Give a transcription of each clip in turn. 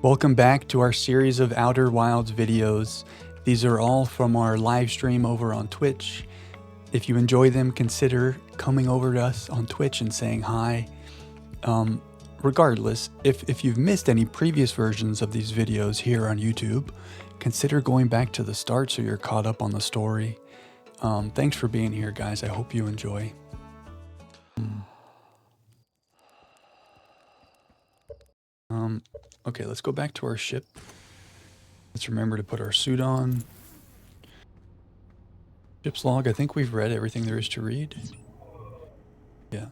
Welcome back to our series of Outer Wilds videos. These are all from our live stream over on Twitch. If you enjoy them, consider coming over to us on Twitch and saying hi. Regardless, if you've missed any previous versions of these videos here on YouTube, consider going back to the start so you're caught up on the story. Thanks for being here, guys. I hope you enjoy. Okay, let's go back to our ship. Let's remember to put our suit on. Ship's log, I think we've read everything there is to read. Yeah.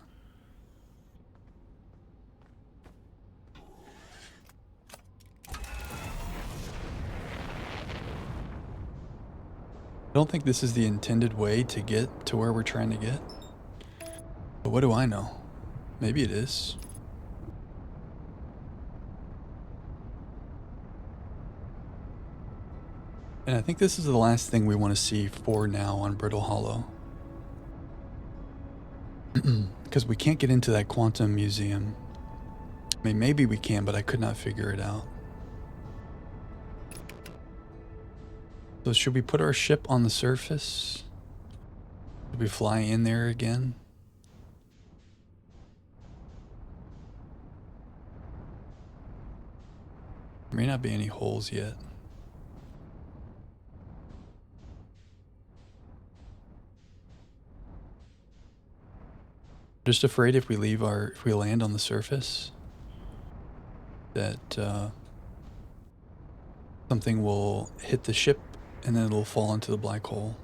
I don't think this is the intended way to get to where we're trying to get. But what do I know? Maybe it is. And I think this is the last thing we want to see for now on Brittle Hollow. Because we can't get into that quantum museum. I mean, maybe we can, but I could not figure it out. So should we put our ship on the surface? Should we fly in there again? There may not be any holes yet. Just afraid if we land on the surface that something will hit the ship and then it'll fall into the black hole.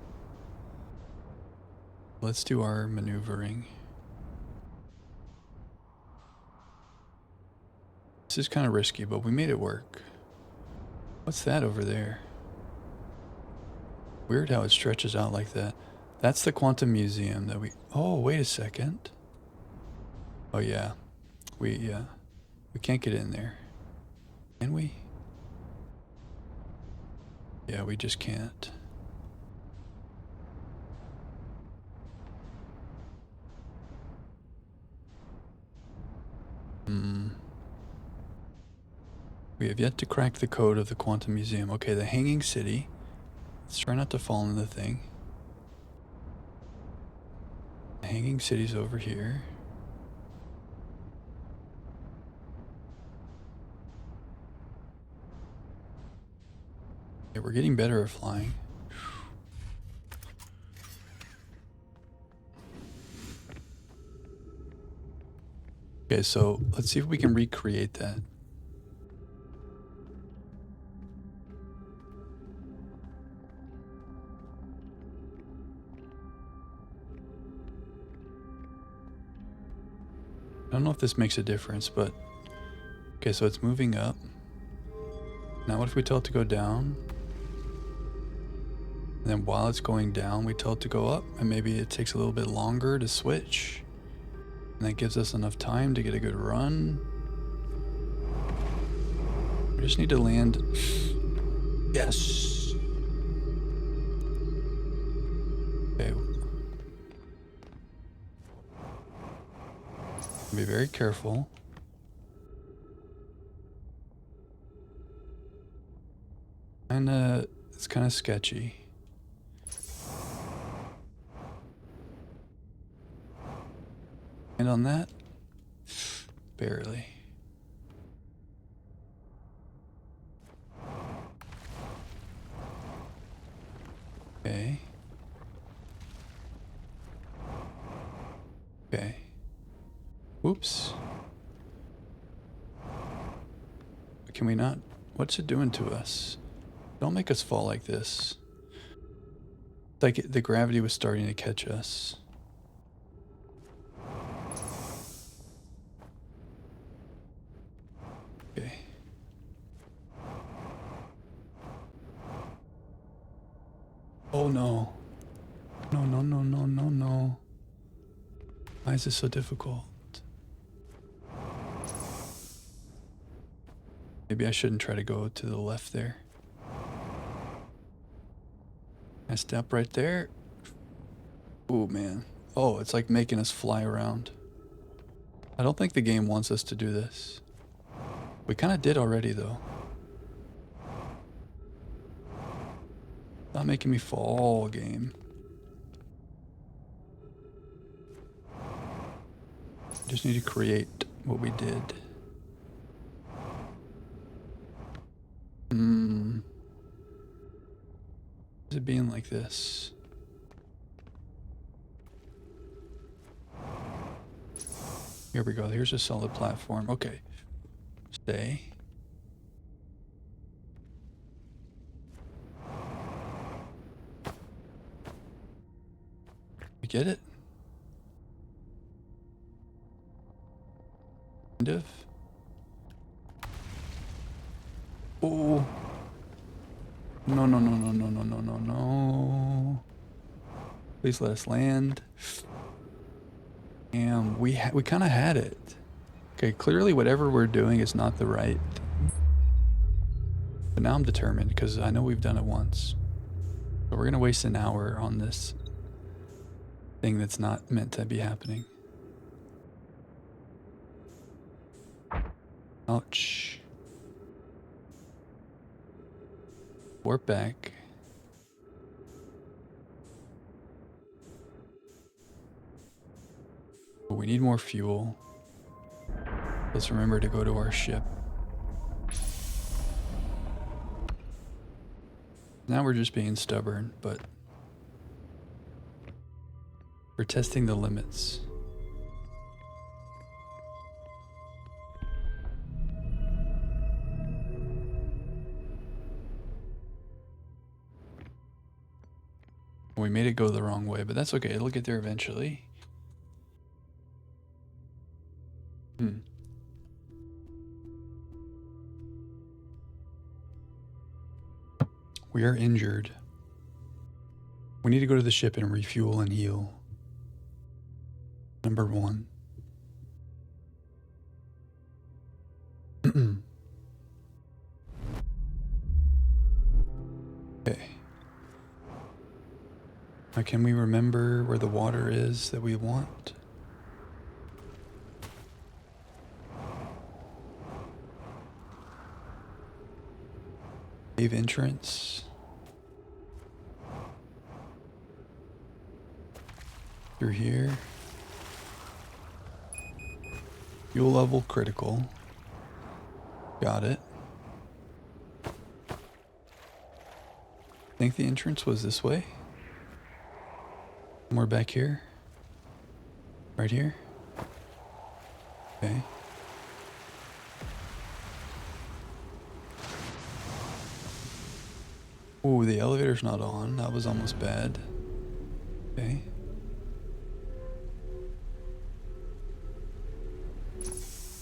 Let's do our maneuvering. This is kind of risky, but we made it work. What's that over there? Weird how it stretches out like that. That's the quantum museum that we... Oh, wait a second. Oh yeah, we can't get in there. Can we? Yeah, we just can't. We have yet to crack the code of the quantum museum. Okay, the hanging city. Let's try not to fall in the thing. The hanging city's over here. Yeah, we're getting better at flying. Okay, so let's see if we can recreate that. I don't know if this makes a difference, but... Okay, so it's moving up. Now what if we tell it to go down? And then while it's going down, we tell it to go up, and maybe it takes a little bit longer to switch. And that gives us enough time to get a good run. We just need to land. Yes. Okay. Be very careful. It's kind of sketchy. And on that, barely. Okay. Okay. Whoops. Can we not? What's it doing to us? Don't make us fall like this. It's like the gravity was starting to catch us. Okay. Oh no. No, no, no, no, no, no. Why is this so difficult? Maybe I shouldn't try to go to the left there. I step right there. Ooh, man. Oh, it's like making us fly around. I don't think the game wants us to do this. We kind of did already, though. Stop making me fall, game. Just need to create what we did. Is it being like this? Here we go. Here's a solid platform. Okay. Stay. You get it? Kind of. Oh. No, no, no, no, no, no, no, no, no. Please let us land. And we kind of had it. Okay, clearly whatever we're doing is not the right. But now I'm determined because I know we've done it once. So we're going to waste an hour on this thing that's not meant to be happening. Ouch. Warp back. But we need more fuel. Let's remember to go to our ship. Now we're just being stubborn, but we're testing the limits. We made it go the wrong way, but that's okay. It'll get there eventually. We are injured. We need to go to the ship and refuel and heal. Number 1. Okay. Now can we remember where the water is that we want? Cave entrance. Through here. Fuel level critical. Got it. I think the entrance was this way. Somewhere back here. Right here. Okay. Ooh, the elevator's not on. That was almost bad. Okay.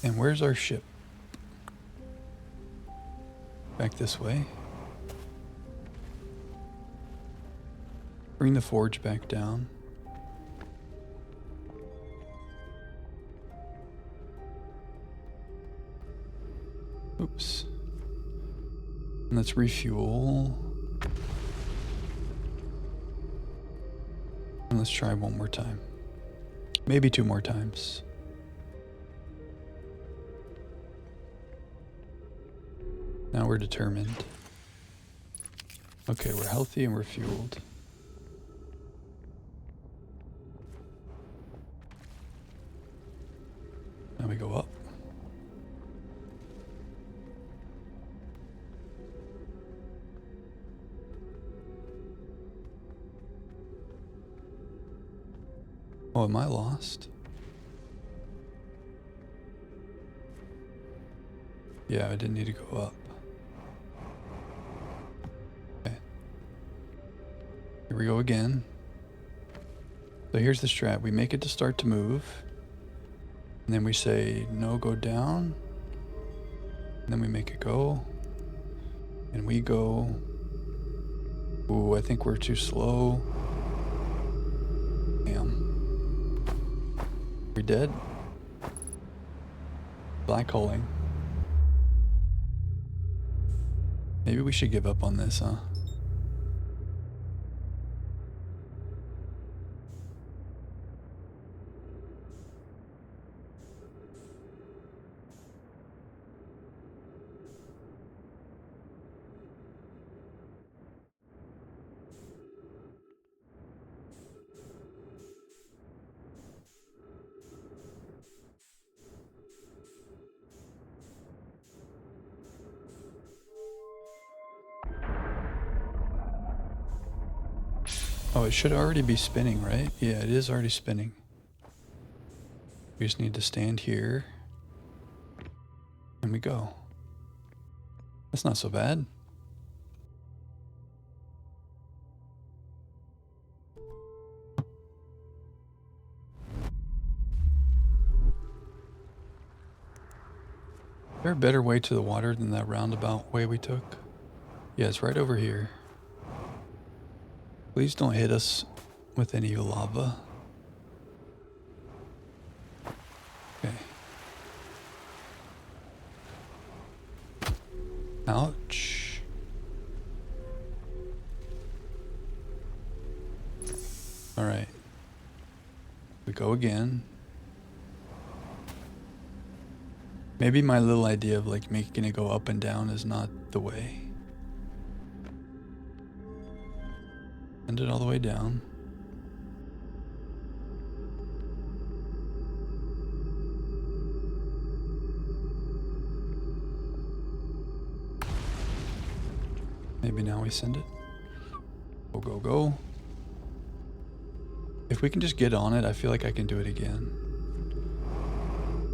And where's our ship? Back this way. Bring the forge back down. Oops. And let's refuel. And let's try one more time. Maybe 2 more times. Now we're determined. Okay, we're healthy and we're fueled. Now we go up. Oh, am I lost? Yeah, I didn't need to go up. Okay. Here we go again. So here's the strat. We make it to start to move. And then we say, no, go down. And then we make it go. And we go. Ooh, I think we're too slow. Damn. We dead? Black holing. Maybe we should give up on this, huh? Oh, it should already be spinning, right? Yeah, it is already spinning. We just need to stand here. And we go. That's not so bad. Is there a better way to the water than that roundabout way we took? Yeah, it's right over here. Please don't hit us with any lava. Okay. Ouch. All right. We go again. Maybe my little idea of like making it go up and down is not the way. Send it all the way down. Maybe now we send it. Go, go, go. If we can just get on it, I feel like I can do it again.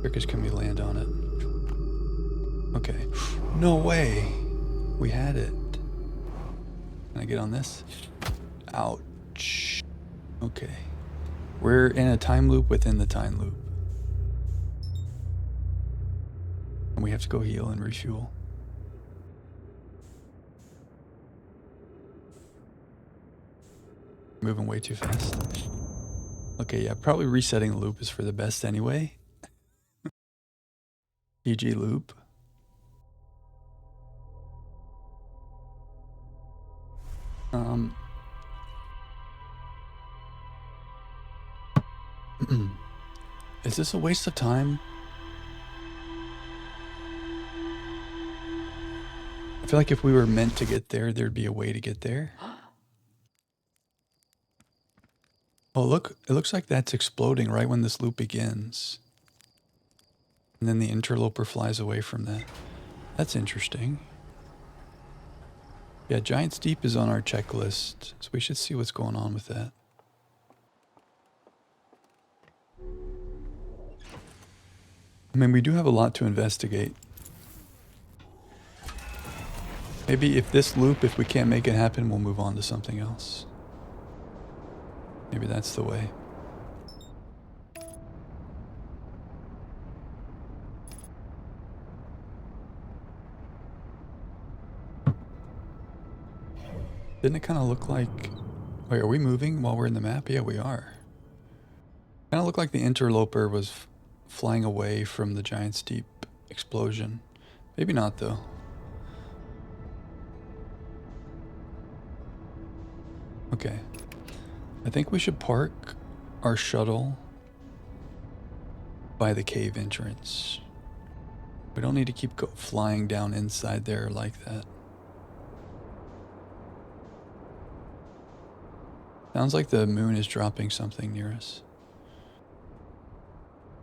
Trick can we land on it? Okay. No way. We had it. Can I get on this? Ouch. Okay. We're in a time loop within the time loop. And we have to go heal and refuel. Moving way too fast. Okay, yeah, probably resetting the loop is for the best anyway. GG loop. Is this a waste of time? I feel like if we were meant to get there, there'd be a way to get there. Oh, look, it looks like that's exploding right when this loop begins. And then the interloper flies away from that. That's interesting. Yeah, Giant Steep is on our checklist, so we should see what's going on with that. I mean, we do have a lot to investigate. Maybe if this loop, if we can't make it happen, we'll move on to something else. Maybe that's the way. Didn't it kind of look like... Wait, are we moving while we're in the map? Yeah, we are. Kind of looked like the interloper was flying away from the Giant Steep explosion. Maybe not, though. Okay. I think we should park our shuttle by the cave entrance. We don't need to keep flying down inside there like that. Sounds like the moon is dropping something near us.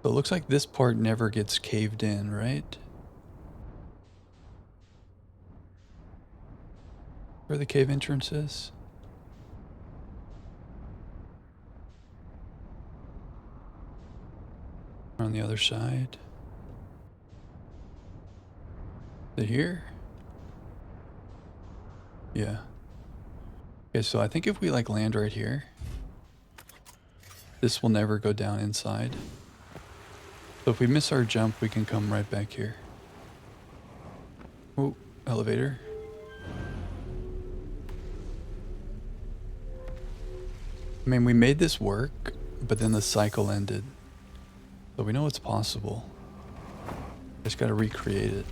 So it looks like this part never gets caved in, right? Where the cave entrance is? On the other side. Is it here? Yeah. Okay, so I think if we like land right here, this will never go down inside. So if we miss our jump, we can come right back here. Oh, elevator. I mean, we made this work, but then the cycle ended. So we know it's possible. Just gotta recreate it.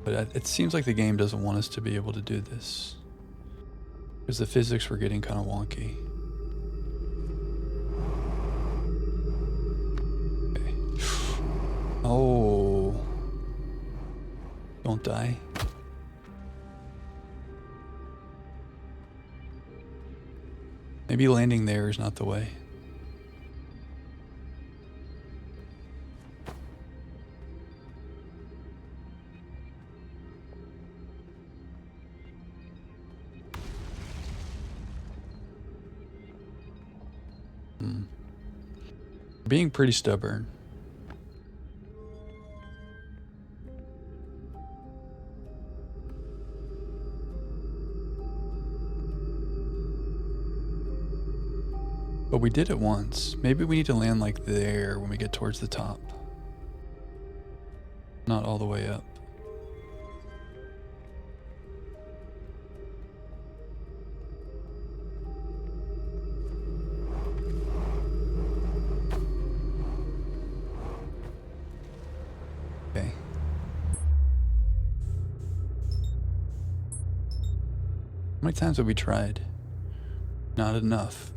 But it seems like the game doesn't want us to be able to do this. Because the physics were getting kind of wonky. Okay. Oh. Don't die. Maybe landing there is not the way. Being pretty stubborn. But we did it once. Maybe we need to land like there when we get towards the top. Not all the way up. Okay. How many times have we tried? Not enough.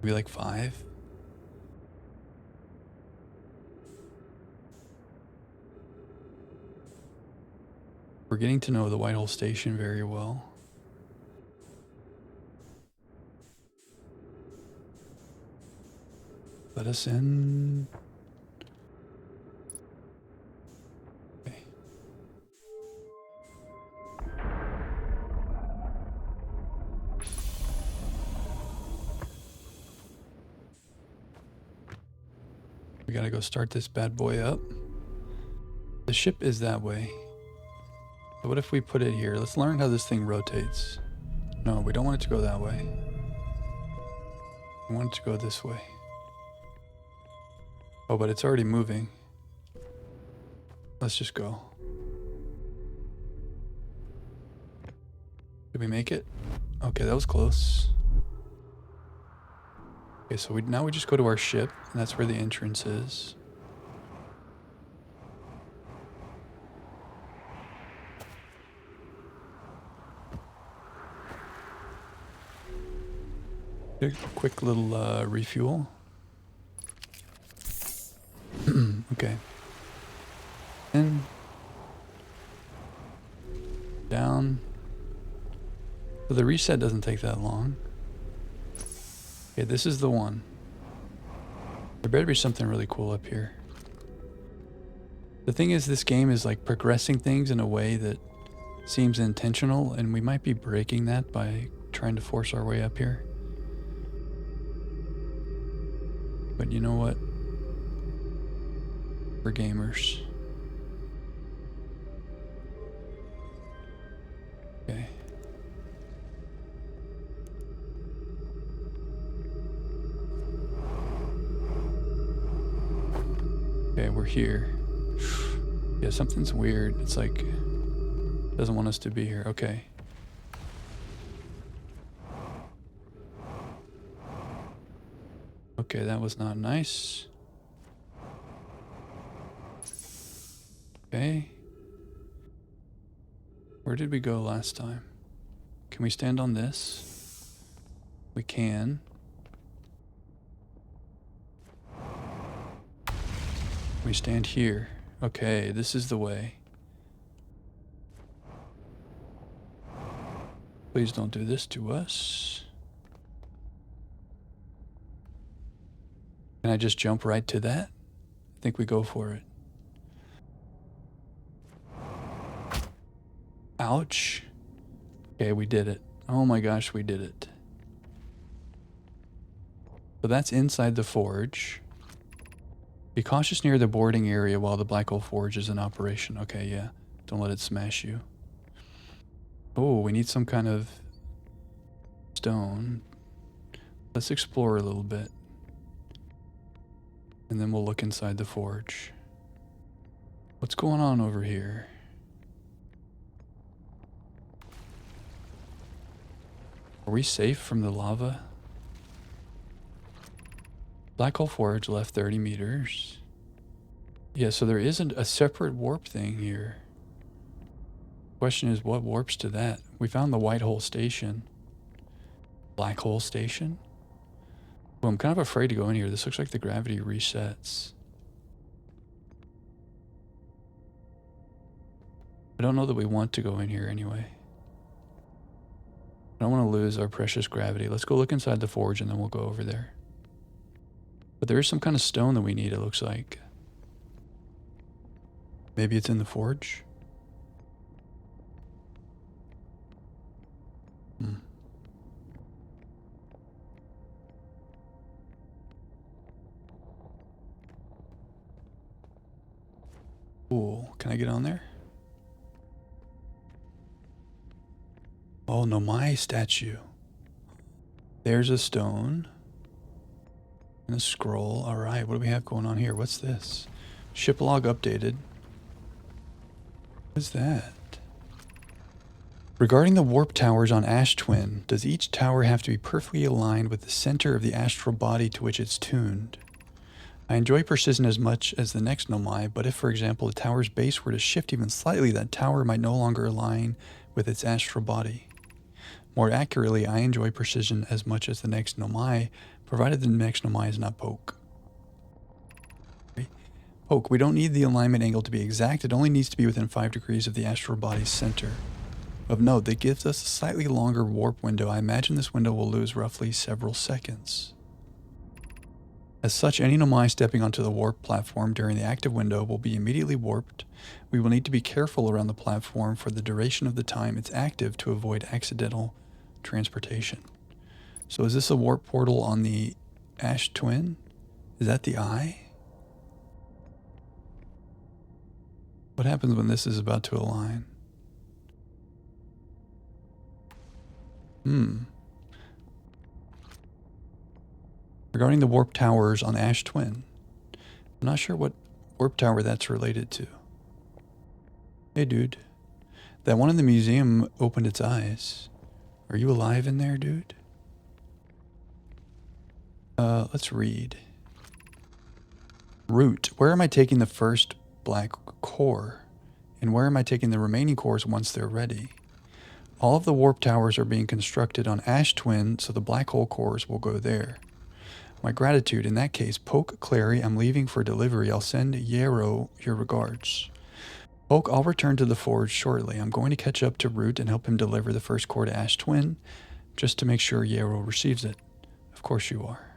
Maybe like 5? We're getting to know the Whitehall Station very well. Let us in. Okay. We gotta go start this bad boy up. The ship is that way. But what if we put it here? Let's learn how this thing rotates. No, we don't want it to go that way. We want it to go this way. Oh, but it's already moving. Let's just go. Did we make it? Okay, that was close. Okay, so now we just go to our ship, and that's where the entrance is. A quick little refuel. Okay. In. Down. So the reset doesn't take that long. Okay, this is the one. There better be something really cool up here. The thing is, this game is like progressing things in a way that seems intentional, and we might be breaking that by trying to force our way up here. But you know what? We're gamers. Okay. Okay, we're here. Yeah, something's weird. It's like, doesn't want us to be here. Okay. Okay, that was not nice. Okay. Where did we go last time? Can we stand on this? We can. We stand here. Okay, this is the way. Please don't do this to us. Can I just jump right to that? I think we go for it. Ouch. Okay, we did it. Oh my gosh, we did it. So that's inside the forge. Be cautious near the boarding area while the black hole forge is in operation. Okay, yeah. Don't let it smash you. Oh, we need some kind of stone. Let's explore a little bit. And then we'll look inside the forge. What's going on over here? Are we safe from the lava? Black hole forge left 30 meters. Yeah, so there isn't a separate warp thing here. Question is, what warps to that? We found the white hole station. Black hole station? Well, I'm kind of afraid to go in here. This looks like the gravity resets. I don't know that we want to go in here anyway. I don't want to lose our precious gravity. Let's go look inside the forge and then we'll go over there. But there is some kind of stone that we need, it looks like. Maybe it's in the forge? Cool. Can I get on there? Oh, no, my statue. There's a stone. And a scroll. Alright, what do we have going on here? What's this? Ship log updated. What is that? Regarding the warp towers on Ash Twin, does each tower have to be perfectly aligned with the center of the astral body to which it's tuned? I enjoy precision as much as the next Nomai, but if, for example, the tower's base were to shift even slightly, that tower might no longer align with its astral body. More accurately, I enjoy precision as much as the next Nomai, provided the next Nomai is not poke. Poke, we don't need the alignment angle to be exact, it only needs to be within 5 degrees of the astral body's center. Of note, that gives us a slightly longer warp window. I imagine this window will lose roughly several seconds. As such, any Nomai stepping onto the warp platform during the active window will be immediately warped. We will need to be careful around the platform for the duration of the time it's active to avoid accidental transportation. So is this a warp portal on the Ash Twin? Is that the eye? What happens when this is about to align? Regarding the warp towers on Ash Twin, I'm not sure what warp tower that's related to. Hey dude, that one in the museum opened its eyes. Are you alive in there, dude? Let's read. Root, where am I taking the first black core? And where am I taking the remaining cores once they're ready? All of the warp towers are being constructed on Ash Twin, so the black hole cores will go there. My gratitude. In that case, Poke, Clary, I'm leaving for delivery. I'll send Yarrow your regards. Poke, I'll return to the forge shortly. I'm going to catch up to Root and help him deliver the first core to Ash Twin, just to make sure Yarrow receives it. Of course you are.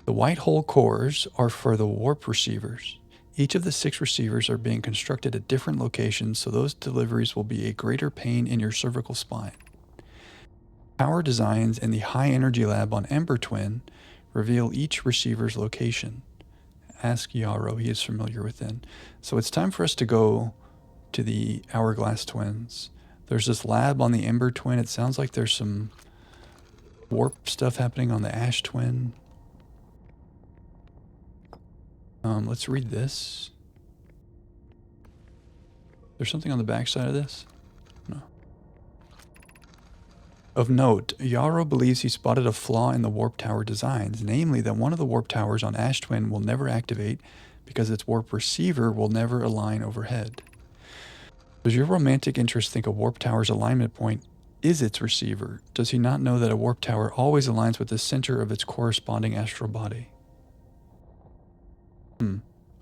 The white hole cores are for the warp receivers. Each of the 6 receivers are being constructed at different locations, so those deliveries will be a greater pain in your cervical spine. Power designs in the high energy lab on Ember Twin reveal each receiver's location. Ask Yarrow, he is familiar with it. So it's time for us to go to the Hourglass Twins. There's this lab on the Ember Twin. It sounds like there's some warp stuff happening on the Ash Twin. Let's read this. There's something on the back side of this? No. Of note, Yarrow believes he spotted a flaw in the warp tower designs, namely that one of the warp towers on Ash Twin will never activate because its warp receiver will never align overhead. Does your romantic interest think a warp tower's alignment point is its receiver? Does he not know that a warp tower always aligns with the center of its corresponding astral body?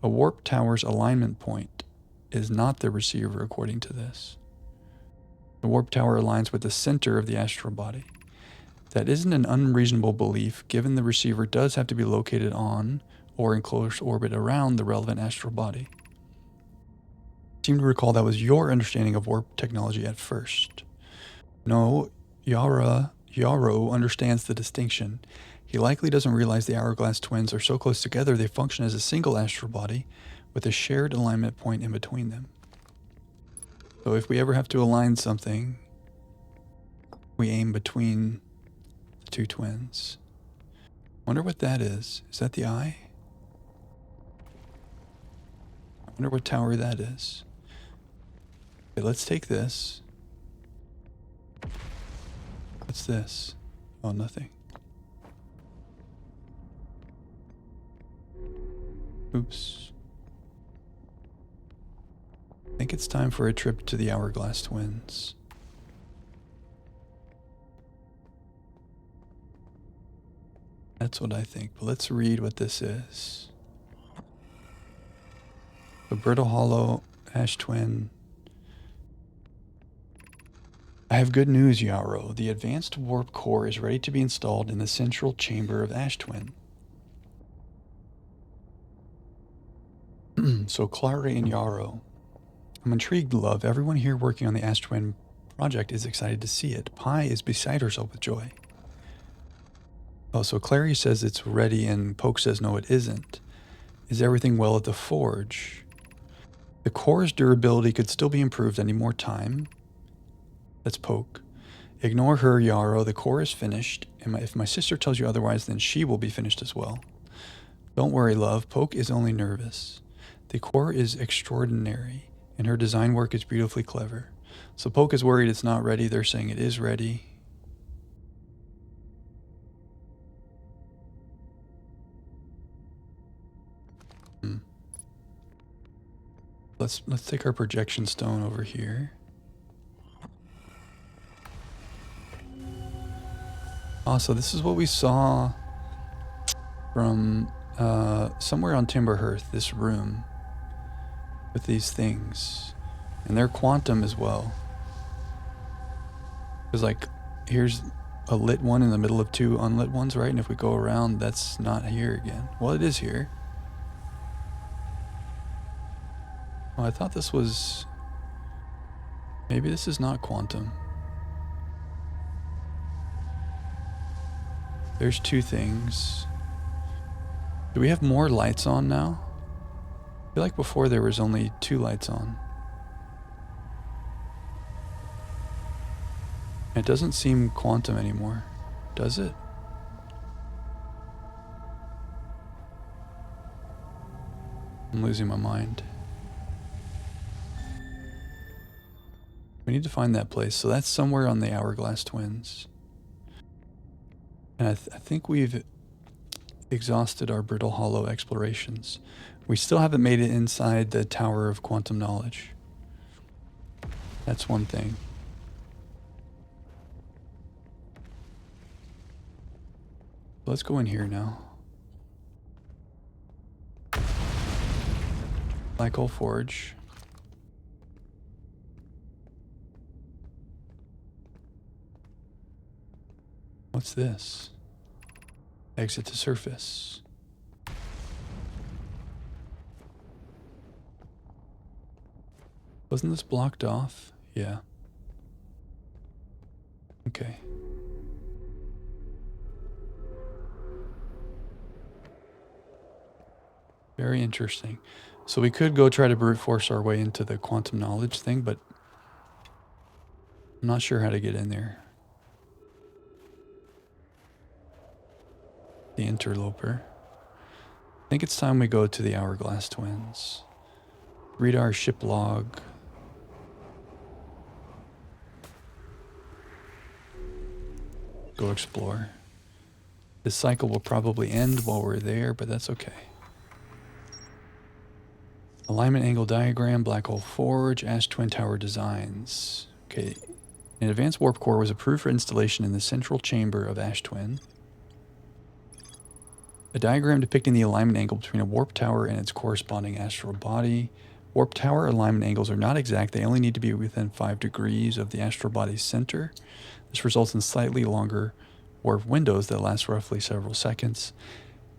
A warp tower's alignment point is not the receiver according to this. The warp tower aligns with the center of the astral body. That isn't an unreasonable belief, given the receiver does have to be located on or in close orbit around the relevant astral body. I seem to recall that was your understanding of warp technology at first. No, Yarrow understands the distinction. He likely doesn't realize the Hourglass Twins are so close together they function as a single astral body with a shared alignment point in between them. So if we ever have to align something, we aim between the 2 twins. Wonder what that is. Is that the eye? I wonder what tower that is. Okay, let's take this. What's this? Oh, nothing. Oops. I think it's time for a trip to the Hourglass Twins. That's what I think, but let's read what this is. The Brittle Hollow, Ash Twin. I have good news, Yarrow. The advanced warp core is ready to be installed in the central chamber of Ash Twin. So Clary and Yarrow. I'm intrigued, love. Everyone here working on the Ash Twin project is excited to see it. Pi is beside herself with joy. Oh, so Clary says it's ready and Poke says no, it isn't. Is everything well at the forge? The core's durability could still be improved any more time. That's Poke. Ignore her, Yarrow. The core is finished. And if my sister tells you otherwise, then she will be finished as well. Don't worry, love. Poke is only nervous. The core is extraordinary, and her design work is beautifully clever. So Poke is worried it's not ready. They're saying it is ready. Let's take our projection stone over here. Oh, so this is what we saw from somewhere on Timberhearth, this room with these things. And they're quantum as well. Because, like, here's a lit one in the middle of two unlit ones, right? And if we go around, that's not here again. Well, it is here. Oh, I thought this was... Maybe this is not quantum. There's two things. Do we have more lights on now? I feel like before there was only two lights on. It doesn't seem quantum anymore, does it? I'm losing my mind. We need to find that place. So that's somewhere on the Hourglass Twins. And I think we've exhausted our Brittle Hollow explorations. We still haven't made it inside the Tower of Quantum Knowledge. That's one thing. Let's go in here now. Black Hole Forge. What's this? Exit to surface. Wasn't this blocked off? Yeah. Okay. Very interesting. So we could go try to brute force our way into the quantum knowledge thing, but I'm not sure how to get in there. The interloper. I think it's time we go to the Hourglass Twins. Read our ship log. Go explore. This cycle will probably end while we're there, but that's okay. Alignment angle diagram, Black Hole Forge, Ash Twin Tower designs. Okay. An advanced warp core was approved for installation in the central chamber of Ash Twin. A diagram depicting the alignment angle between a warp tower and its corresponding astral body. Warp tower alignment angles are not exact. They only need to be within 5 degrees of the astral body's center. This results in slightly longer warp windows that last roughly several seconds.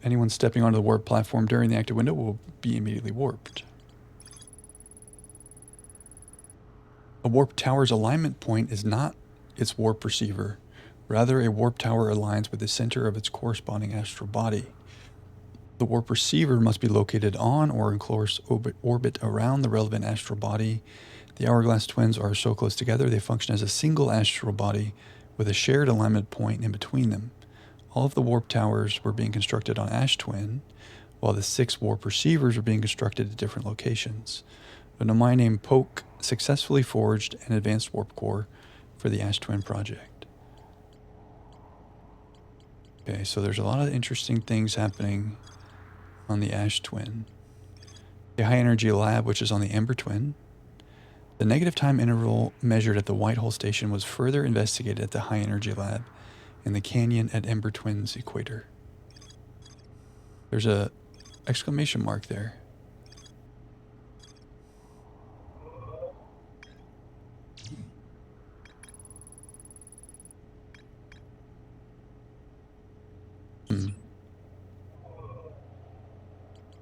Anyone stepping onto the warp platform during the active window will be immediately warped. A warp tower's alignment point is not its warp receiver. Rather, a warp tower aligns with the center of its corresponding astral body. The warp receiver must be located on or in close orbit around the relevant astral body. The Hourglass Twins are so close together they function as a single astral body with a shared alignment point in between them. All of the warp towers were being constructed on Ash Twin, while the 6 warp receivers were being constructed at different locations. A Nomai named Poke successfully forged an advanced warp core for the Ash Twin project. Okay, so there's a lot of interesting things happening on the Ash Twin. The high energy lab, which is on the Ember Twin. The negative time interval measured at the Whitehole station was further investigated at the high energy lab in the canyon at Ember Twin's equator. There's a exclamation mark there.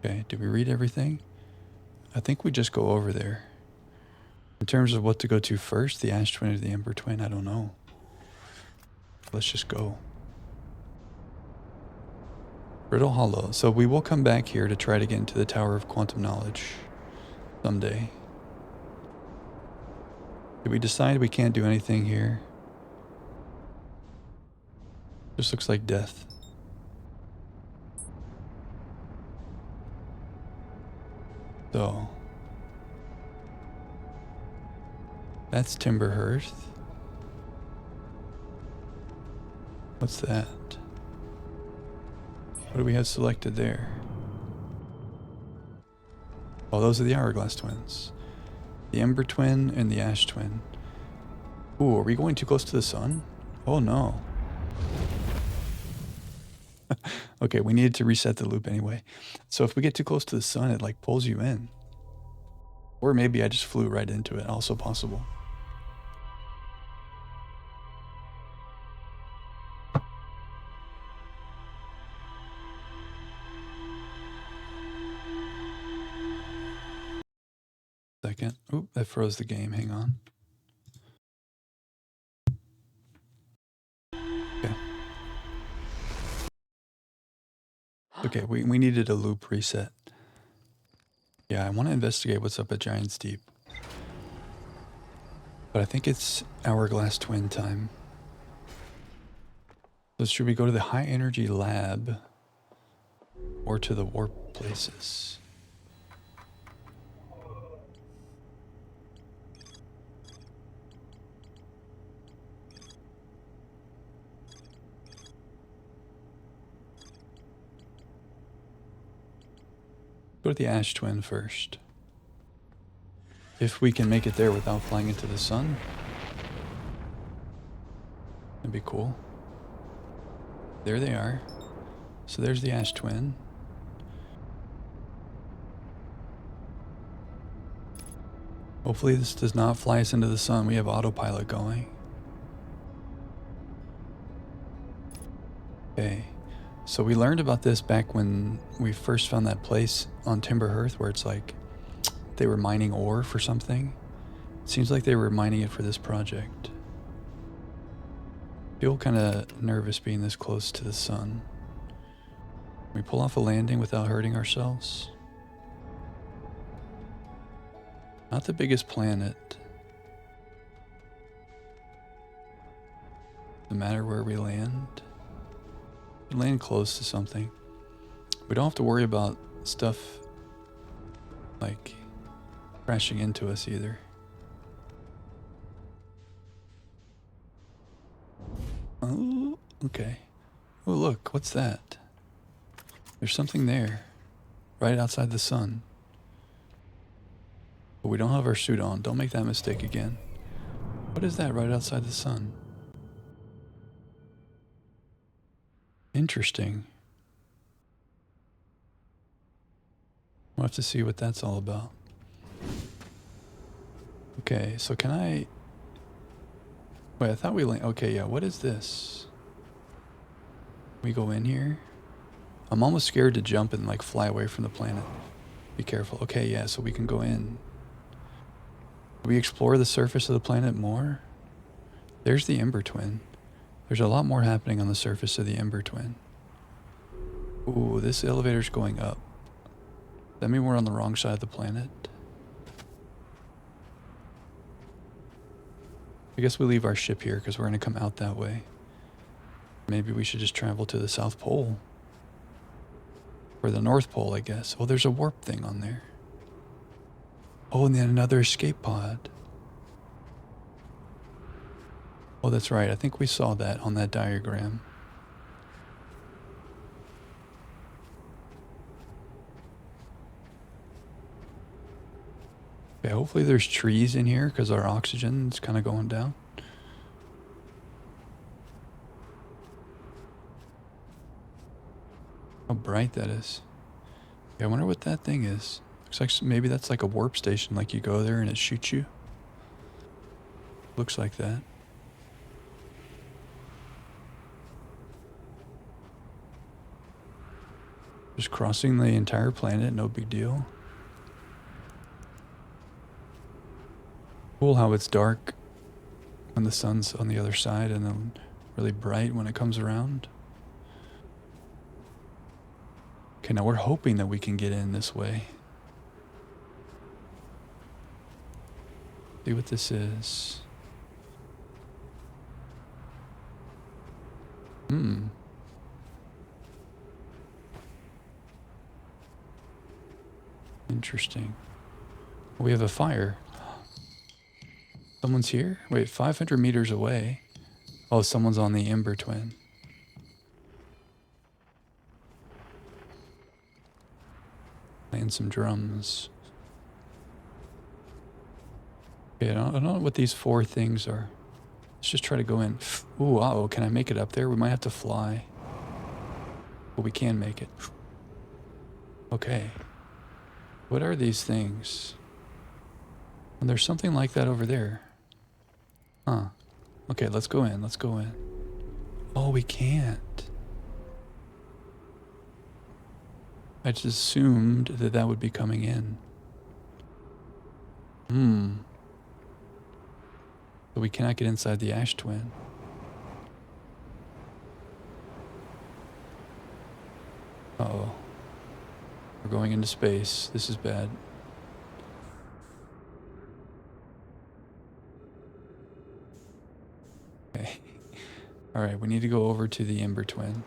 Okay, did we read everything? I think we just go over there. In terms of what to go to first, the Ash Twin or the Ember Twin, I don't know. Let's just go. Brittle Hollow. So we will come back here to try to get into the Tower of Quantum Knowledge someday. Did we decide we can't do anything here? Just looks like death. So that's Timberhearth. What's that? What do we have selected there? Oh, those are the Hourglass Twins. The Ember Twin and the Ash Twin. Ooh, are we going too close to the sun? Oh no. Okay, we needed to reset the loop anyway. So if we get too close to the sun, it like pulls you in. Or maybe I just flew right into it, also possible. Second. Oop, that froze the game, hang on. Okay. Okay, we needed a loop reset. Yeah, I want to investigate what's up at Giant's Deep. But I think it's Hourglass Twin time. So should we go to the high energy lab or to the warp places? Go to the Ash Twin first. If we can make it there without flying into the sun, that'd be cool. There they are. So there's the Ash Twin. Hopefully this does not fly us into the sun. We have autopilot going. Okay. So we learned about this back when we first found that place on Timberhearth where it's like they were mining ore for something. It seems like they were mining it for this project. Feel kind of nervous being this close to the sun. Can we pull off a landing without hurting ourselves? Not the biggest planet. No matter where we land. We land close to something. We don't have to worry about stuff like crashing into us either. Oh, okay. Oh, look, what's that? There's something there, right outside the sun. But we don't have our suit on. Don't make that mistake again. What is that right outside the sun? Interesting. We'll have to see what that's all about. Okay, so can I... Wait, I thought we... Okay, yeah, what is this? We go in here? I'm almost scared to jump and like fly away from the planet. Be careful. Okay, yeah, so we can go in. We explore the surface of the planet more? There's the Ember Twin. There's a lot more happening on the surface of the Ember Twin. Ooh, this elevator's going up. Does that mean we're on the wrong side of the planet? I guess we leave our ship here because we're going to come out that way. Maybe we should just travel to the South Pole. Or the North Pole, I guess. Oh, there's a warp thing on there. Oh, and then another escape pod. Oh, that's right. I think we saw that on that diagram. Okay, hopefully there's trees in here because our oxygen's kind of going down. How bright that is. Yeah, I wonder what that thing is. Looks like maybe that's like a warp station, like you go there and it shoots you. Looks like that. Just crossing the entire planet, no big deal. Cool how it's dark when the sun's on the other side and then really bright when it comes around. Okay, now we're hoping that we can get in this way. See what this is. Interesting. We have a fire. Someone's here? Wait, 500 meters away. Oh, someone's on the Ember Twin. Playing some drums. Okay, I don't know what these 4 things are. Let's just try to go in. Ooh, uh-oh, can I make it up there? We might have to fly. But we can make it. Okay. What are these things? And there's something like that over there. Huh. Okay, let's go in. Let's go in. Oh, we can't. I just assumed that that would be coming in. But we cannot get inside the Ash Twin. Uh-oh. We're going into space. This is bad. Okay. Alright, we need to go over to the Ember Twin.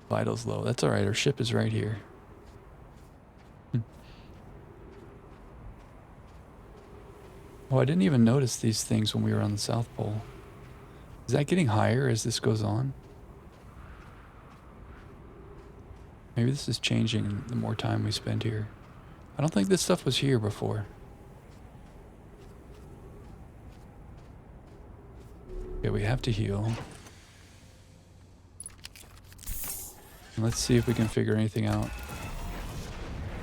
Vital's low. That's alright, our ship is right here. Oh, I didn't even notice these things when we were on the South Pole. Is that getting higher as this goes on? Maybe this is changing the more time we spend here. I don't think this stuff was here before. Okay, we have to heal. And let's see if we can figure anything out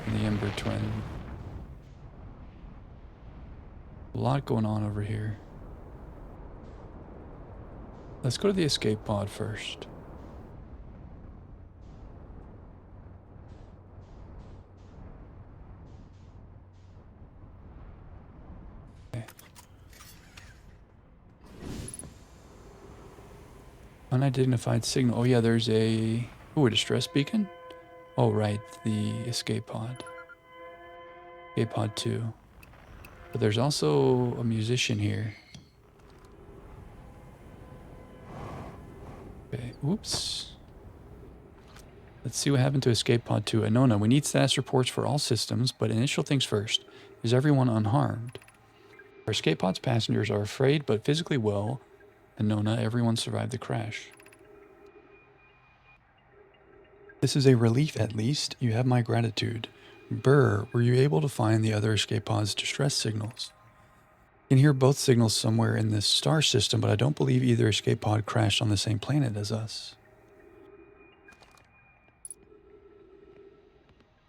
in the Ember Twin. A lot going on over here. Let's go to the escape pod first. Okay. Unidentified signal. Oh yeah, there's a... Ooh, a distress beacon? Oh right, the escape pod. Escape pod 2. But there's also a musician here. Okay, oops. Let's see what happened to escape pod 2. Annapurna, we need status reports for all systems, but initial things first. Is everyone unharmed? Our escape pod's passengers are afraid but physically well. Annapurna, everyone survived the crash. This is a relief at least. You have my gratitude. Burr, were you able to find the other escape pod's distress signals? I can hear both signals somewhere in this star system, but I don't believe either escape pod crashed on the same planet as us.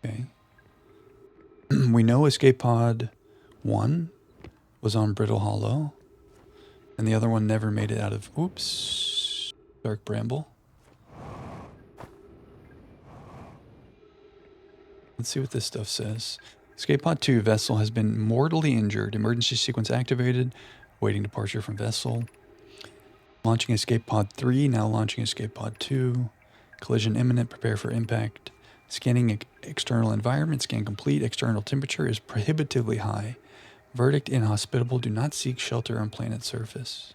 Okay. We know escape pod 1 was on Brittle Hollow, and the other one never made it out of... Oops. Dark Bramble. Let's see what this stuff says. Escape pod 2 vessel has been mortally injured. Emergency sequence activated. Waiting departure from vessel. Launching escape pod 3. Now launching escape pod 2. Collision imminent. Prepare for impact. Scanning external environment. Scan complete. External temperature is prohibitively high. Verdict inhospitable. Do not seek shelter on planet surface.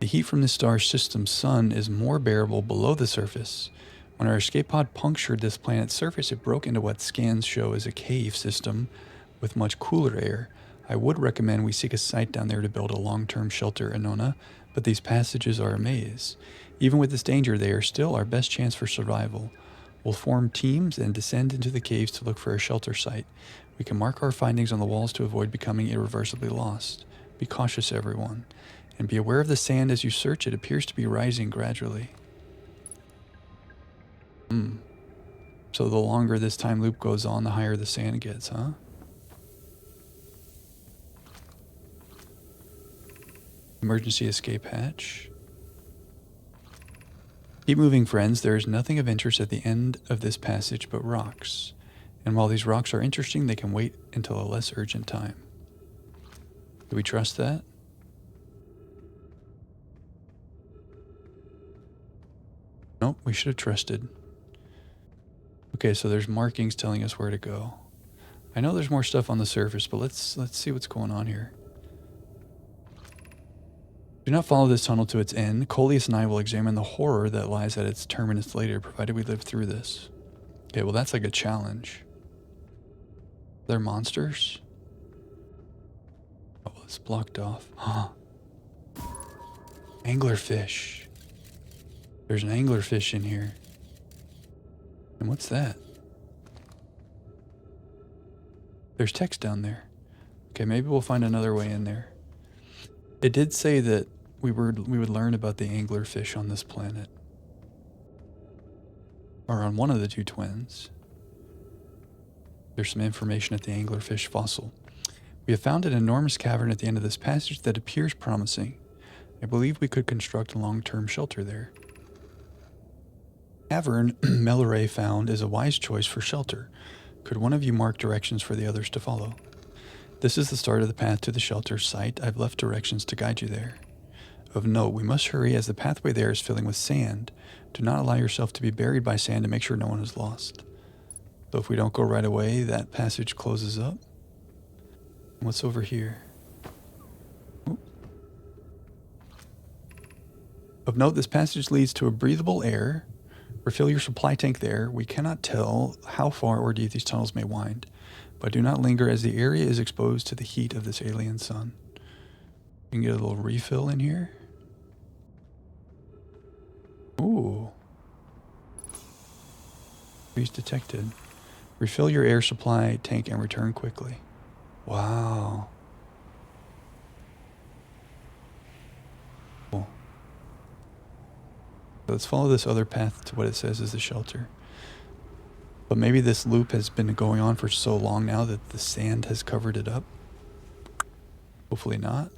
The heat from the star system's sun is more bearable below the surface. When our escape pod punctured this planet's surface, it broke into what scans show as a cave system with much cooler air. I would recommend we seek a site down there to build a long-term shelter, Annapurna, but these passages are a maze. Even with this danger, they are still our best chance for survival. We'll form teams and descend into the caves to look for a shelter site. We can mark our findings on the walls to avoid becoming irreversibly lost. Be cautious, everyone. And be aware of the sand as you search. It appears to be rising gradually. So the longer this time loop goes on, the higher the sand gets, huh? Emergency escape hatch. Keep moving, friends. There is nothing of interest at the end of this passage but rocks. And while these rocks are interesting, they can wait until a less urgent time. Do we trust that? Nope, we should have trusted. Okay, so there's markings telling us where to go. I know there's more stuff on the surface, but let's see what's going on here. Do not follow this tunnel to its end. Coleus and I will examine the horror that lies at its terminus later, provided we live through this. Okay, well that's like a challenge. They're monsters? Oh, it's blocked off. Huh. Anglerfish. There's an anglerfish in here. And what's that? There's text down there. Okay, maybe we'll find another way in there. It did say that we would learn about the anglerfish on this planet. Or on one of the two twins. There's some information at the anglerfish fossil. We have found an enormous cavern at the end of this passage that appears promising. I believe we could construct a long-term shelter there. Cavern Melray found is a wise choice for shelter. Could one of you mark directions for the others to follow? This is the start of the path to the shelter site. I've left directions to guide you there. Of note, we must hurry as the pathway there is filling with sand. Do not allow yourself to be buried by sand to make sure no one is lost. So if we don't go right away, that passage closes up. What's over here? Ooh. Of note, this passage leads to a breathable air. Refill your supply tank there. We cannot tell how far or deep these tunnels may wind, but do not linger as the area is exposed to the heat of this alien sun. You can get a little refill in here. Ooh. Freeze detected. Refill your air supply tank and return quickly. Wow. Cool. Let's follow this other path to what it says is the shelter. But maybe this loop has been going on for so long now that the sand has covered it up. Hopefully not.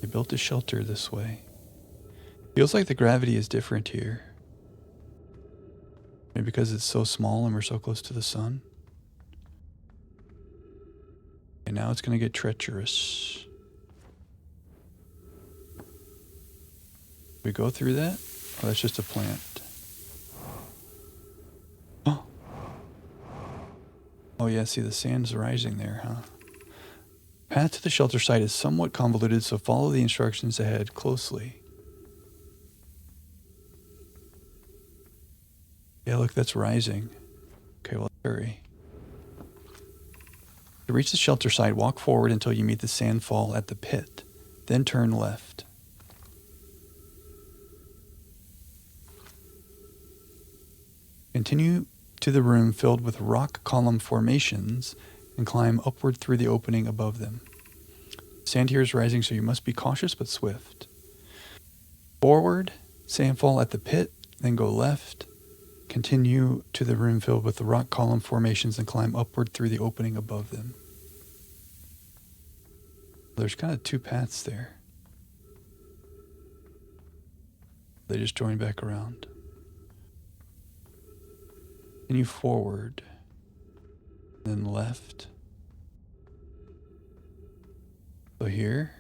They built a shelter this way. Feels like the gravity is different here. Maybe because it's so small and we're so close to the sun. And now it's going to get treacherous. We go through that? Oh, that's just a plant. Oh. Oh yeah, see the sand's rising there, huh? Path to the shelter site is somewhat convoluted, so follow the instructions ahead closely. Yeah, look, that's rising. Okay, well, hurry. To reach the shelter site, walk forward until you meet the sandfall at the pit. Then turn left. Continue to the room filled with rock column formations and climb upward through the opening above them. Sand here is rising, so you must be cautious but swift. Forward, sandfall at the pit, then go left. Continue to the room filled with the rock column formations and climb upward through the opening above them. There's kind of two paths there. They just join back around. Continue forward, then left. So here,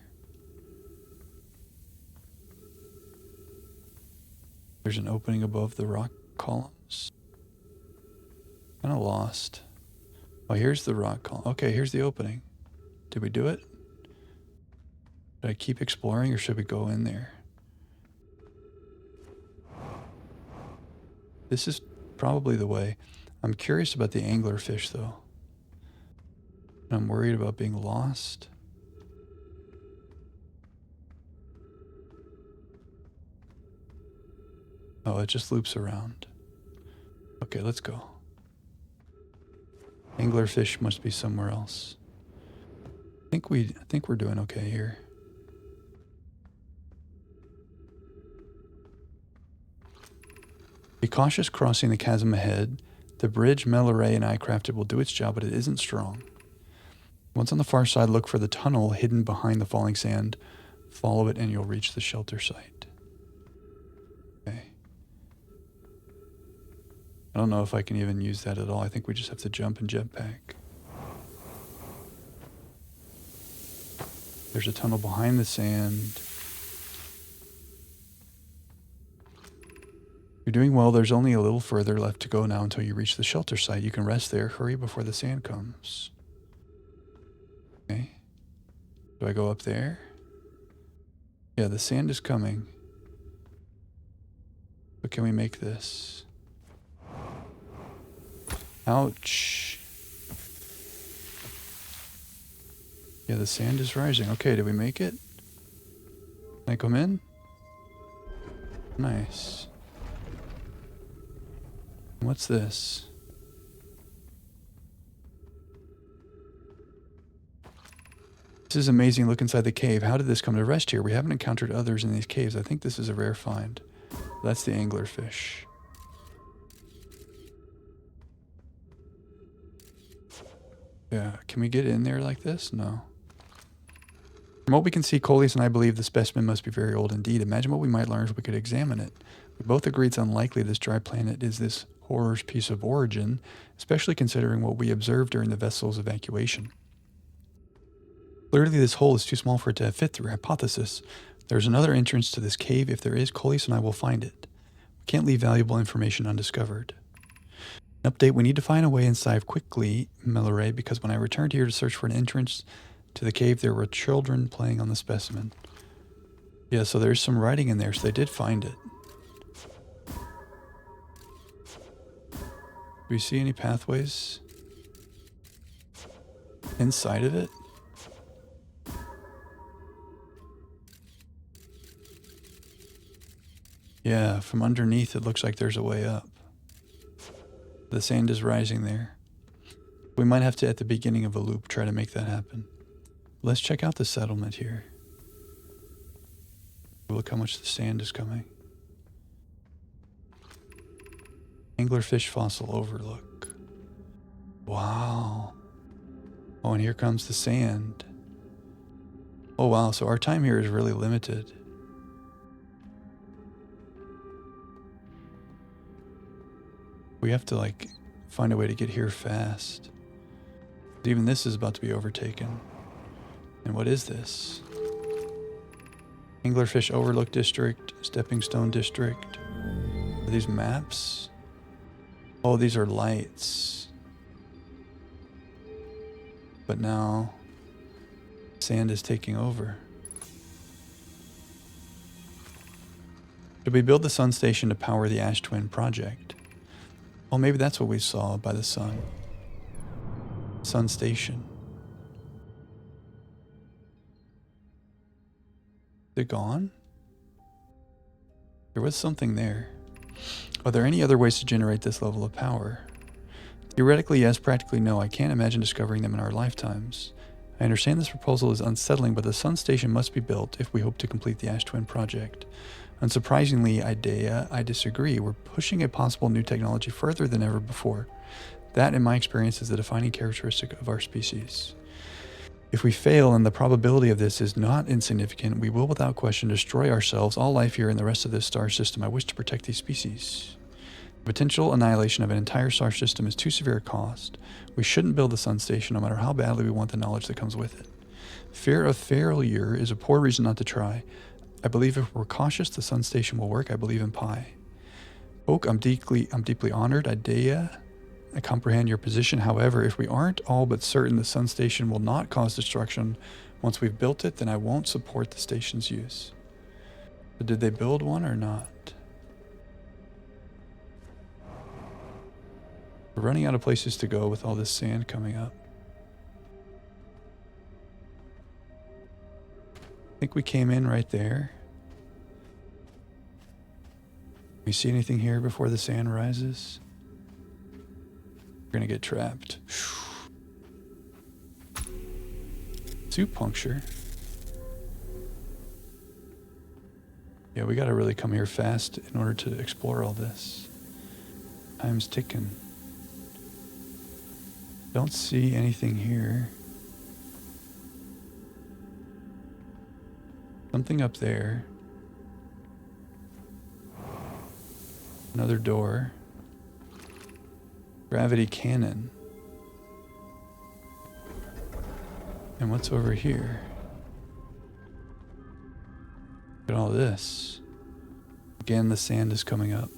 there's an opening above the rock columns. Kind of lost. Oh, here's the rock column. Okay, here's the opening. Did we do it? Should I keep exploring or should we go in there? This is probably the way. I'm curious about the anglerfish though. I'm worried about being lost. Oh, it just loops around. Okay, let's go. Anglerfish must be somewhere else. I think we're doing okay here. Be cautious crossing the chasm ahead. The bridge Melray and I crafted will do its job, but it isn't strong. Once on the far side, look for the tunnel hidden behind the falling sand. Follow it and you'll reach the shelter site. Okay. I don't know if I can even use that at all. I think we just have to jump and jetpack. There's a tunnel behind the sand. You're doing well. There's only a little further left to go now until you reach the shelter site. You can rest there. Hurry before the sand comes. Okay. Do I go up there? Yeah, the sand is coming. But can we make this? Ouch. Yeah, the sand is rising. Okay, did we make it? Can I come in? Nice. What's this? This is amazing. Look inside the cave. How did this come to rest here? We haven't encountered others in these caves. I think this is a rare find. That's the anglerfish. Yeah, can we get in there like this? No. From what we can see, Coleus and I believe the specimen must be very old indeed. Imagine what we might learn if we could examine it. We both agree it's unlikely this dry planet is this horror's piece of origin, especially considering what we observed during the vessel's evacuation. Clearly this hole is too small for it to have fit through. Hypothesis. There's another entrance to this cave. If there is, Coleus and I will find it. We can't leave valuable information undiscovered. An update, we need to find a way inside quickly, Milleray, because when I returned here to search for an entrance to the cave, there were children playing on the specimen. Yeah, so there's some writing in there, so they did find it. Do we see any pathways inside of it? Yeah, from underneath it looks like there's a way up. The sand is rising there. We might have to, at the beginning of a loop, try to make that happen. Let's check out the settlement here. Look how much the sand is coming. Anglerfish fossil overlook. Wow. Oh, and here comes the sand. Oh, wow. So our time here is really limited. We have to, like, find a way to get here fast. Even this is about to be overtaken. And what is this? Anglerfish Overlook District, Stepping Stone District. Are these maps? Oh, these are lights. But now, sand is taking over. Should we build the sun station to power the Ash Twin project? Oh, maybe that's what we saw by the sun. Sun station. Is it gone? There was something there. Are there any other ways to generate this level of power? Theoretically, yes. Practically, no. I can't imagine discovering them in our lifetimes. I understand this proposal is unsettling, but the sun station must be built if we hope to complete the Ash Twin project. Unsurprisingly, I disagree. We're pushing a possible new technology further than ever before. That, in my experience, is the defining characteristic of our species. If we fail, and the probability of this is not insignificant, we will without question destroy ourselves, all life here, and the rest of this star system. I wish to protect these species. The potential annihilation of an entire star system is too severe a cost. We shouldn't build the sun station, no matter how badly we want the knowledge that comes with it. Fear of failure is a poor reason not to try. I believe if we're cautious, the sun station will work. I believe in Pi. Oak, I'm deeply honored. Idea. I comprehend your position. However, if we aren't all but certain the sun station will not cause destruction once we've built it, then I won't support the station's use. But did they build one or not? We're running out of places to go with all this sand coming up. I think we came in right there. We see anything here before the sand rises? We're gonna get trapped. Soup puncture. Yeah, we gotta really come here fast in order to explore all this. Time's ticking. Don't see anything here. Something up there. Another door. Gravity cannon. And what's over here? Look at all this. Again, the sand is coming up.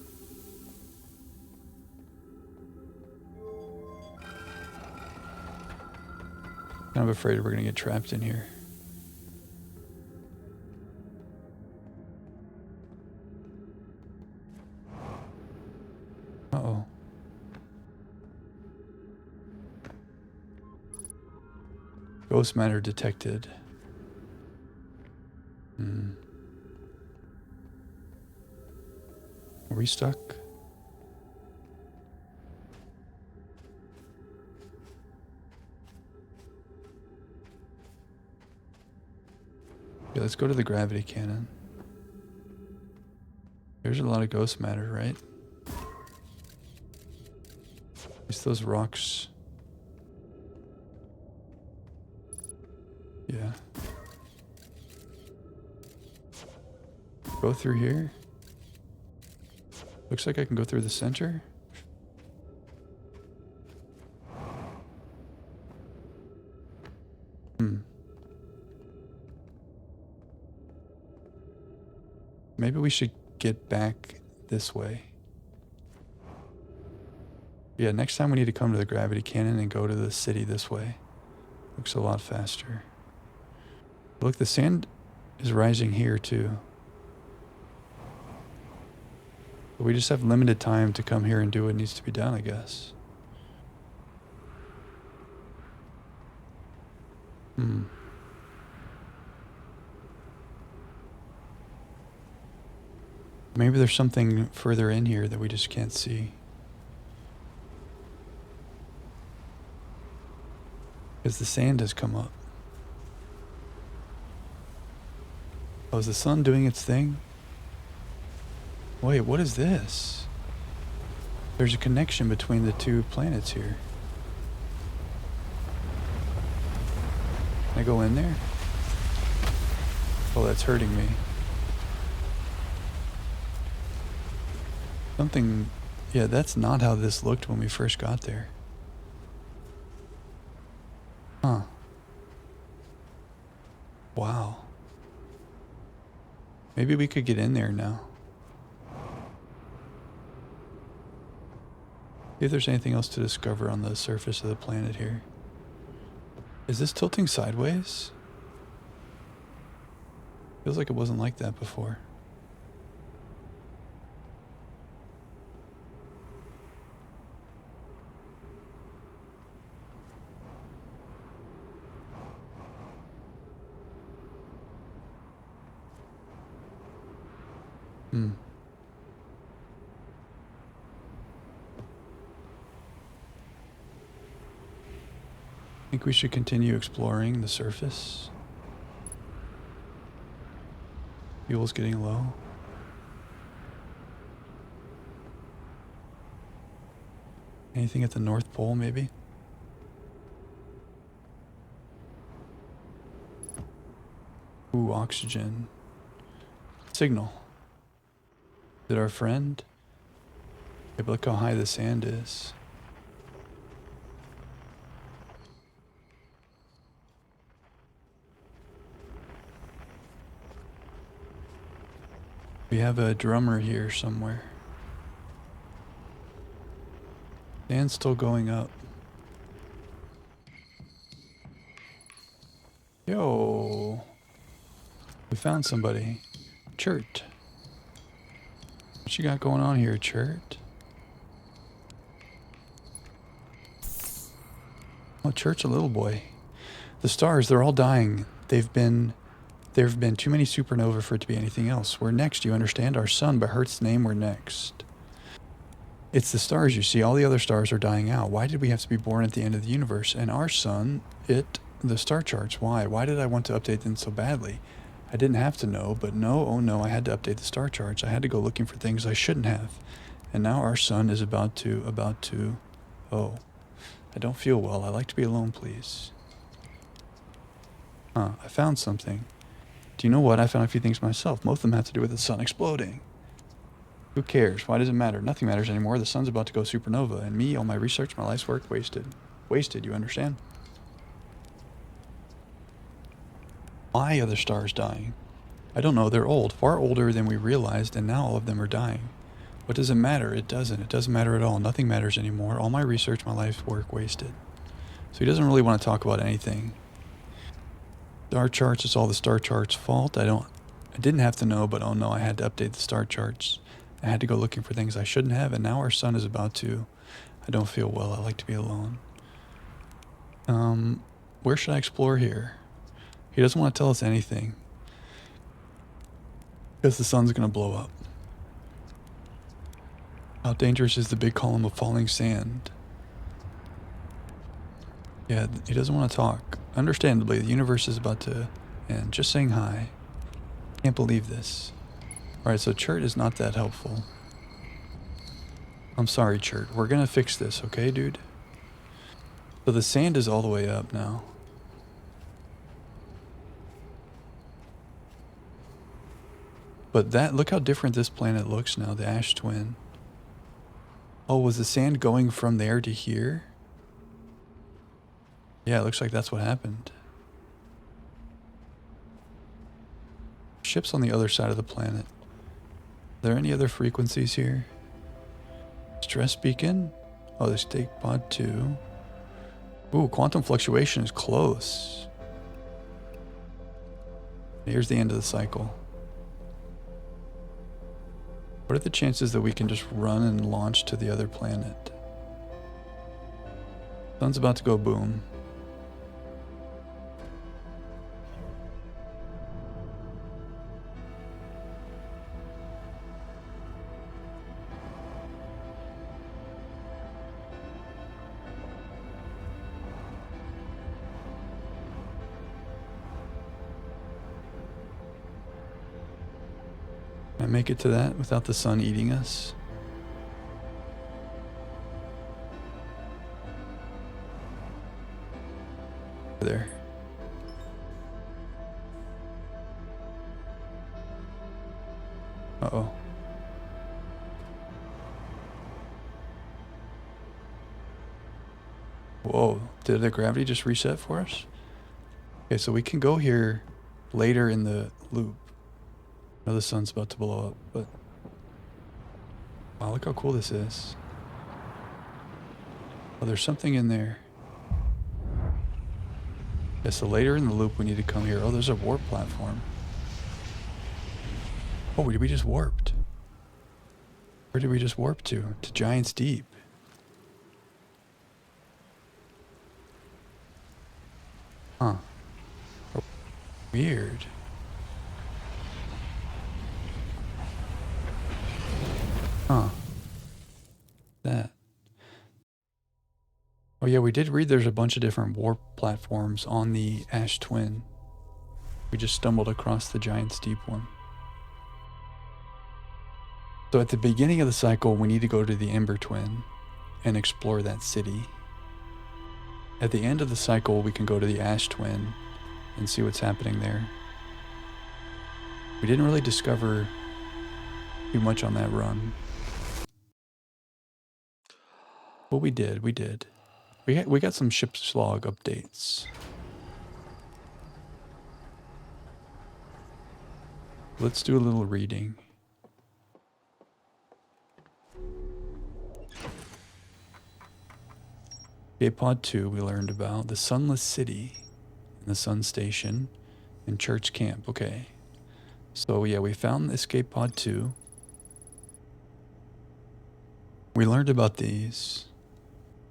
kind of afraid we're going to get trapped in here. Uh-oh. Ghost matter detected. Are we stuck? Yeah, let's go to the gravity cannon. There's a lot of ghost matter, right? At least those rocks. Yeah. Go through here. Looks like I can go through the center. Maybe we should get back this way. Yeah, next time we need to come to the gravity cannon and go to the city this way. Looks a lot faster. Look, the sand is rising here too. But we just have limited time to come here and do what needs to be done, I guess. Maybe there's something further in here that we just can't see. Because the sand has come up. Oh, is the sun doing its thing? Wait, what is this? There's a connection between the two planets here. Can I go in there? Oh, that's hurting me. Something... Yeah, that's not how this looked when we first got there. Huh. Wow. Maybe we could get in there now. See if there's anything else to discover on the surface of the planet here. Is this tilting sideways? Feels like it wasn't like that before. I think we should continue exploring the surface. Fuel's getting low. Anything at the North Pole, maybe? Ooh, oxygen. Signal. Is it our friend? Yeah, but look how high the sand is. We have a drummer here somewhere. Sand's still going up. Yo. We found somebody. Chert. What you got going on here, Chert? Oh, Chert's a little boy. The stars, they're all dying. There have been too many supernovae for it to be anything else. We're next, you understand? Our sun, by Hertz's name, we're next. It's the stars, you see. All the other stars are dying out. Why did we have to be born at the end of the universe? And our sun, the star charts, why? Why did I want to update them so badly? I didn't have to know, but no, oh no, I had to update the star charts. I had to go looking for things I shouldn't have. And now our sun is about to, oh, I don't feel well. I like to be alone, please. I found something. Do you know what? I found a few things myself. Most of them have to do with the sun exploding. Who cares? Why does it matter? Nothing matters anymore. The sun's about to go supernova. And me, all my research, my life's work, wasted. Wasted, you understand? Why are the stars dying? I don't know. They're old. Far older than we realized, and now all of them are dying. What does it matter? It doesn't. It doesn't matter at all. Nothing matters anymore. All my research, my life's work, wasted. So he doesn't really want to talk about anything. Star charts, it's all the star charts' fault. I didn't have to know, but oh no, I had to update the star charts. I had to go looking for things I shouldn't have, and now our son is about to. I don't feel well. I like to be alone. Where should I explore here? He doesn't want to tell us anything. Because the sun's going to blow up. How dangerous is the big column of falling sand? Yeah, he doesn't want to talk. Understandably, the universe is about to end. Just saying hi. Can't believe this. Alright, so Chert is not that helpful. I'm sorry, Chert. We're gonna fix this, okay, dude? So the sand is all the way up now. But look how different this planet looks now, the ash twin. Oh, was the sand going from there to here? Yeah, it looks like that's what happened. Ship's on the other side of the planet. Are there any other frequencies here? Stress beacon? Oh, the stake pod 2. Ooh, quantum fluctuation is close. Here's the end of the cycle. What are the chances that we can just run and launch to the other planet? Sun's about to go boom. Can I make it to that without the sun eating us? There. Uh-oh. Whoa, did the gravity just reset for us? Okay, so we can go here later in the loop. I know the sun's about to blow up, but... Wow, look how cool this is. Oh, there's something in there. Yeah, so later in the loop we need to come here. Oh, there's a warp platform. Oh, we just warped. Where did we just warp to? To Giant's Deep. Huh. Weird. Huh. That. Oh yeah, we did read there's a bunch of different warp platforms on the Ash Twin. We just stumbled across the Giant's Deep one. So at the beginning of the cycle, we need to go to the Ember Twin and explore that city. At the end of the cycle, we can go to the Ash Twin and see what's happening there. We didn't really discover too much on that run. Well, we did. We got some ship's log updates. Let's do a little reading. Escape Pod 2 we learned about. The Sunless City and the Sun Station and Church Camp. Okay. So yeah, we found Escape Pod 2. We learned about these.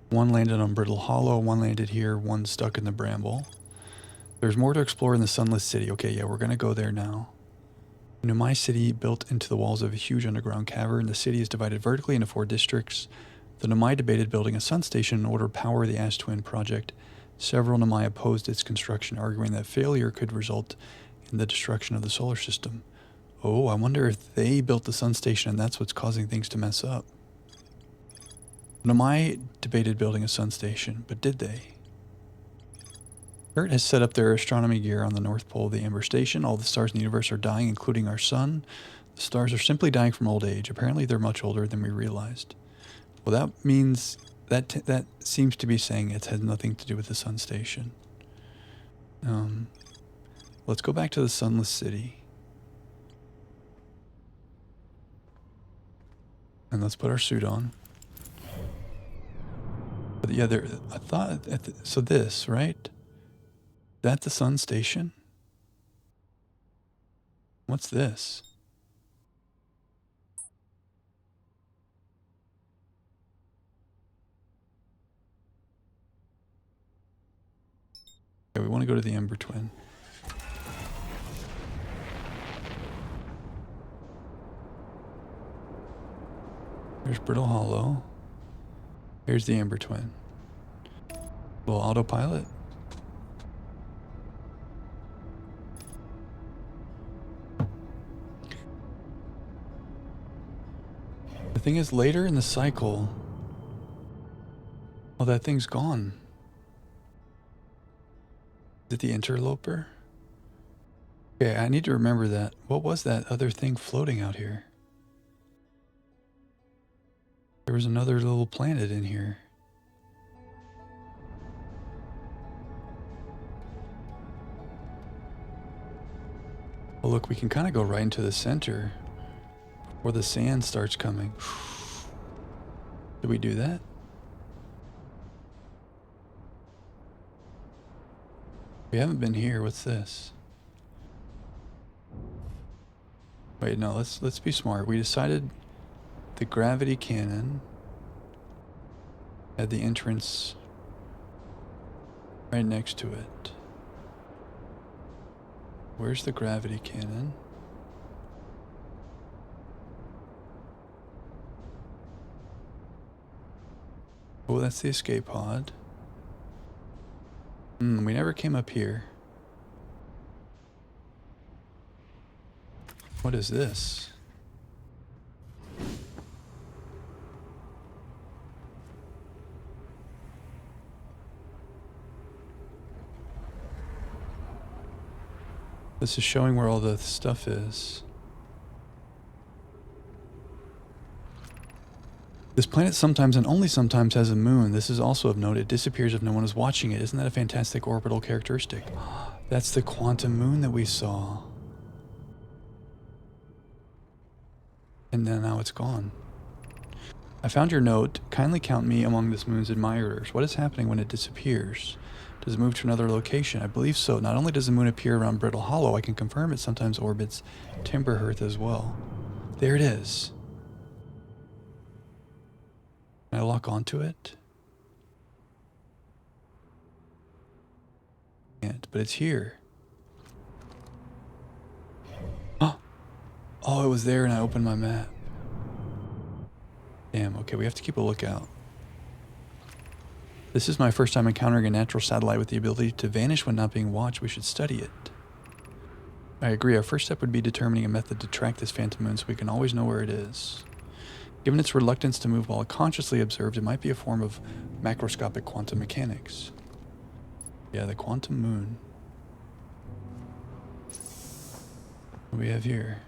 One landed on Brittle Hollow, one landed here, one stuck in the bramble. There's more to explore in the Sunless City. Okay, yeah, we're gonna go there now. Numai City, built into the walls of a huge underground cavern. The city is divided vertically into 4 districts. The Numai debated building a sun station in order to power the Ash Twin project. Several Numai opposed its construction, arguing that failure could result in the destruction of the solar system. Oh, I wonder if they built the sun station and that's what's causing things to mess up. Numai debated building a sun station, but did they? Earth has set up their astronomy gear on the North Pole of the Amber Station. All the stars in the universe are dying, including our sun. The stars are simply dying from old age. Apparently they're much older than we realized. Well, that means that seems to be saying it has nothing to do with the sun station. Let's go back to the Sunless City. And let's put our suit on. But yeah, I thought, so this, right? That the sun station? What's this? Okay, we want to go to the Ember Twin. There's Brittle Hollow. Here's the Ember Twin. Little autopilot. The thing is, later in the cycle, oh, that thing's gone. Is it the interloper? Okay, I need to remember that. What was that other thing floating out here? There was another little planet in here. Well, look, we can kind of go right into the center before the sand starts coming. Did we do that? We haven't been here. What's this? Wait, no, let's be smart. We decided the gravity cannon had the entrance right next to it. Where's the gravity cannon? Oh, that's the escape pod. We never came up here. What is this? This is showing where all the stuff is. This planet sometimes and only sometimes has a moon. This is also of note. It disappears if no one is watching it. Isn't that a fantastic orbital characteristic? That's the quantum moon that we saw. And then now it's gone. I found your note. Kindly count me among this moon's admirers. What is happening when it disappears? Does it move to another location? I believe so. Not only does the moon appear around Brittle Hollow, I can confirm it sometimes orbits Timberhearth as well. There it is. Can I lock onto it? Can't, but it's here. Oh, it was there and I opened my map. Damn, okay, we have to keep a lookout. This is my first time encountering a natural satellite with the ability to vanish when not being watched. We should study it. I agree. Our first step would be determining a method to track this phantom moon so we can always know where it is. Given its reluctance to move while consciously observed, it might be a form of macroscopic quantum mechanics. Yeah, the quantum moon. What do we have here?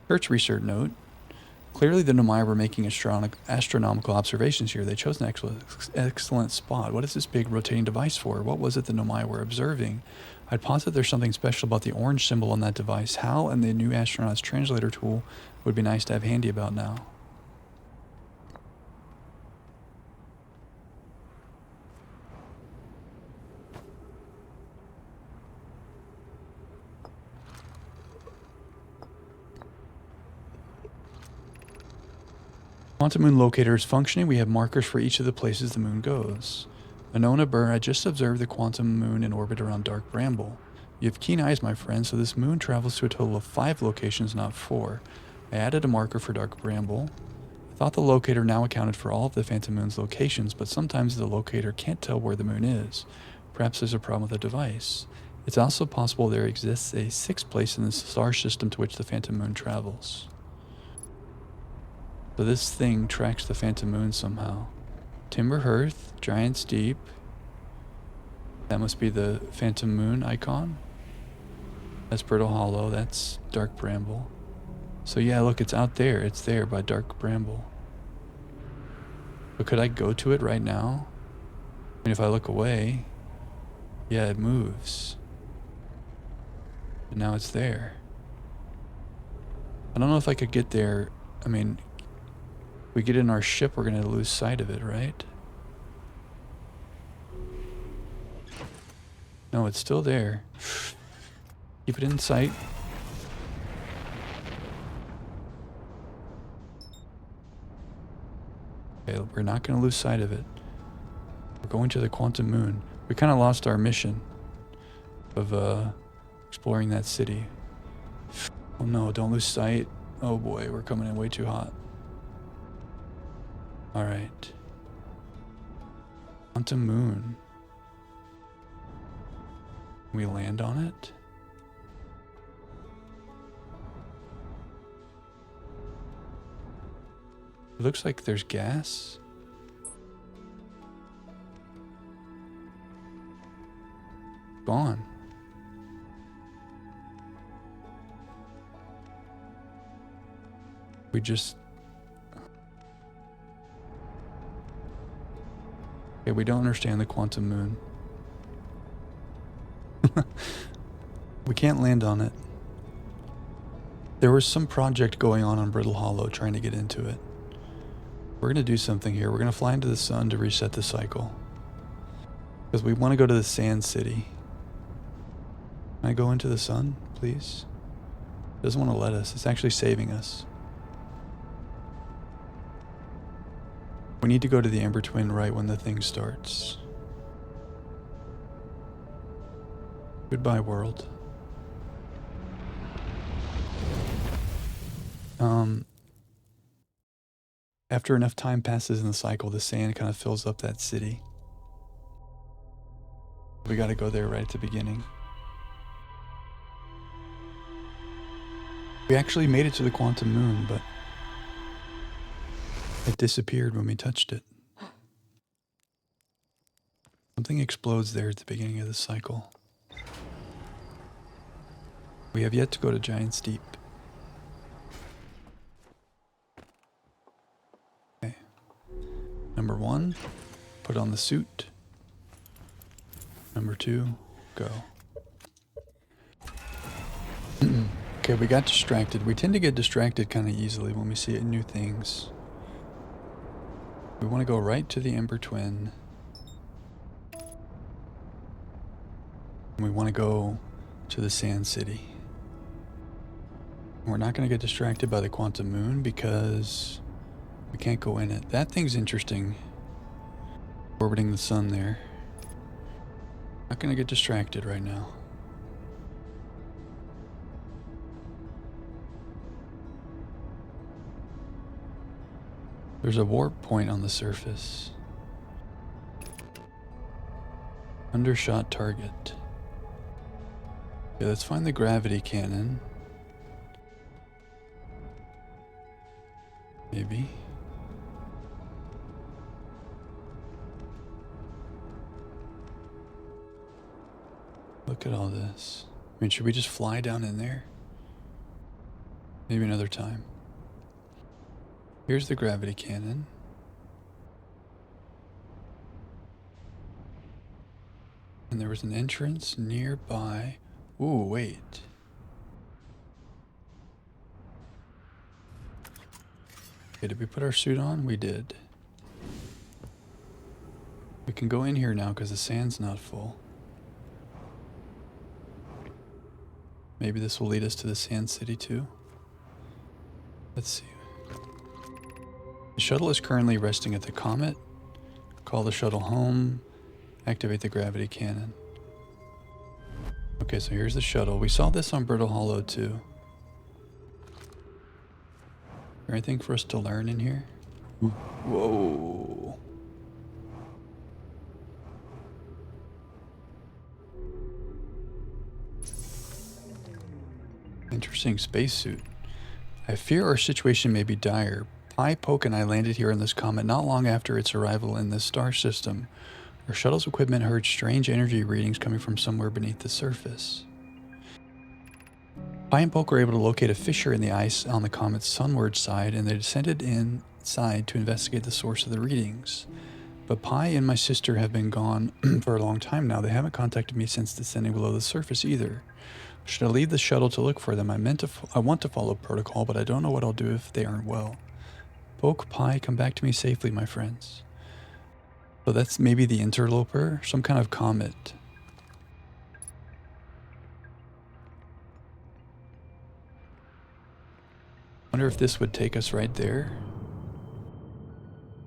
Search research note. Clearly the Nomai were making astronomical observations here. They chose an excellent spot. What is this big rotating device for? What was it the Nomai were observing? I'd posit there's something special about the orange symbol on that device. HAL and the new astronaut's translator tool would be nice to have handy about now. Quantum moon locator is functioning. We have markers for each of the places the moon goes. Anona Burr, I just observed the quantum moon in orbit around Dark Bramble. You have keen eyes, my friend, so this moon travels to a total of 5 locations, not 4. I added a marker for Dark Bramble. I thought the locator now accounted for all of the phantom moon's locations, but sometimes the locator can't tell where the moon is. Perhaps there's a problem with the device. It's also possible there exists a 6th place in the star system to which the phantom moon travels. So this thing tracks the phantom moon somehow. Timberhearth, Giant's Deep. That must be the phantom moon icon. That's Brittle Hollow. That's Dark Bramble. So yeah, look, it's out there. It's there by Dark Bramble. But could I go to it right now? I mean, if I look away, yeah, it moves. But now it's there. I don't know if I could get there. I mean, if we get in our ship, we're going to lose sight of it, right? No, it's still there. Keep it in sight. Okay, we're not going to lose sight of it. We're going to the quantum moon. We kind of lost our mission of exploring that city. Oh no, don't lose sight. Oh boy, we're coming in way too hot. Alright. Quantum moon. Can we land on it? It looks like there's gas. Gone. We just... Okay, we don't understand the quantum moon. We can't land on it. There was some project going on Brittle Hollow trying to get into it. We're going to do something here. We're going to fly into the sun to reset the cycle. Because we want to go to the Sand City. Can I go into the sun, please? It doesn't want to let us. It's actually saving us. We need to go to the Ember Twin right when the thing starts. Goodbye, world. After enough time passes in the cycle, the sand kind of fills up that city. We got to go there right at the beginning. We actually made it to the quantum moon, but it disappeared when we touched it. Something explodes there at the beginning of the cycle. We have yet to go to Giant's Deep. Okay. Number 1, put on the suit. Number 2, go. Okay, we got distracted. We tend to get distracted kind of easily when we see new things. We want to go right to the Ember Twin. And we want to go to the Sand City. We're not going to get distracted by the quantum moon because we can't go in it. That thing's interesting. Orbiting the sun there. Not going to get distracted right now. There's a warp point on the surface. Undershot target. Okay, let's find the gravity cannon. Maybe. Look at all this. I mean, should we just fly down in there? Maybe another time. Here's the gravity cannon. And there was an entrance nearby. Ooh, wait. Okay, did we put our suit on? We did. We can go in here now because the sand's not full. Maybe this will lead us to the Sand City too. Let's see. The shuttle is currently resting at the comet. Call the shuttle home. Activate the gravity cannon. Okay, so here's the shuttle. We saw this on Brittle Hollow too. Is there anything for us to learn in here? Whoa. Interesting spacesuit. I fear our situation may be dire. Pi, Poke, and I landed here on this comet not long after its arrival in this star system. Our shuttle's equipment heard strange energy readings coming from somewhere beneath the surface. Pi and Poke were able to locate a fissure in the ice on the comet's sunward side, and they descended inside to investigate the source of the readings. But Pi and my sister have been gone for a long time now. They haven't contacted me since descending below the surface either. Should I leave the shuttle to look for them? I want to follow protocol, but I don't know what I'll do if they aren't well. Poke, Pi, come back to me safely, my friends. So that's maybe the interloper, some kind of comet. Wonder if this would take us right there.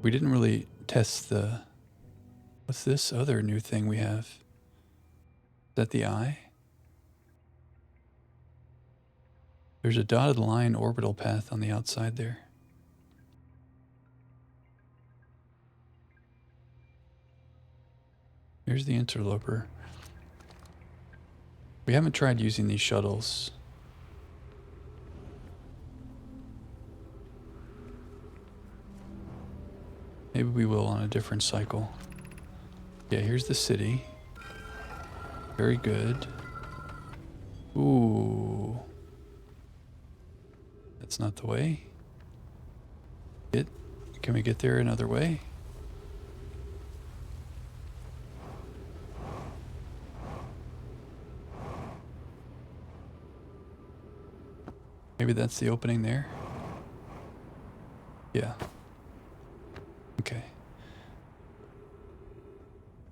We didn't really test the... What's this other new thing we have? Is that the eye? There's a dotted line orbital path on the outside there. Here's the interloper. We haven't tried using these shuttles. Maybe we will on a different cycle. Yeah, here's the city. Very good. Ooh. That's not the way. Can we get there another way? Maybe that's the opening there? Yeah. Okay.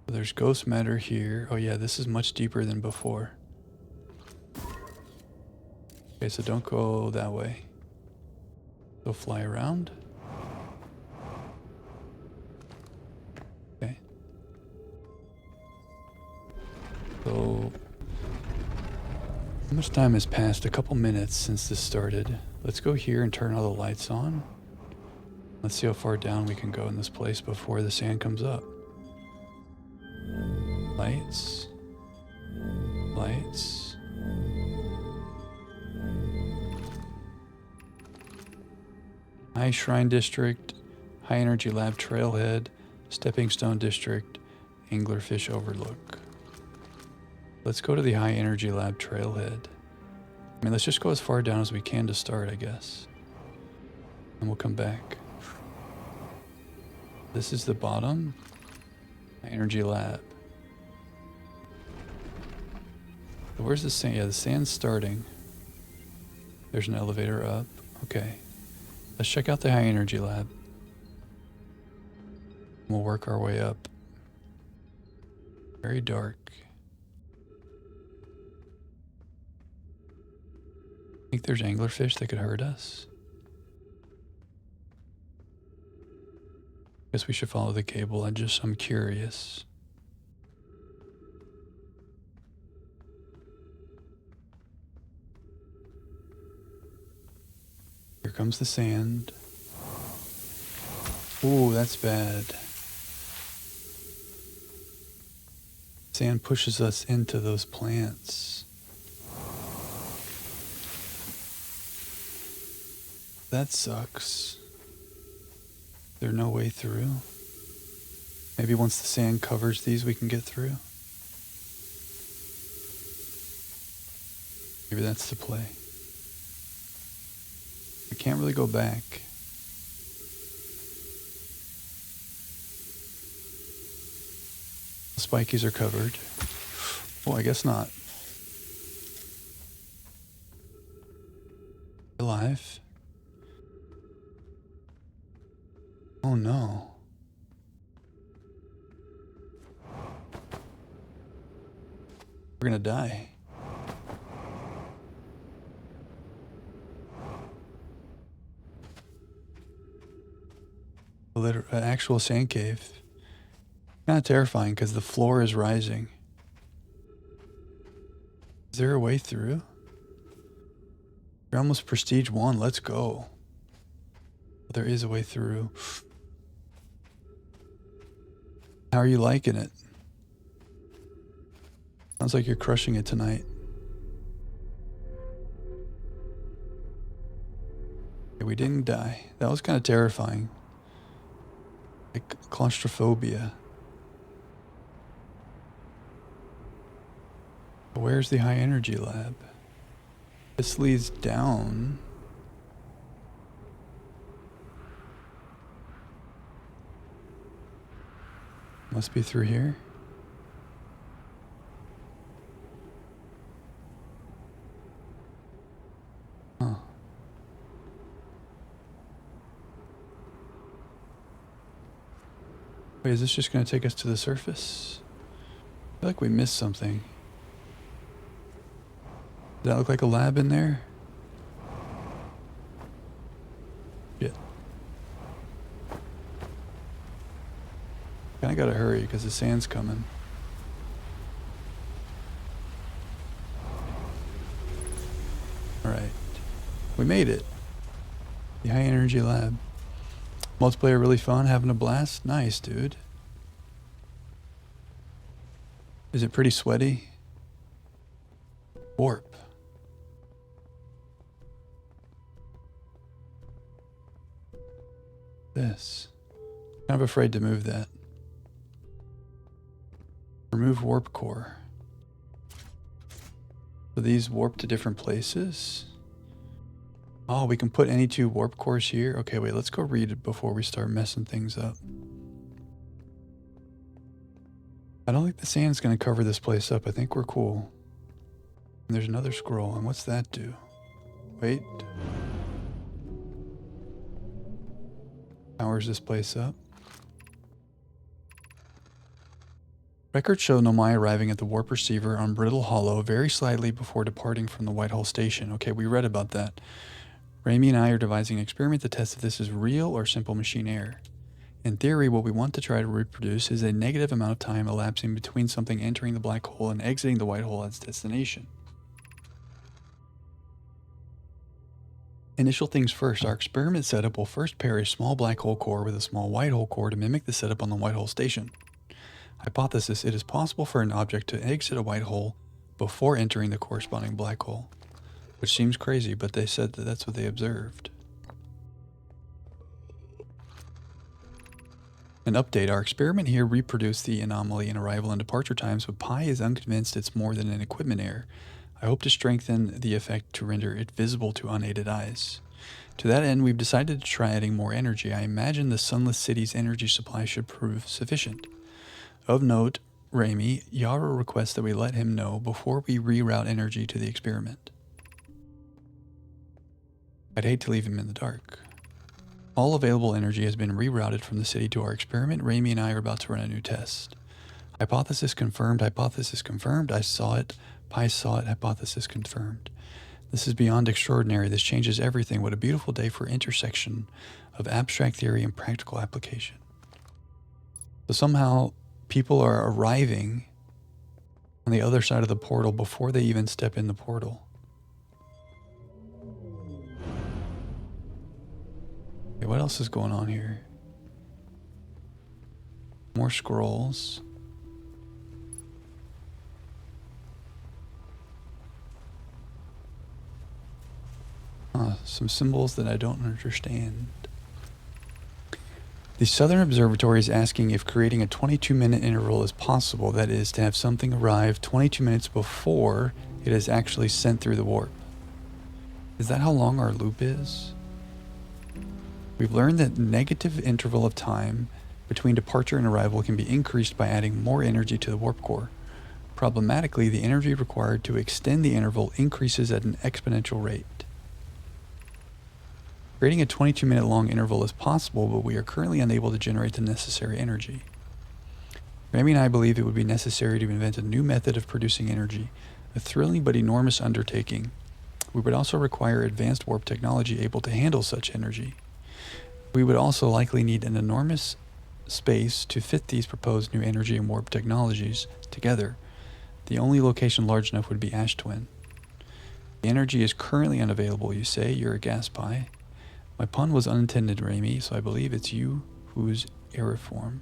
So there's ghost matter here. Oh yeah, this is much deeper than before. Okay, so don't go that way. Go fly around. Okay. So, how much time has passed? A couple minutes since this started. Let's go here and turn all the lights on. Let's see how far down we can go in this place before the sand comes up. Lights. Lights. High Shrine District, High Energy Lab Trailhead, Stepping Stone District, Anglerfish Overlook. Let's go to the High Energy Lab Trailhead. I mean, let's just go as far down as we can to start, I guess. And we'll come back. This is the bottom. High Energy Lab. So where's the sand? Yeah, the sand's starting. There's an elevator up. Okay. Let's check out the High Energy Lab. We'll work our way up. Very dark. Think there's anglerfish that could hurt us? Guess we should follow the cable. I'm curious. Here comes the sand. Ooh, that's bad. Sand pushes us into those plants. That sucks. There's no way through. Maybe once the sand covers these, we can get through. Maybe that's the play. I can't really go back. The spikies are covered. Oh, I guess not. Alive. Oh no. We're gonna die. An actual sand cave. Kind of terrifying because the floor is rising. Is there a way through? You're almost prestige 1. Let's go. There is a way through. How are you liking it? Sounds like you're crushing it tonight. Okay, we didn't die. That was kind of terrifying. Like claustrophobia. Where's the high energy lab? This leads down. Must be through here. Huh. Wait, is this just going to take us to the surface? I feel like we missed something. Does that look like a lab in there? Shit. Kinda gotta hurry because the sand's coming. Alright. We made it. The high energy lab. Multiplayer really fun, having a blast? Nice, dude. Is it pretty sweaty? Warp. This. Kind of afraid to move that. Remove warp core. So these warp to different places. Oh, we can put any two warp cores here. Okay, wait, let's go read it before we start messing things up. I don't think the sand's going to cover this place up. I think we're cool. And there's another scroll, and what's that do? Wait. Powers this place up. Records show Nomai arriving at the warp receiver on Brittle Hollow very slightly before departing from the Whitehall station. Okay, we read about that. Raimi and I are devising an experiment to test if this is real or simple machine error. In theory, what we want to try to reproduce is a negative amount of time elapsing between something entering the black hole and exiting the white hole as destination. Initial things first, our experiment setup will first pair a small black hole core with a small white hole core to mimic the setup on the white hole station. Hypothesis, it is possible for an object to exit a white hole before entering the corresponding black hole. Which seems crazy, but they said that that's what they observed. An update, our experiment here reproduced the anomaly in arrival and departure times, but Pi is unconvinced it's more than an equipment error. I hope to strengthen the effect to render it visible to unaided eyes. To that end, we've decided to try adding more energy. I imagine the Sunless City's energy supply should prove sufficient. Of note, Raimi, Yara requests that we let him know before we reroute energy to the experiment. I'd hate to leave him in the dark. All available energy has been rerouted from the city to our experiment. Raimi and I are about to run a new test. Hypothesis confirmed, hypothesis confirmed. I saw it, Pi saw it, hypothesis confirmed. This is beyond extraordinary. This changes everything. What a beautiful day for intersection of abstract theory and practical application. So somehow people are arriving on the other side of the portal before they even step in the portal. Okay, what else is going on here? More scrolls. Some symbols that I don't understand. The Southern Observatory is asking if creating a 22-minute interval is possible. That is, to have something arrive 22 minutes before it is actually sent through the warp. Is that how long our loop is? We've learned that negative interval of time between departure and arrival can be increased by adding more energy to the warp core. Problematically, the energy required to extend the interval increases at an exponential rate. Creating a 22-minute long interval is possible, but we are currently unable to generate the necessary energy. Rami and I believe it would be necessary to invent a new method of producing energy, a thrilling but enormous undertaking. We would also require advanced warp technology able to handle such energy. We would also likely need an enormous space to fit these proposed new energy and warp technologies together. The only location large enough would be Ash Twin. The energy is currently unavailable, you say. You're a gas pie. My pun was unintended, Raimi, so I believe it's you who's errorform.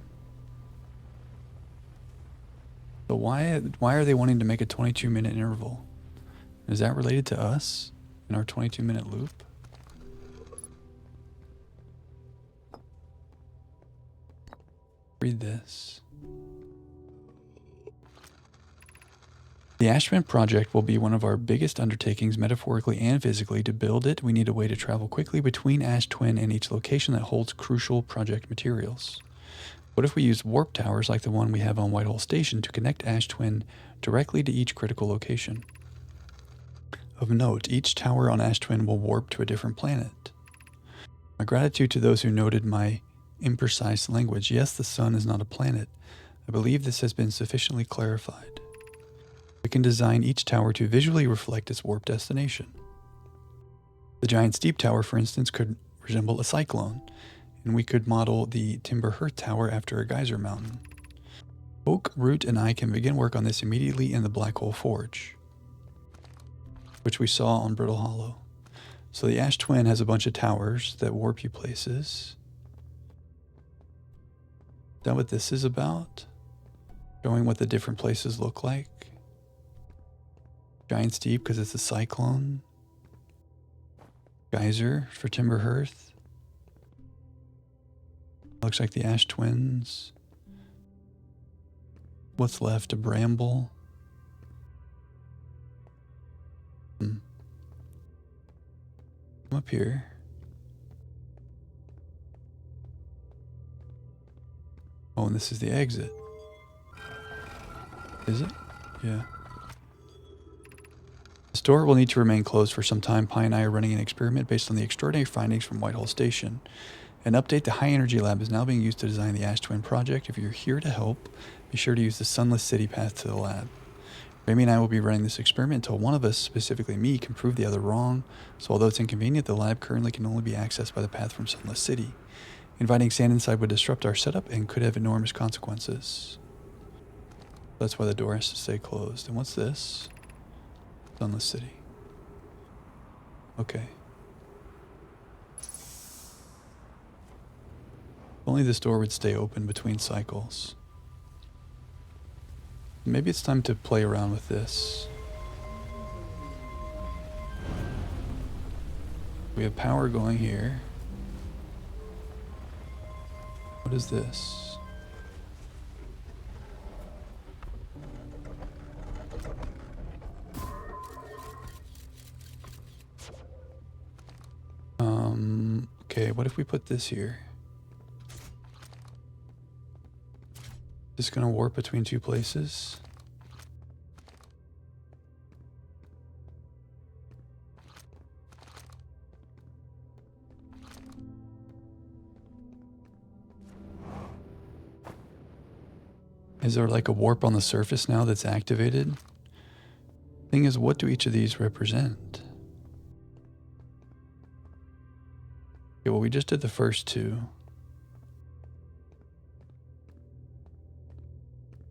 So why are they wanting to make a 22-minute interval? Is that related to us in our 22-minute loop? Read this. The Ashman project will be one of our biggest undertakings metaphorically and physically. To build it, we need a way to travel quickly between Ash Twin and each location that holds crucial project materials. What if we use warp towers like the one we have on Whitehall Station to connect Ash Twin directly to each critical location? Of note, each tower on Ash Twin will warp to a different planet. My gratitude to those who noted my imprecise language. Yes, the sun is not a planet. I believe this has been sufficiently clarified. We can design each tower to visually reflect its warp destination. The giant steep tower, for instance, could resemble a cyclone. And we could model the Timber Hearth Tower after a geyser mountain. Oak, Root, and I can begin work on this immediately in the Black Hole Forge, which we saw on Brittle Hollow. So the Ash Twin has a bunch of towers that warp you places. Is that what this is about? Showing what the different places look like. Giant Steep because it's a cyclone. Geyser for Timber Hearth. Looks like the Ash Twins. What's left? A bramble. Come up here. Oh, and this is the exit. Is it? Yeah. The store will need to remain closed for some time. Pi and I are running an experiment based on the extraordinary findings from Whitehall Station. An update to High Energy Lab is now being used to design the Ash Twin project. If you're here to help, be sure to use the Sunless City path to the lab. Remy and I will be running this experiment until one of us, specifically me, can prove the other wrong. So although it's inconvenient, the lab currently can only be accessed by the path from Sunless City. Inviting sand inside would disrupt our setup and could have enormous consequences. That's why the door has to stay closed. And what's this? Sunless City. Okay. If only this door would stay open between cycles. Maybe it's time to play around with this. We have power going here. What is this? Okay, what if we put this here? Just gonna warp between two places. Is there like a warp on the surface now that's activated? Thing is, what do each of these represent? Okay, well, we just did the first two.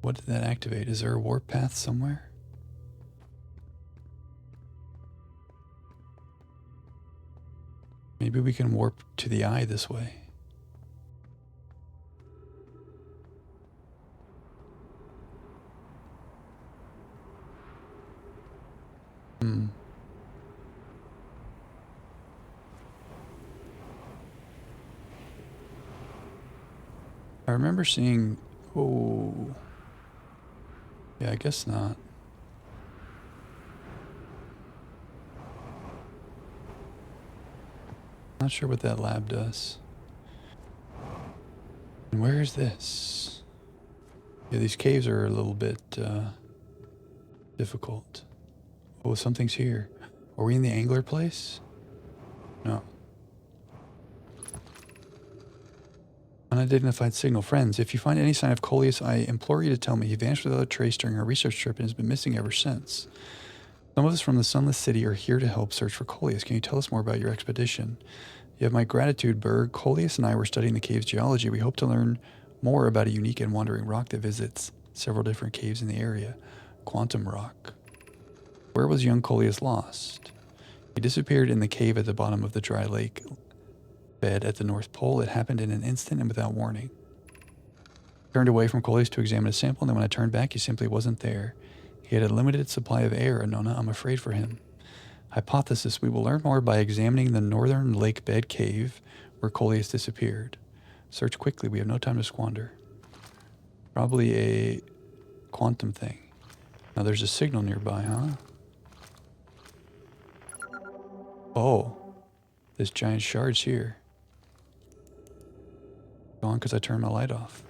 What did that activate? Is there a warp path somewhere? Maybe we can warp to the eye this way. I remember seeing... Oh... Yeah, I guess not. Not sure what that lab does. And where is this? Yeah, these caves are a little bit difficult. Oh, something's here. Are we in the angler place? No. Unidentified signal. Friends, if you find any sign of Coleus, I implore you to tell me. He vanished without a trace during our research trip and has been missing ever since. Some of us from the Sunless City are here to help search for Coleus. Can you tell us more about your expedition? You have my gratitude, Berg. Coleus and I were studying the cave's geology. We hope to learn more about a unique and wandering rock that visits several different caves in the area. Quantum rock. Where was young Coleus lost? He disappeared in the cave at the bottom of the dry lake bed at the North Pole. It happened in an instant and without warning. I turned away from Coleus to examine a sample, and then when I turned back, he simply wasn't there. He had a limited supply of air, Anona. I'm afraid for him. Hypothesis: we will learn more by examining the northern lake bed cave where Coleus disappeared. Search quickly. We have no time to squander. Probably a quantum thing. Now there's a signal nearby, huh? Oh, this giant shard's here. Gone because I turned my light off.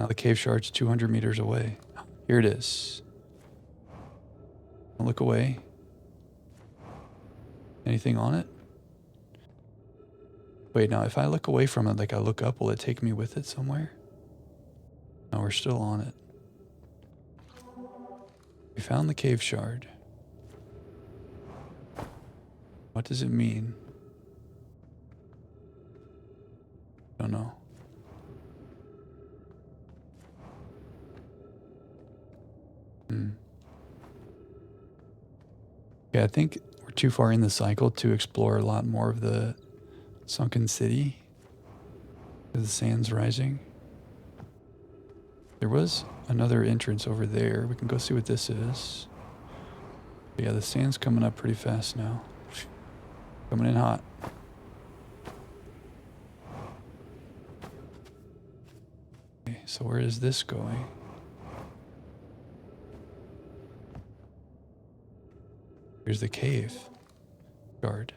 Now the cave shard's 200 meters away. Here it is. Don't look away. Anything on it? Wait, now if I look away from it, like I look up, will it take me with it somewhere? No, we're still on it. We found the cave shard. What does it mean? Don't know. Yeah, I think we're too far in the cycle to explore a lot more of the sunken city. The sand's rising. There was another entrance over there. We can go see what this is. But yeah, the sand's coming up pretty fast now. Coming in hot. Okay, so where is this going? Here's the cave. Guard.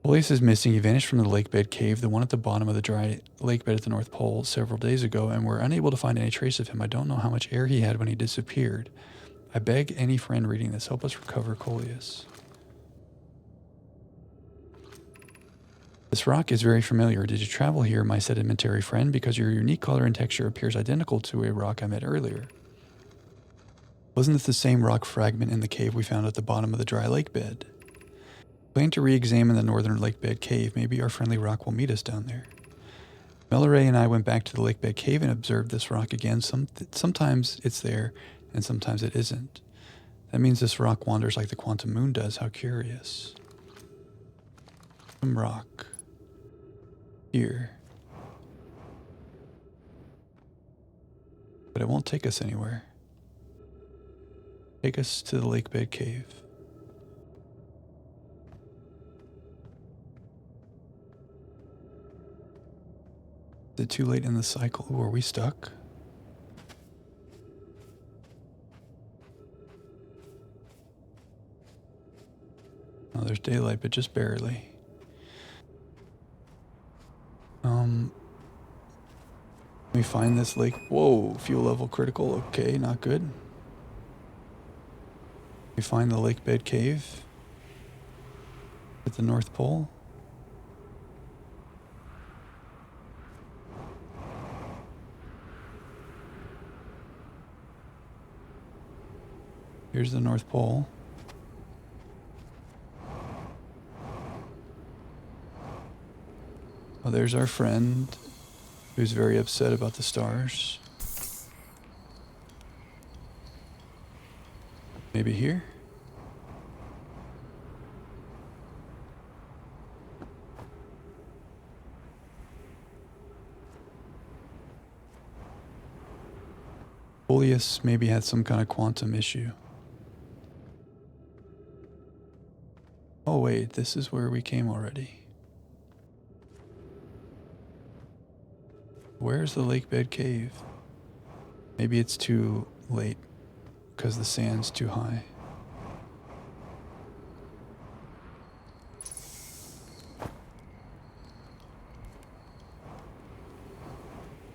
Mobius is missing. He vanished from the lakebed cave, the one at the bottom of the dry lakebed at the North Pole, several days ago, and we're unable to find any trace of him. I don't know how much air he had when he disappeared. I beg any friend reading this, help us recover Coleus. This rock is very familiar. Did you travel here, my sedimentary friend? Because your unique color and texture appears identical to a rock I met earlier. Wasn't it the same rock fragment in the cave we found at the bottom of the dry lake bed? Plan to re-examine the northern lakebed cave. Maybe our friendly rock will meet us down there. Melloray and I went back to the lakebed cave and observed this rock again. Sometimes it's there, and sometimes it isn't. That means this rock wanders like the quantum moon does. How curious. Some rock. Here. But it won't take us anywhere. Take us to the lakebed cave. Is it too late in the cycle? Ooh, are we stuck? Oh, there's daylight, but just barely. Let me find this lake. Whoa, fuel level critical. Okay, not good. We find the lakebed cave at the North Pole. Here's the North Pole. Oh, there's our friend who's very upset about the stars. Maybe here? Coleus maybe had some kind of quantum issue. Oh wait, this is where we came already. Where's the lakebed cave? Maybe it's too late because the sand's too high.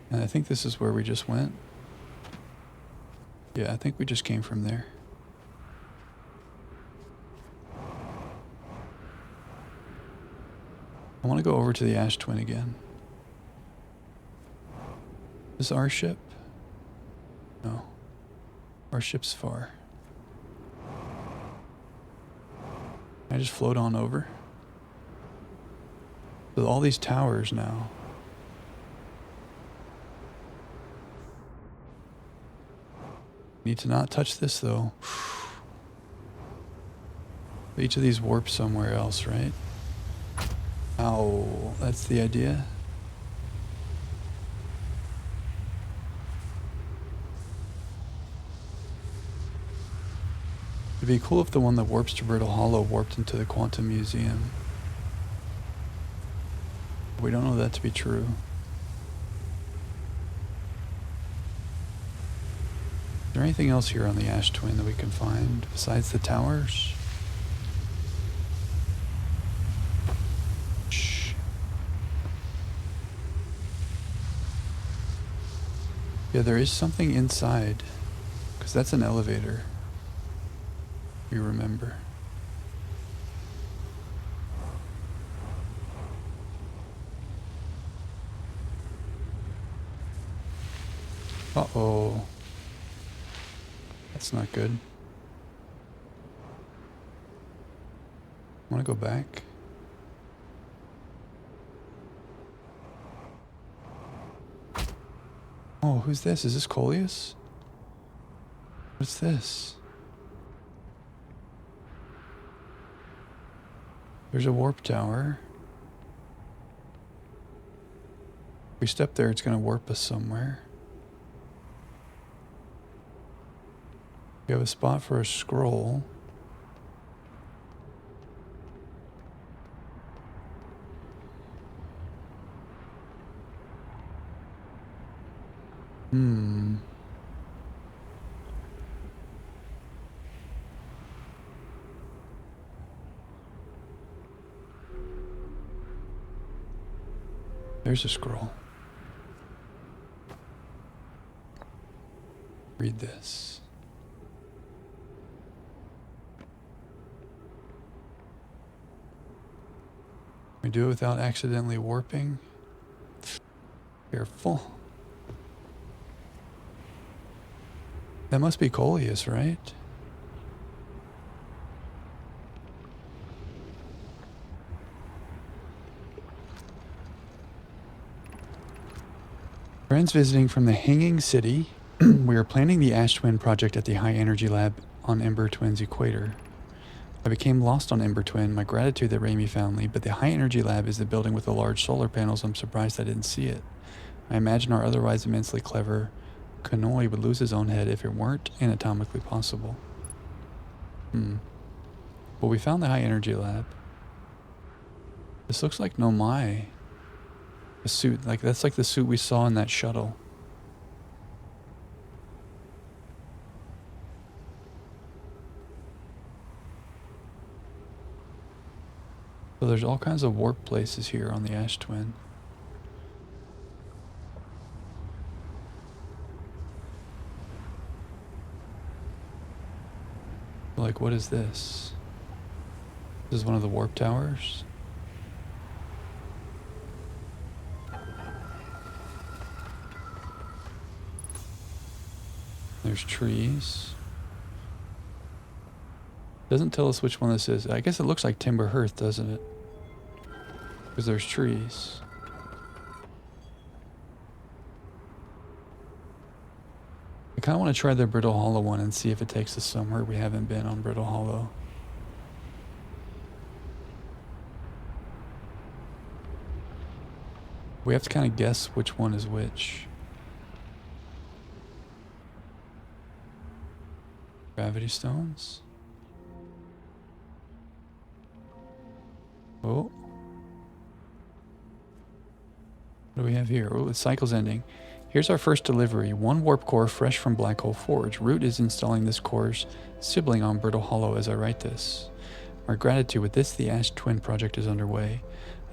And I think this is where we just went. Yeah, I think we just came from there. I want to go over to the Ash Twin again. Is our ship? No. Our ship's far. Can I just float on over? With all these towers now. Need to not touch this though. Each of these warps somewhere else, right? Ow, that's the idea. It'd be cool if the one that warps to Brittle Hollow warped into the Quantum Museum. We don't know that to be true. Is there anything else here on the Ash Twin that we can find besides the towers? Shh. Yeah, there is something inside, because that's an elevator. You remember. Uh-oh. That's not good. Want to go back? Oh, who's this? Is this Coleus? What's this? There's a warp tower. If we step there, it's going to warp us somewhere. We have a spot for a scroll. There's a scroll. Read this. We do it without accidentally warping. Careful. That must be Coleus, right? Friends visiting from the Hanging City. We are planning the Ash Twin project at the High Energy Lab on Ember Twin's equator. I became lost on Ember Twin, my gratitude that Raimi found me, but the High Energy Lab is the building with the large solar panels. I'm surprised I didn't see it. I imagine our otherwise immensely clever Kanoi would lose his own head if it weren't anatomically possible. Well, we found the High Energy Lab. This looks like Nomai. The suit, that's like the suit we saw in that shuttle. So there's all kinds of warp places here on the Ash Twin. Like, what is this? This is one of the warp towers. There's trees. Doesn't tell us which one this is. I guess it looks like Timber Hearth, doesn't it? Because there's trees. I kind of want to try the Brittle Hollow one and see if it takes us somewhere we haven't been on Brittle Hollow. We have to kind of guess which one is which. Gravity stones. Oh. What do we have here? Oh, the cycle's ending. Here's our first delivery. One warp core fresh from Black Hole Forge. Root is installing this core's sibling on Brittle Hollow as I write this. Our gratitude with this, the Ash Twin project is underway.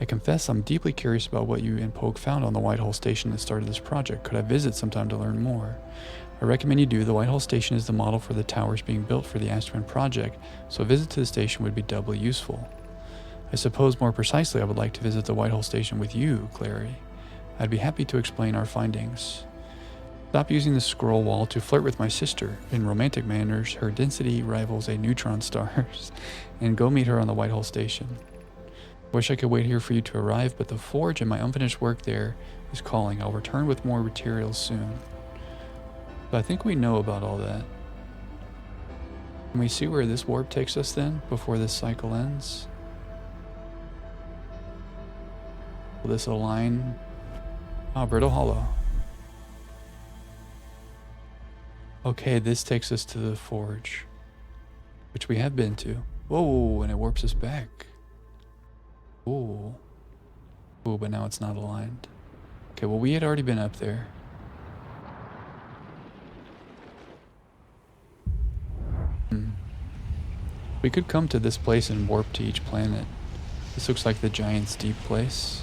I confess I'm deeply curious about what you and Pogue found on the Whitehall Station that started this project. Could I visit sometime to learn more? I recommend you do. The Whitehall Station is the model for the towers being built for the Ash Twin project, so a visit to the station would be doubly useful. I suppose more precisely I would like to visit the Whitehall Station with you, Clary. I'd be happy to explain our findings. Stop using the scroll wall to flirt with my sister. In romantic manners, her density rivals a neutron star's, and go meet her on the Whitehall Station. Wish I could wait here for you to arrive, but the forge and my unfinished work there is calling. I'll return with more materials soon. So I think we know about all that. Can we see where this warp takes us then, before this cycle ends? Will this align? Oh, Brittle Hollow. Okay, this takes us to the forge, which we have been to. Whoa, and it warps us back. Ooh. Ooh, but now it's not aligned. Okay, well, we had already been up there. We could come to this place and warp to each planet. This looks like the Giant's Deep place.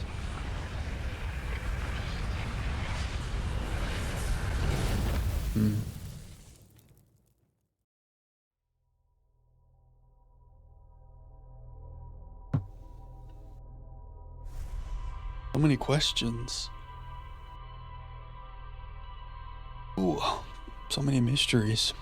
So many questions. Ooh, so many mysteries.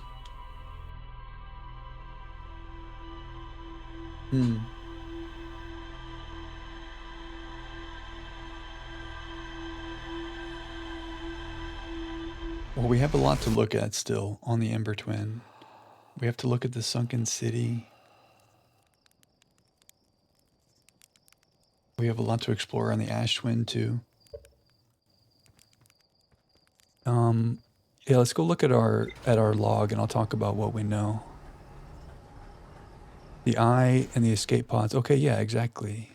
Well, we have a lot to look at still on the Ember Twin. We have to look at the sunken city. We have a lot to explore on the Ash Twin too. Yeah, let's go look at our log, and I'll talk about what we know. The eye and the escape pods. Okay, yeah, exactly.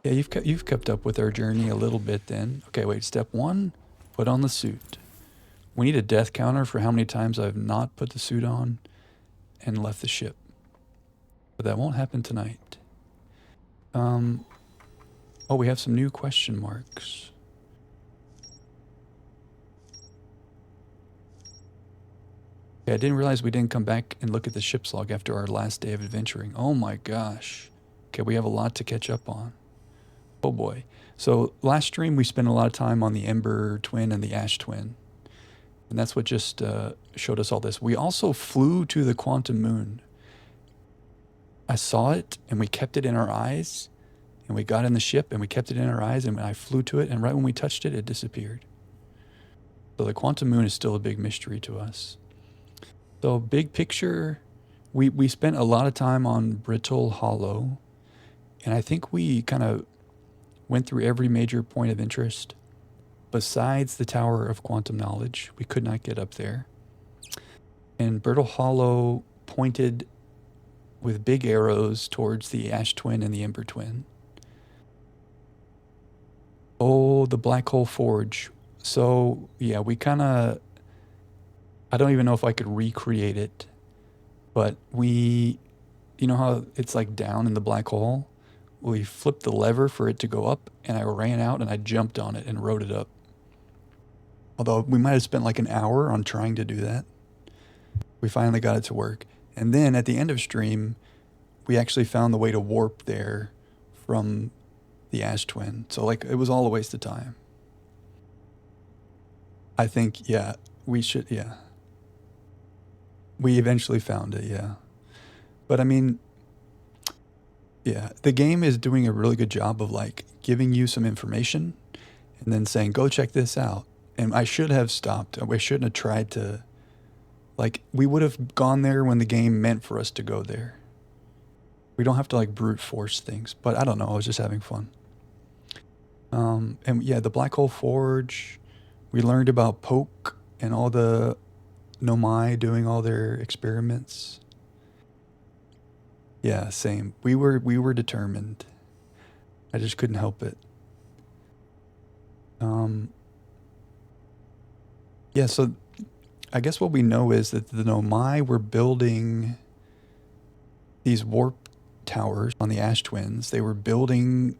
Yeah, you've kept up with our journey a little bit then. Okay, wait. Step 1, put on the suit. We need a death counter for how many times I've not put the suit on and left the ship. But that won't happen tonight. Oh, we have some new question marks. Okay, I didn't realize we didn't come back and look at the ship's log after our last day of adventuring. Oh my gosh. Okay, we have a lot to catch up on. Oh boy. So last stream we spent a lot of time on the Ember Twin and the Ash Twin. And that's what just showed us all this. We also flew to the Quantum Moon. I saw it and we kept it in our eyes. And we got in the ship and we kept it in our eyes, and I flew to it, and right when we touched it, it disappeared. So the Quantum Moon is still a big mystery to us. So big picture, we spent a lot of time on Brittle Hollow, and I think we kind of went through every major point of interest. Besides the Tower of Quantum Knowledge, we could not get up there. And Brittle Hollow pointed with big arrows towards the Ash Twin and the Ember Twin. Oh, the Black Hole Forge. So, yeah, we kind of... I don't even know if I could recreate it, but we... You know how it's like down in the black hole? We flipped the lever for it to go up, and I ran out and I jumped on it and rode it up. Although we might have spent like an hour on trying to do that. We finally got it to work. And then at the end of stream, we actually found the way to warp there from the Ash Twin. So like it was all a waste of time. I think, yeah, we should, yeah. We eventually found it, yeah. But I mean, yeah, the game is doing a really good job of like giving you some information and then saying, go check this out. And I should have stopped. I shouldn't have tried to, like, we would have gone there when the game meant for us to go there. We don't have to like brute force things, but I don't know. I was just having fun. And yeah, the Black Hole Forge, we learned about Poke and all the Nomai doing all their experiments. Yeah, same. We were determined. I just couldn't help it. Yeah, so I guess what we know is that the Nomai were building these warp towers on the Ash Twins. They were building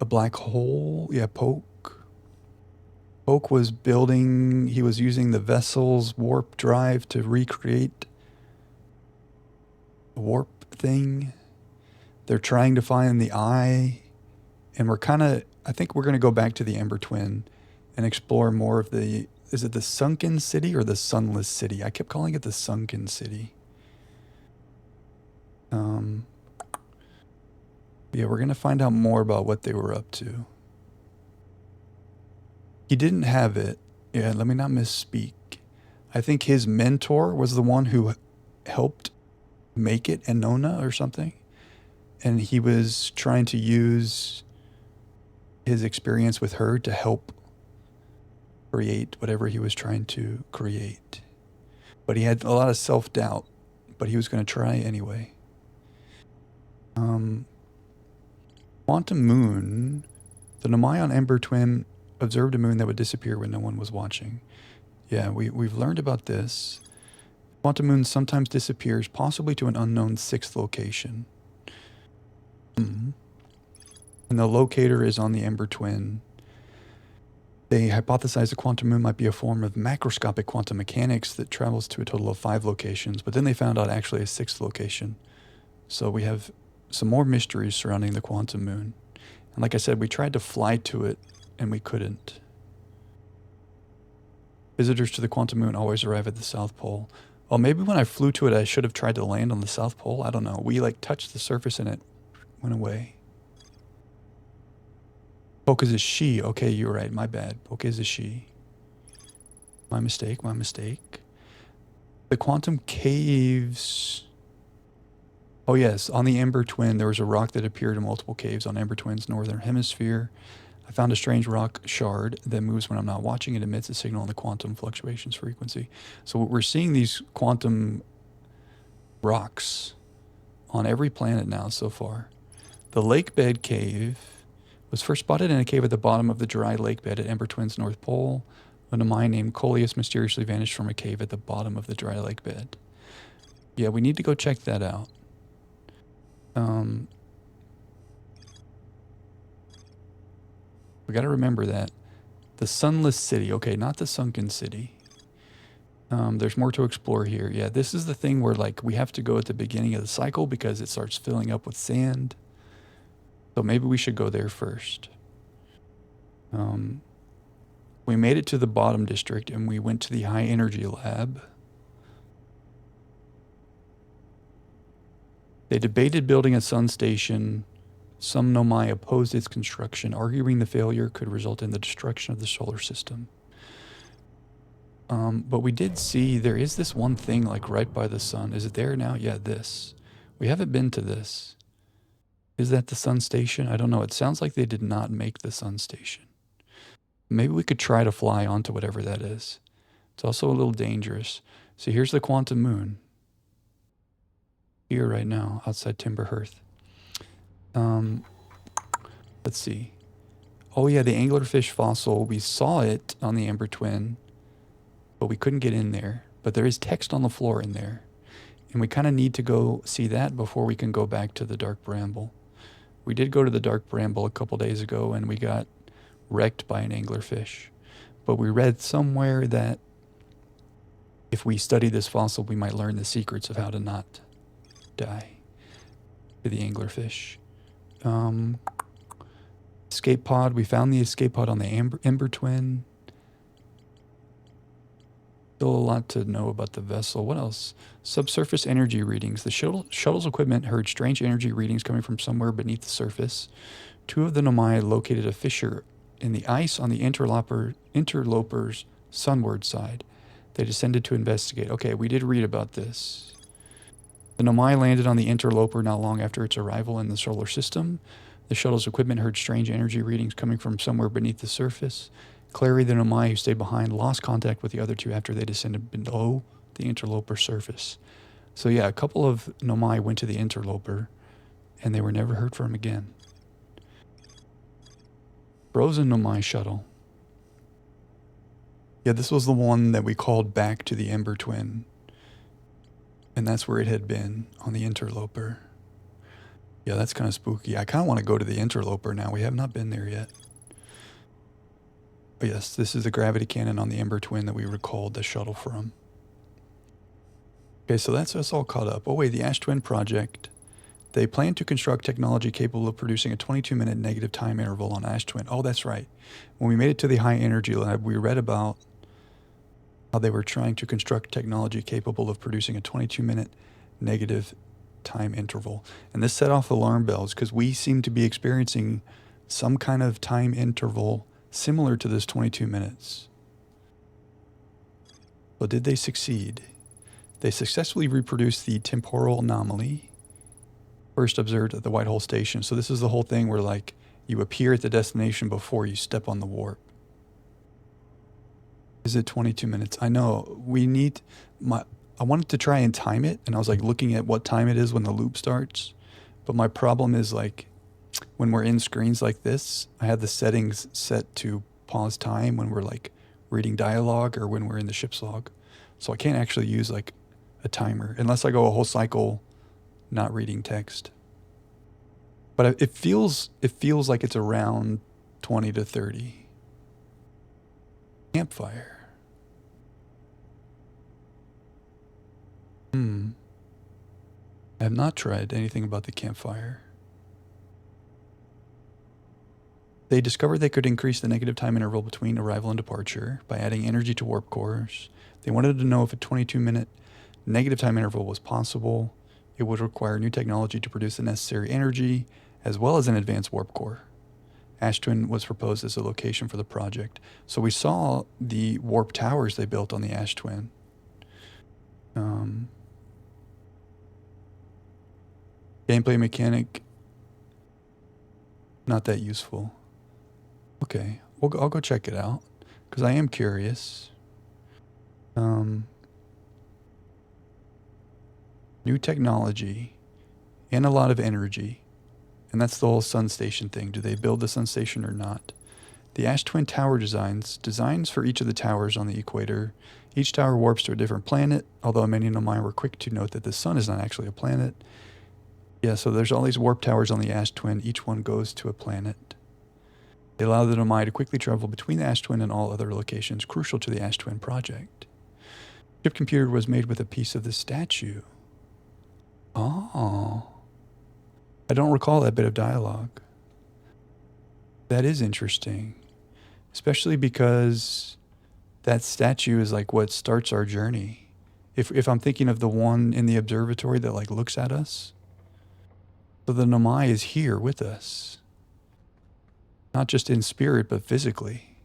a black hole. Yeah, Poke. Poke was building, he was using the vessel's warp drive to recreate the warp thing. They're trying to find the eye. And we're kind of, I think we're going to go back to the Ember Twin and explore more of the, is it the Sunken City or the Sunless City? I kept calling it the Sunken City. Yeah, we're going to find out more about what they were up to. He didn't have it. Yeah, let me not misspeak. I think his mentor was the one who helped make it, Enona or something. And he was trying to use his experience with her to help create whatever he was trying to create. But he had a lot of self-doubt, but he was going to try anyway. Quantum Moon, the Nomai on Ember Twin observed a moon that would disappear when no one was watching. Yeah, we've learned about this. Quantum Moon sometimes disappears, possibly to an unknown sixth location. And the locator is on the Ember Twin. They hypothesized the Quantum Moon might be a form of macroscopic quantum mechanics that travels to a total of 5 locations, but then they found out actually a 6th location. So we have some more mysteries surrounding the Quantum Moon. And like I said, we tried to fly to it, and we couldn't. Visitors to the Quantum Moon always arrive at the South Pole. Well, maybe when I flew to it, I should have tried to land on the South Pole. I don't know. We like touched the surface and it went away. Poke is a she. Okay, you're right. My bad. Poke is a she. My mistake, my mistake. The quantum caves. Oh yes, on the Ember Twin, there was a rock that appeared in multiple caves on Ember Twin's northern hemisphere. I found a strange rock shard that moves when I'm not watching. It emits a signal on the quantum fluctuations frequency. So we're seeing these quantum rocks on every planet now so far. The lake bed cave was first spotted in a cave at the bottom of the dry lake bed at Ember Twin's North Pole when a mine named Coleus mysteriously vanished from a cave at the bottom of the dry lake bed. Yeah, we need to go check that out. We got to remember that. The Sunless City. Okay, not the Sunken City. There's more to explore here. Yeah, this is the thing where like we have to go at the beginning of the cycle because it starts filling up with sand. So maybe we should go there first. We made it to the bottom district and we went to the high energy lab. They debated building a sun station. Some Nomai opposed its construction, arguing the failure could result in the destruction of the solar system. But we did see there is this one thing like right by the sun. Is it there now? Yeah, this. We haven't been to this. Is that the sun station? I don't know. It sounds like they did not make the sun station. Maybe we could try to fly onto whatever that is. It's also a little dangerous. So here's the quantum moon. Here right now, outside Timber Hearth. Let's see. Oh yeah, the anglerfish fossil. We saw it on the Ember Twin, but we couldn't get in there. But there is text on the floor in there. And we kind of need to go see that before we can go back to the Dark Bramble. We did go to the Dark Bramble a couple days ago and we got wrecked by an anglerfish. But we read somewhere that if we study this fossil, we might learn the secrets of how to not die to the anglerfish. Escape pod. We found the escape pod on the Ember Twin. Still a lot to know about the vessel. What else? Subsurface energy readings. The shuttle's equipment heard strange energy readings coming from somewhere beneath the surface. Two of the Nomai located a fissure in the ice on the interloper's sunward side. They descended to investigate. Okay, we did read about this. The Nomai landed on the interloper not long after its arrival in the solar system. The shuttle's equipment heard strange energy readings coming from somewhere beneath the surface. Clary, the Nomai who stayed behind, lost contact with the other two after they descended below the interloper surface. So yeah, a couple of Nomai went to the interloper, and they were never heard from again. Frozen Nomai shuttle. Yeah, this was the one that we called back to the Ember Twin. And that's where it had been, on the interloper. Yeah, that's kind of spooky. I kind of want to go to the interloper now. We have not been there yet. But yes, this is the gravity cannon on the Ember Twin that we recalled the shuttle from. Okay, so that's us all caught up. Oh wait, the Ash Twin project. They plan to construct technology capable of producing a 22-minute negative time interval on Ash Twin. Oh, that's right. When we made it to the high energy lab, we read about how they were trying to construct technology capable of producing a 22-minute negative time interval. And this set off alarm bells because we seem to be experiencing some kind of time interval similar to this 22 minutes. But did they succeed? They successfully reproduced the temporal anomaly first observed at the White Hole Station. So this is the whole thing where like you appear at the destination before you step on the warp. Is it 22 minutes? I know we need I wanted to try and time it, and I was like looking at what time it is when the loop starts. But my problem is like when we're in screens like this, I have the settings set to pause time when we're like reading dialogue or when we're in the ship's log. So I can't actually use like a timer unless I go a whole cycle not reading text. But it feels like it's around 20 to 30. Campfire. I have not tried anything about the campfire. They discovered they could increase the negative time interval between arrival and departure by adding energy to warp cores. They wanted to know if a 22-minute negative time interval was possible. It would require new technology to produce the necessary energy, as well as an advanced warp core. Ash Twin was proposed as a location for the project. So we saw the warp towers they built on the Ash Twin. Gameplay mechanic, not that useful. Okay, I'll go check it out because I am curious. New technology and a lot of energy. And that's the whole sun station thing. Do they build the sun station or not? The Ash Twin Tower designs for each of the towers on the equator. Each tower warps to a different planet, although many Nomai were quick to note that the sun is not actually a planet. Yeah, so there's all these warp towers on the Ash Twin. Each one goes to a planet. They allow the Nomai to quickly travel between the Ash Twin and all other locations crucial to the Ash Twin project. The chip computer was made with a piece of the statue. Oh. I don't recall that bit of dialogue. That is interesting. Especially because that statue is like what starts our journey. If I'm thinking of the one in the observatory that like looks at us. So the Nomai is here with us. Not just in spirit, but physically.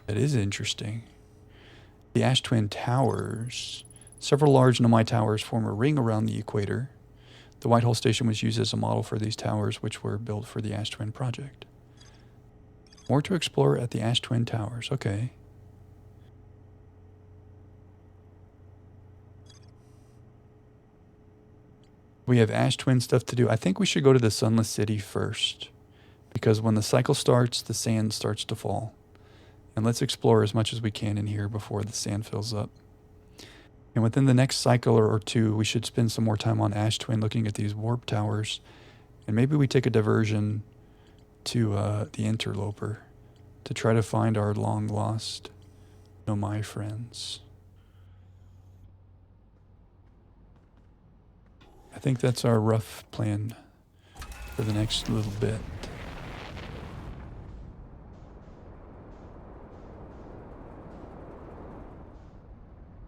That is interesting. The Ash Twin Towers. Several large Nomai towers form a ring around the equator. The White Hole Station was used as a model for these towers, which were built for the Ash Twin project. More to explore at the Ash Twin Towers. Okay. We have Ash Twin stuff to do. I think we should go to the Sunless City first, because when the cycle starts, the sand starts to fall. And let's explore as much as we can in here before the sand fills up. And within the next cycle or two, we should spend some more time on Ash Twin looking at these warp towers. And maybe we take a diversion to the Interloper to try to find our long-lost Nomai friends. I think that's our rough plan for the next little bit.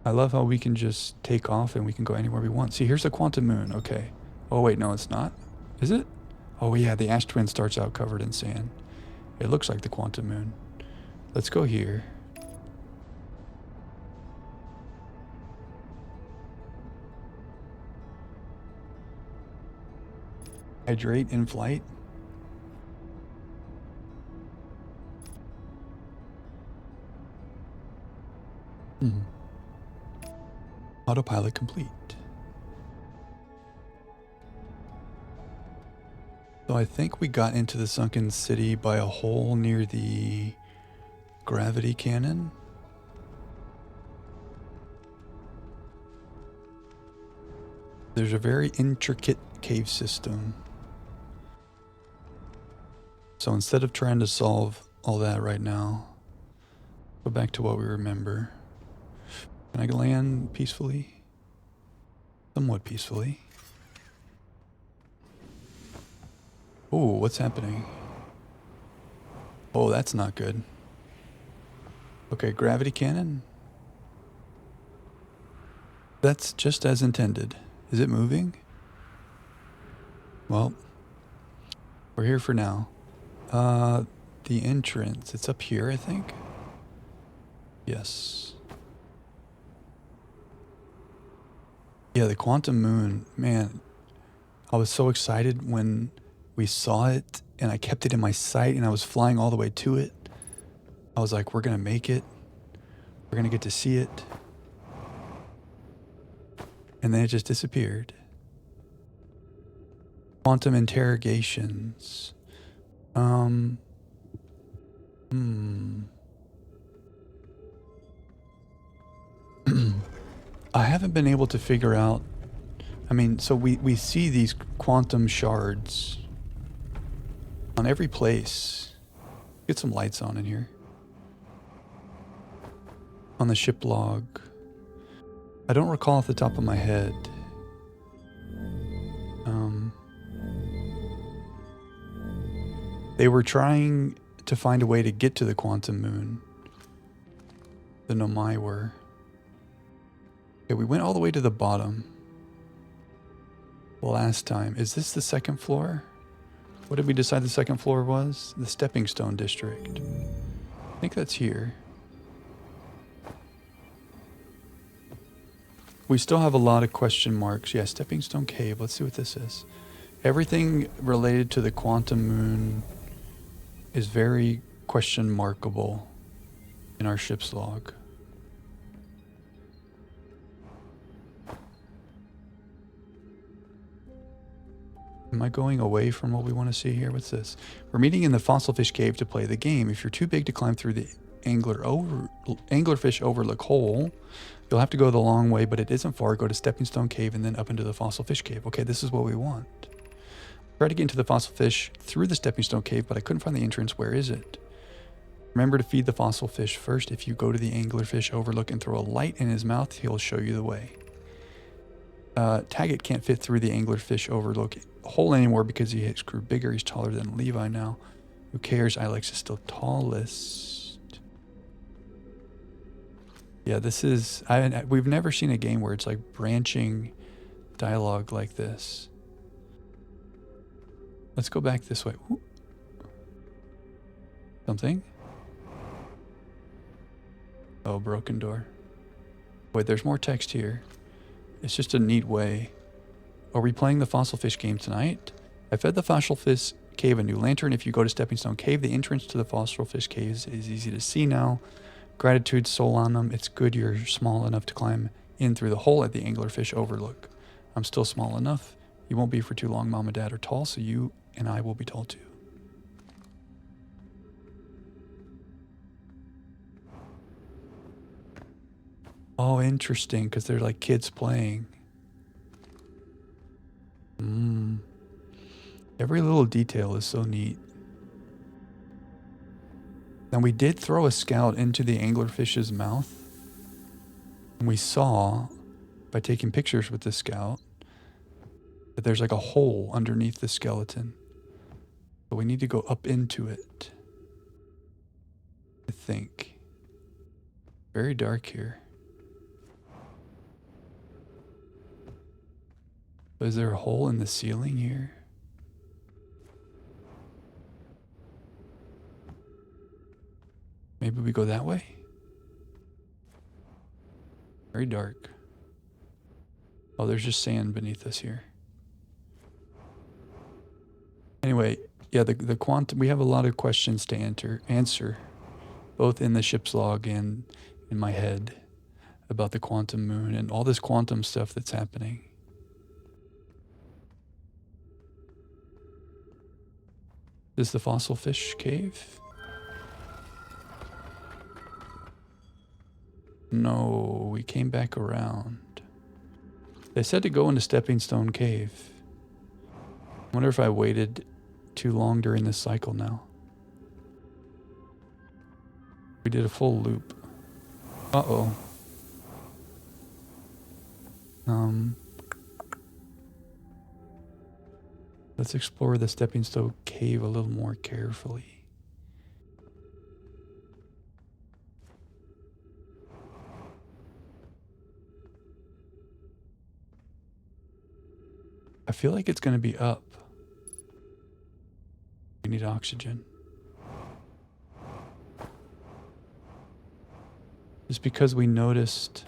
I love how we can just take off and we can go anywhere we want. See, here's the quantum moon. Okay. Oh, wait, no, it's not. Is it? Oh, yeah, the Ash Twin starts out covered in sand. It looks like the quantum moon. Let's go here. Hydrate in flight. Autopilot complete. So I think we got into the sunken city by a hole near the gravity cannon. There's a very intricate cave system. So instead of trying to solve all that right now, go back to what we remember. Can I land peacefully? Somewhat peacefully. Oh, what's happening? Oh, that's not good. Okay, gravity cannon. That's just as intended. Is it moving? Well, we're here for now. The entrance, it's up here, I think. Yes. Yeah, the quantum moon, man, I was so excited when we saw it and I kept it in my sight and I was flying all the way to it. I was like, we're going to make it. We're going to get to see it. And then it just disappeared. Quantum interrogations. I haven't been able to figure out. I mean, so we see these quantum shards on every place. Get some lights on in here. On the ship log. I don't recall off the top of my head. They were trying to find a way to get to the quantum moon. The Nomai were. Okay, we went all the way to the bottom. Last time. Is this the second floor? What did we decide the second floor was? The Stepping Stone District. I think that's here. We still have a lot of question marks. Yeah, Stepping Stone Cave. Let's see what this is. Everything related to the quantum moon is very question markable in our ship's log. Am I going away from what we want to see here? What's this? We're meeting in the Fossil Fish Cave to play the game. If you're too big to climb through the Anglerfish Overlook hole, you'll have to go the long way, but it isn't far. Go to Stepping Stone Cave and then up into the Fossil Fish Cave. Okay, this is what we want. Tried to get into the fossil fish through the Stepping Stone Cave, but I couldn't find the entrance. Where is it? Remember to feed the fossil fish first. If you go to the Anglerfish Overlook and throw a light in his mouth, he'll show you the way. Taggart can't fit through the Anglerfish Overlook hole anymore because he grew bigger. He's taller than Levi now. Who cares? Alex is still tallest. Yeah, this is... we've never seen a game where it's like branching dialogue like this. Let's go back this way. Ooh. Something? Oh, broken door. Wait, there's more text here. It's just a neat way. Are we playing the fossil fish game tonight? I fed the fossil fish cave a new lantern. If you go to Stepping Stone Cave, the entrance to the fossil fish cave is easy to see now. Gratitude, Solanum. It's good you're small enough to climb in through the hole at the Anglerfish Overlook. I'm still small enough. You won't be for too long. Mom and Dad are tall, so you and I will be tall too. Oh, interesting, because they're like kids playing. Every little detail is so neat. Now, we did throw a scout into the anglerfish's mouth. And we saw, by taking pictures with the scout, that there's like a hole underneath the skeleton. But we need to go up into it, I think. Very dark here. Is there a hole in the ceiling here? Maybe we go that way? Very dark. Oh, there's just sand beneath us here. Anyway, yeah, the quantum, we have a lot of questions to answer, both in the ship's log and in my head, about the quantum moon and all this quantum stuff that's happening. This is the fossil fish cave? No, we came back around. They said to go into Stepping Stone Cave. I wonder if I waited too long during this cycle now. We did a full loop. Uh-oh. Let's explore the Stepping Stone Cave a little more carefully. I feel like it's going to be up. We need oxygen. Just because we noticed...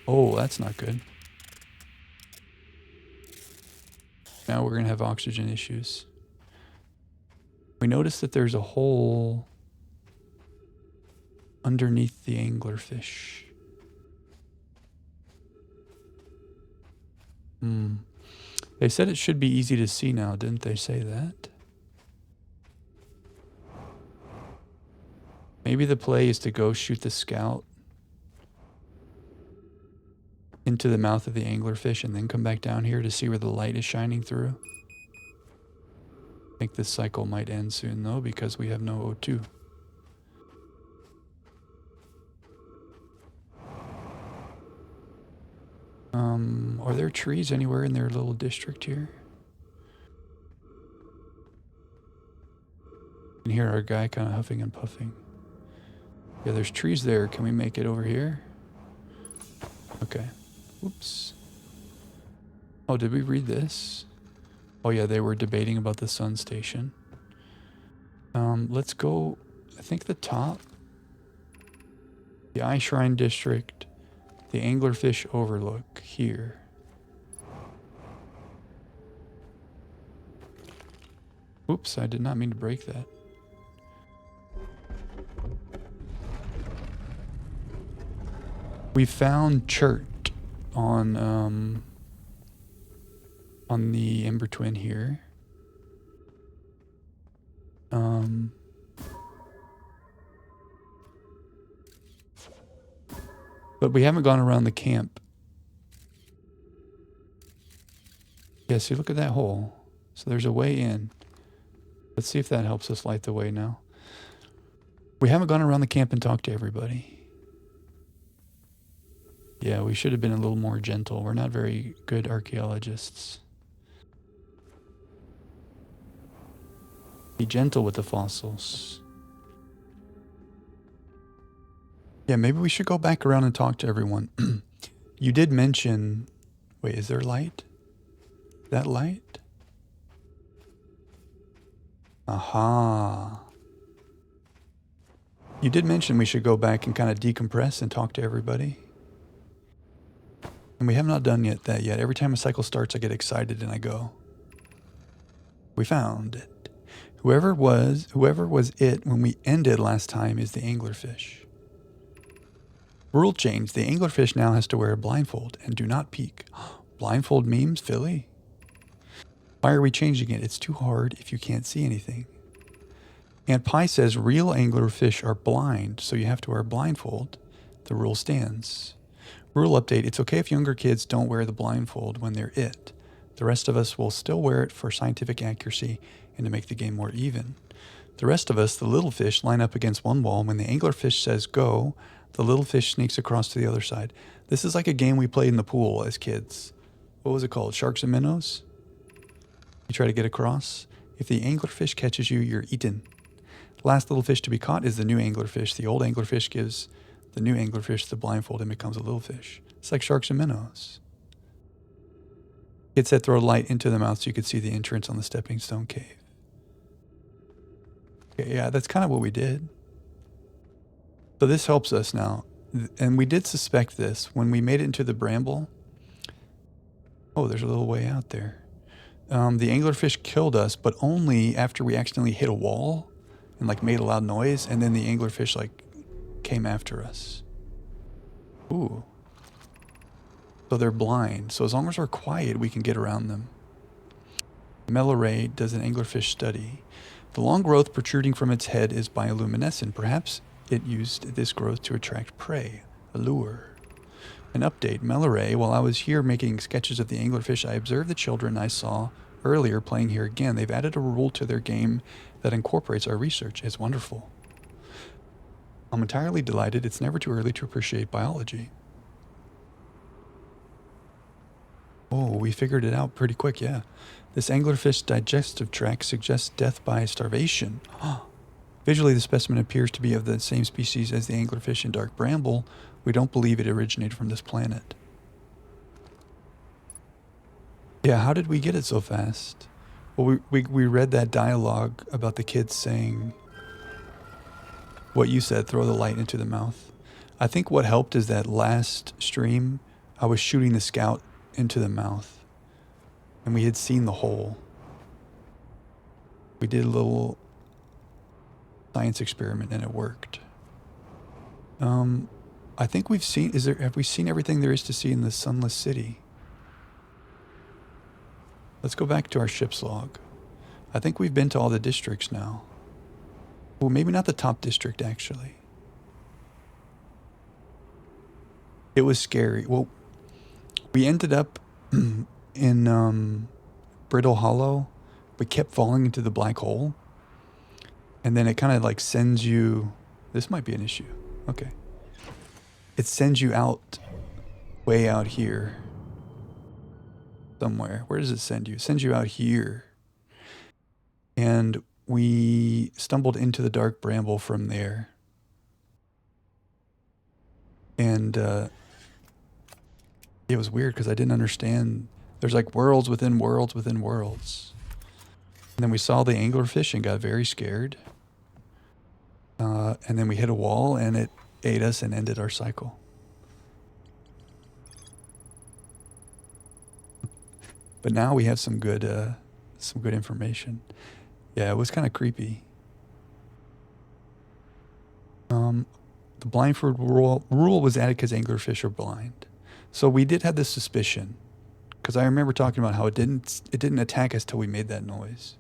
Oh, that's not good. Now we're going to have oxygen issues. We noticed that there's a hole underneath the anglerfish. They said it should be easy to see now, didn't they say that? Maybe the play is to go shoot the scout into the mouth of the anglerfish and then come back down here to see where the light is shining through. I think this cycle might end soon though, because we have no O2. Are there trees anywhere in their little district here? You can hear our guy kind of huffing and puffing. Yeah, there's trees there. Can we make it over here? Okay. Whoops. Oh, did we read this? Oh yeah, they were debating about the sun station. Let's go, I think the top. The Eye Shrine District. The Anglerfish Overlook here. Oops, I did not mean to break that. We found Chert on the Ember Twin here. But we haven't gone around the camp. Yeah, see, look at that hole. So there's a way in. Let's see if that helps us light the way now. We haven't gone around the camp and talked to everybody. Yeah, we should have been a little more gentle. We're not very good archaeologists. Be gentle with the fossils. Yeah, maybe we should go back around and talk to everyone. You did mention... Wait, is there light? That light? Aha. You did mention we should go back and kind of decompress and talk to everybody. And we have not done that yet. Every time a cycle starts, I get excited and I go. We found it. Whoever was it when we ended last time is the anglerfish. Rule change. The anglerfish now has to wear a blindfold and do not peek. Blindfold memes, Philly? Why are we changing it? It's too hard if you can't see anything. Aunt Pie says real anglerfish are blind, so you have to wear a blindfold. The rule stands. Rule update. It's okay if younger kids don't wear the blindfold when they're it. The rest of us will still wear it for scientific accuracy and to make the game more even. The rest of us, the little fish, line up against one wall. When the anglerfish says go, the little fish sneaks across to the other side. This is like a game we played in the pool as kids. What was it called? Sharks and minnows? You try to get across. If the anglerfish catches you, you're eaten. The last little fish to be caught is the new anglerfish. The old anglerfish gives the new anglerfish the blindfold and becomes a little fish. It's like sharks and minnows. Kids said throw light into the mouth so you could see the entrance on the stepping stone cave. Okay, yeah, that's kind of what we did. So this helps us now. And we did suspect this. When we made it into the bramble... Oh, there's a little way out there. The anglerfish killed us, but only after we accidentally hit a wall and like made a loud noise, and then the anglerfish like came after us. Ooh. So they're blind. So as long as we're quiet, we can get around them. Meliray does an anglerfish study. The long growth protruding from its head is bioluminescent. Perhaps it used this growth to attract prey, a lure. An update. Meliray, while I was here making sketches of the anglerfish, I observed the children I saw earlier playing here again. They've added a rule to their game that incorporates our research. It's wonderful. I'm entirely delighted. It's never too early to appreciate biology. Oh, we figured it out pretty quick, yeah. This anglerfish digestive tract suggests death by starvation. Visually, the specimen appears to be of the same species as the anglerfish in Dark Bramble. We don't believe it originated from this planet. Yeah, how did we get it so fast? Well, we read that dialogue about the kids saying what you said, throw the light into the mouth. I think what helped is that last stream, I was shooting the scout into the mouth. And we had seen the hole. We did a little science experiment and it worked. I think we've seen, have we seen everything there is to see in the Sunless City? Let's go back to our ship's log. I think we've been to all the districts now. Well, maybe not the top district, actually. It was scary. Well, we ended up in Brittle Hollow. We kept falling into the black hole. And then it kind of like sends you... This might be an issue. Okay. It sends you out, way out here. Somewhere. Where does it send you? It sends you out here. And we stumbled into the Dark Bramble from there. And it was weird because I didn't understand. There's like worlds within worlds within worlds. And then we saw the anglerfish and got very scared. And then we hit a wall and it ate us and ended our cycle. But now we have some good information. Yeah, it was kind of creepy. The blindfold rule was added because anglerfish are blind. So we did have this suspicion, because I remember talking about how it didn't attack us till we made that noise.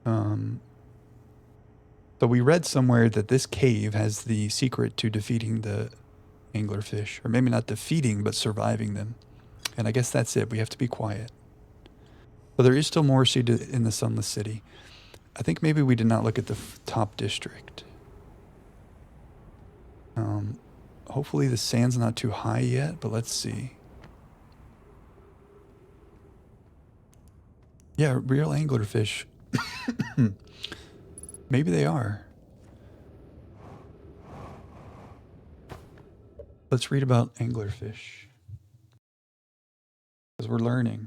So we read somewhere that this cave has the secret to defeating the anglerfish, or maybe not defeating, but surviving them. And I guess that's it. We have to be quiet. But there is still more in the Sunless City. I think maybe we did not look at the top district. Hopefully the sand's not too high yet, but let's see. Yeah, real anglerfish. Maybe they are. Let's read about anglerfish, because we're learning.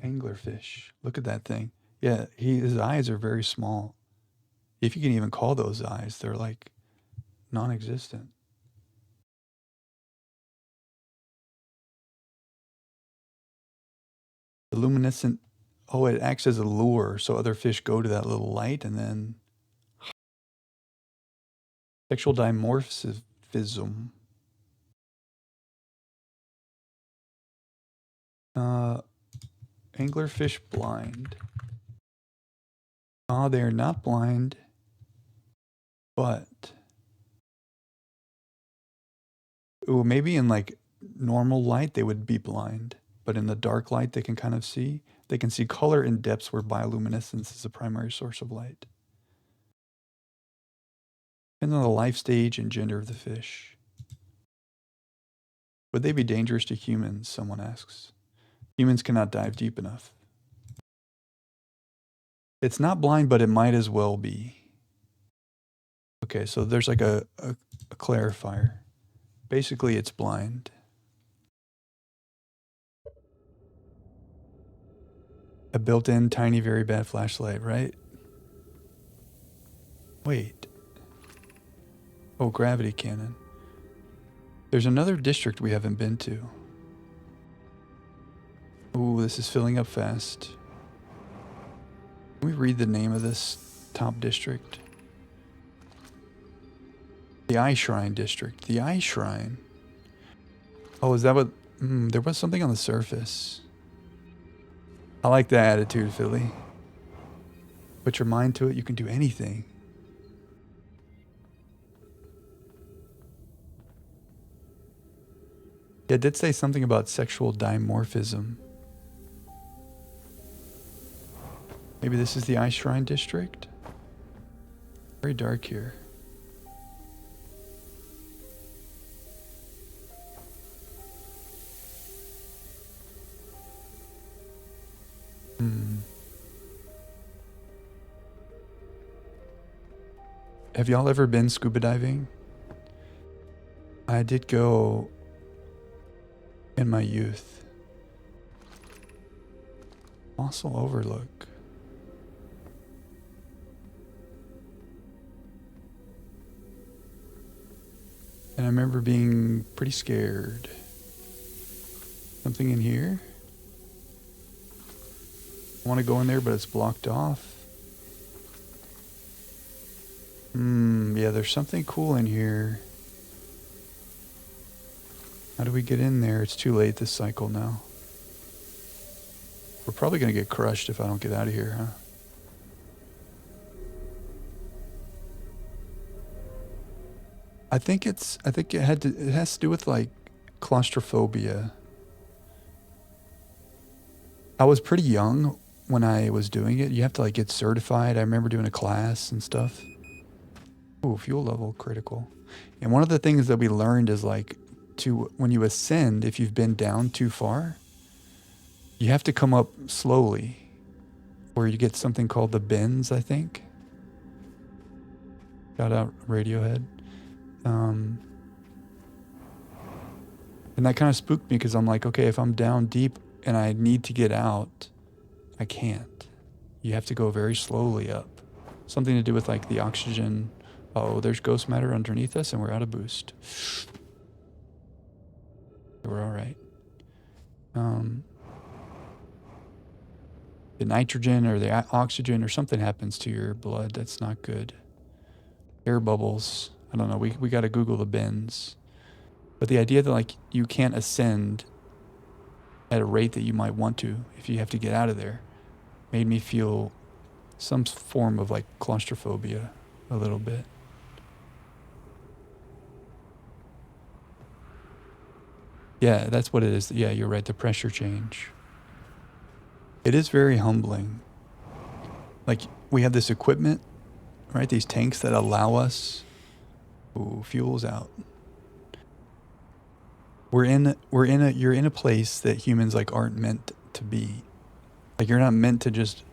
Anglerfish. Look at that thing. Yeah, his eyes are very small. If you can even call those eyes, they're like non-existent. The luminescent, oh, it acts as a lure, so other fish go to that little light, and then sexual dimorphism. Anglerfish blind. They are not blind, but maybe in like normal light they would be blind, but in the dark light they can kind of see. They can see color in depths where bioluminescence is the primary source of light. Depends on the life stage and gender of the fish. Would they be dangerous to humans? Someone asks. Humans cannot dive deep enough. It's not blind, but it might as well be. Okay, so there's like a clarifier. Basically, it's blind. A built-in tiny, very bad flashlight, right? Wait. Oh, gravity cannon. There's another district we haven't been to. Ooh, this is filling up fast. Can we read the name of this top district? The Eye Shrine district. The Eye Shrine. Oh, is that what... there was something on the surface. I like that attitude, Philly. Put your mind to it, you can do anything. Yeah, it did say something about sexual dimorphism. Maybe this is the Eye Shrine district? Very dark here. Have y'all ever been scuba diving? I did go in my youth. Fossil Overlook. And I remember being pretty scared. Something in here? I want to go in there, but it's blocked off. Yeah, there's something cool in here. How do we get in there? It's too late this cycle now. We're probably going to get crushed if I don't get out of here, huh? I think it has to do with like claustrophobia. I was pretty young when I was doing it. You have to like get certified. I remember doing a class and stuff. Ooh, fuel level critical. And one of the things that we learned is like when you ascend, if you've been down too far, you have to come up slowly, or you get something called the bends, I think. Shout out Radiohead. And that kind of spooked me because I'm like, okay, if I'm down deep and I need to get out, I can't. You have to go very slowly up. Something to do with like the oxygen. Oh, there's ghost matter underneath us and we're out of boost. We're all right. The nitrogen or the oxygen or something happens to your blood. That's not good. Air bubbles. I don't know. We got to Google the bins. But the idea that like you can't ascend at a rate that you might want to if you have to get out of there made me feel some form of like claustrophobia a little bit. Yeah, that's what it is. Yeah, you're right. The pressure change. It is very humbling. Like we have this equipment, right? These tanks that allow us. Ooh, fuel's out. You're in a place that humans like aren't meant to be. Like you're not meant to just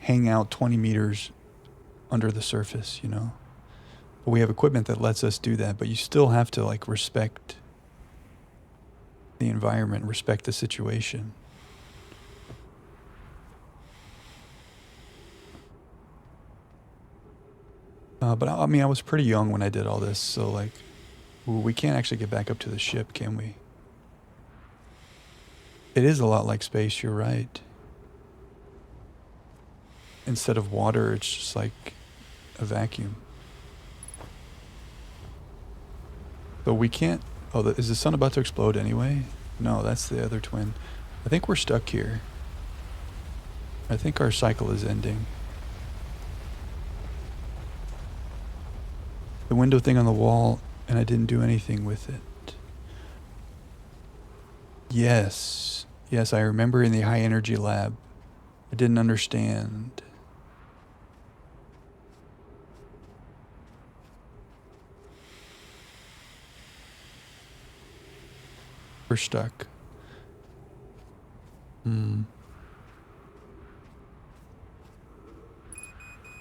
hang out 20 meters under the surface, you know? But we have equipment that lets us do that, but you still have to like respect the environment, respect the situation. But I mean, I was pretty young when I did all this, so like, ooh, we can't actually get back up to the ship, can we? It is a lot like space, you're right. Instead of water, it's just like a vacuum. But we can't... Oh, is the sun about to explode anyway? No, that's the other twin. I think we're stuck here. I think our cycle is ending. The window thing on the wall, and I didn't do anything with it. Yes. Yes, I remember in the high energy lab. I didn't understand. We're stuck.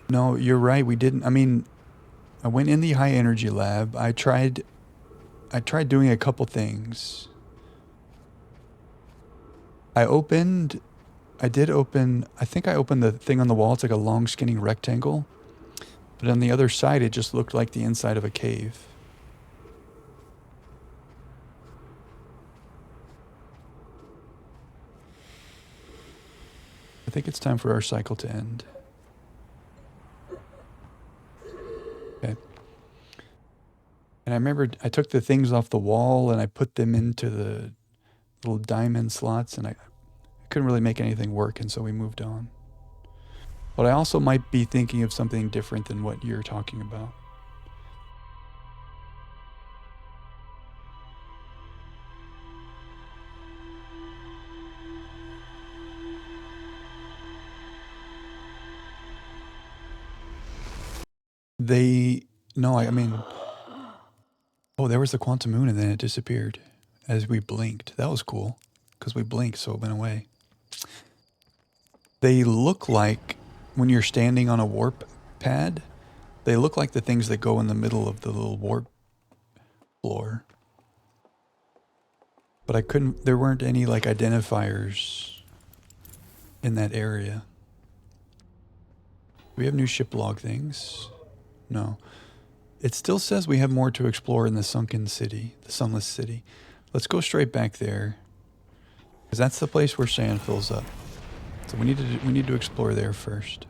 No, you're right. We didn't. I mean, I went in the high energy lab. I tried doing a couple things. I think I opened the thing on the wall. It's like a long skinny rectangle. But on the other side, it just looked like the inside of a cave. I think it's time for our cycle to end. Okay. And I remember I took the things off the wall and I put them into the little diamond slots, and I couldn't really make anything work, and so we moved on. But I also might be thinking of something different than what you're talking about. I mean, oh, there was the quantum moon and then it disappeared as we blinked. That was cool because we blinked, so it went away. They look like, when you're standing on a warp pad, they look like the things that go in the middle of the little warp floor. But there weren't any like identifiers in that area. Do we have new ship log things? No. It still says we have more to explore in the sunken city, the sunless city. Let's go straight back there, because that's the place where sand fills up. So we need to explore there first.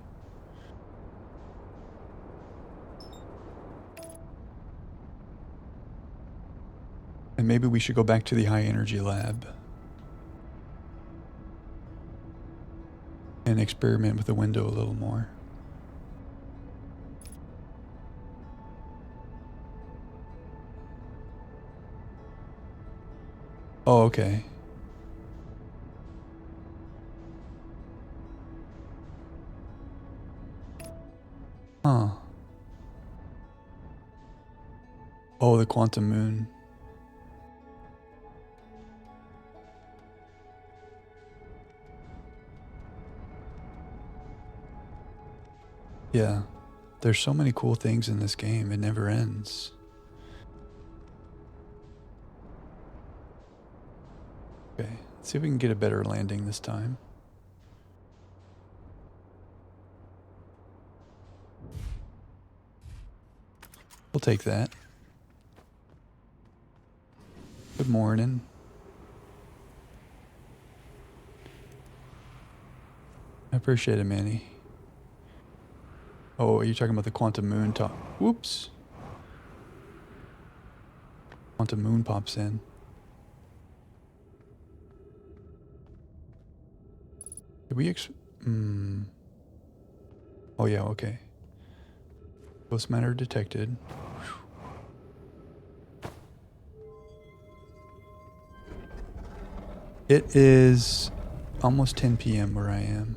And maybe we should go back to the high energy lab and experiment with the window a little more. Oh, okay. Huh. Oh, the quantum moon. Yeah. There's so many cool things in this game. It never ends. Okay, let's see if we can get a better landing this time. We'll take that. Good morning. I appreciate it, Manny. Oh, are you talking about the quantum moon top? Whoops. Quantum moon pops in. Did we Oh yeah, okay. Ghost matter detected. It is almost 10 p.m. where I am.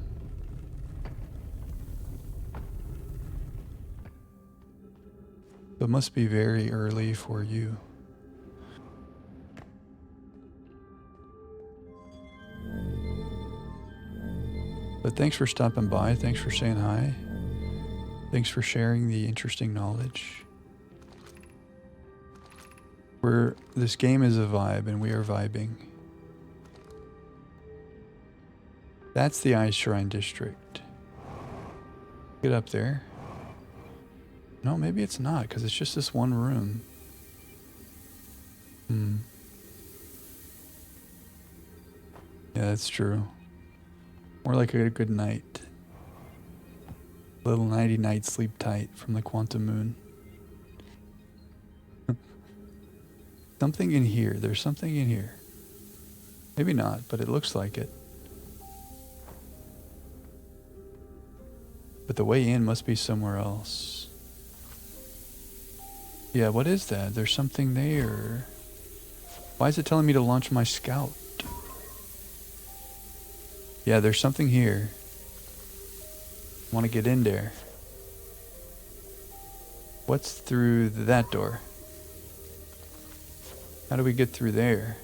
So it must be very early for you. But thanks for stopping by. Thanks for saying hi. Thanks for sharing the interesting knowledge. This game is a vibe, and we are vibing. That's the Ice Shrine District. Get up there. No, maybe it's not, because it's just this one room. Yeah, that's true. More like a good night. Little nighty night, sleep tight from the quantum moon. Something in here. There's something in here. Maybe not, but it looks like it. But the way in must be somewhere else. Yeah, what is that? There's something there. Why is it telling me to launch my scout? Yeah, there's something here. I want to get in there. What's through that door? How do we get through there?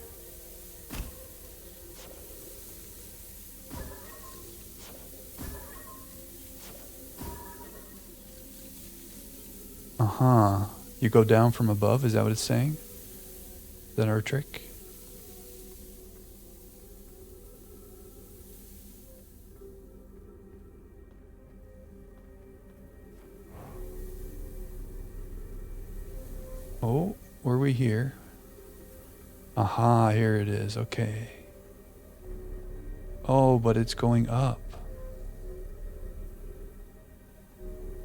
Uh-huh. You go down from above? Is that what it's saying? Is that our trick? Oh, were we here? Aha, here it is. Okay. Oh, but it's going up.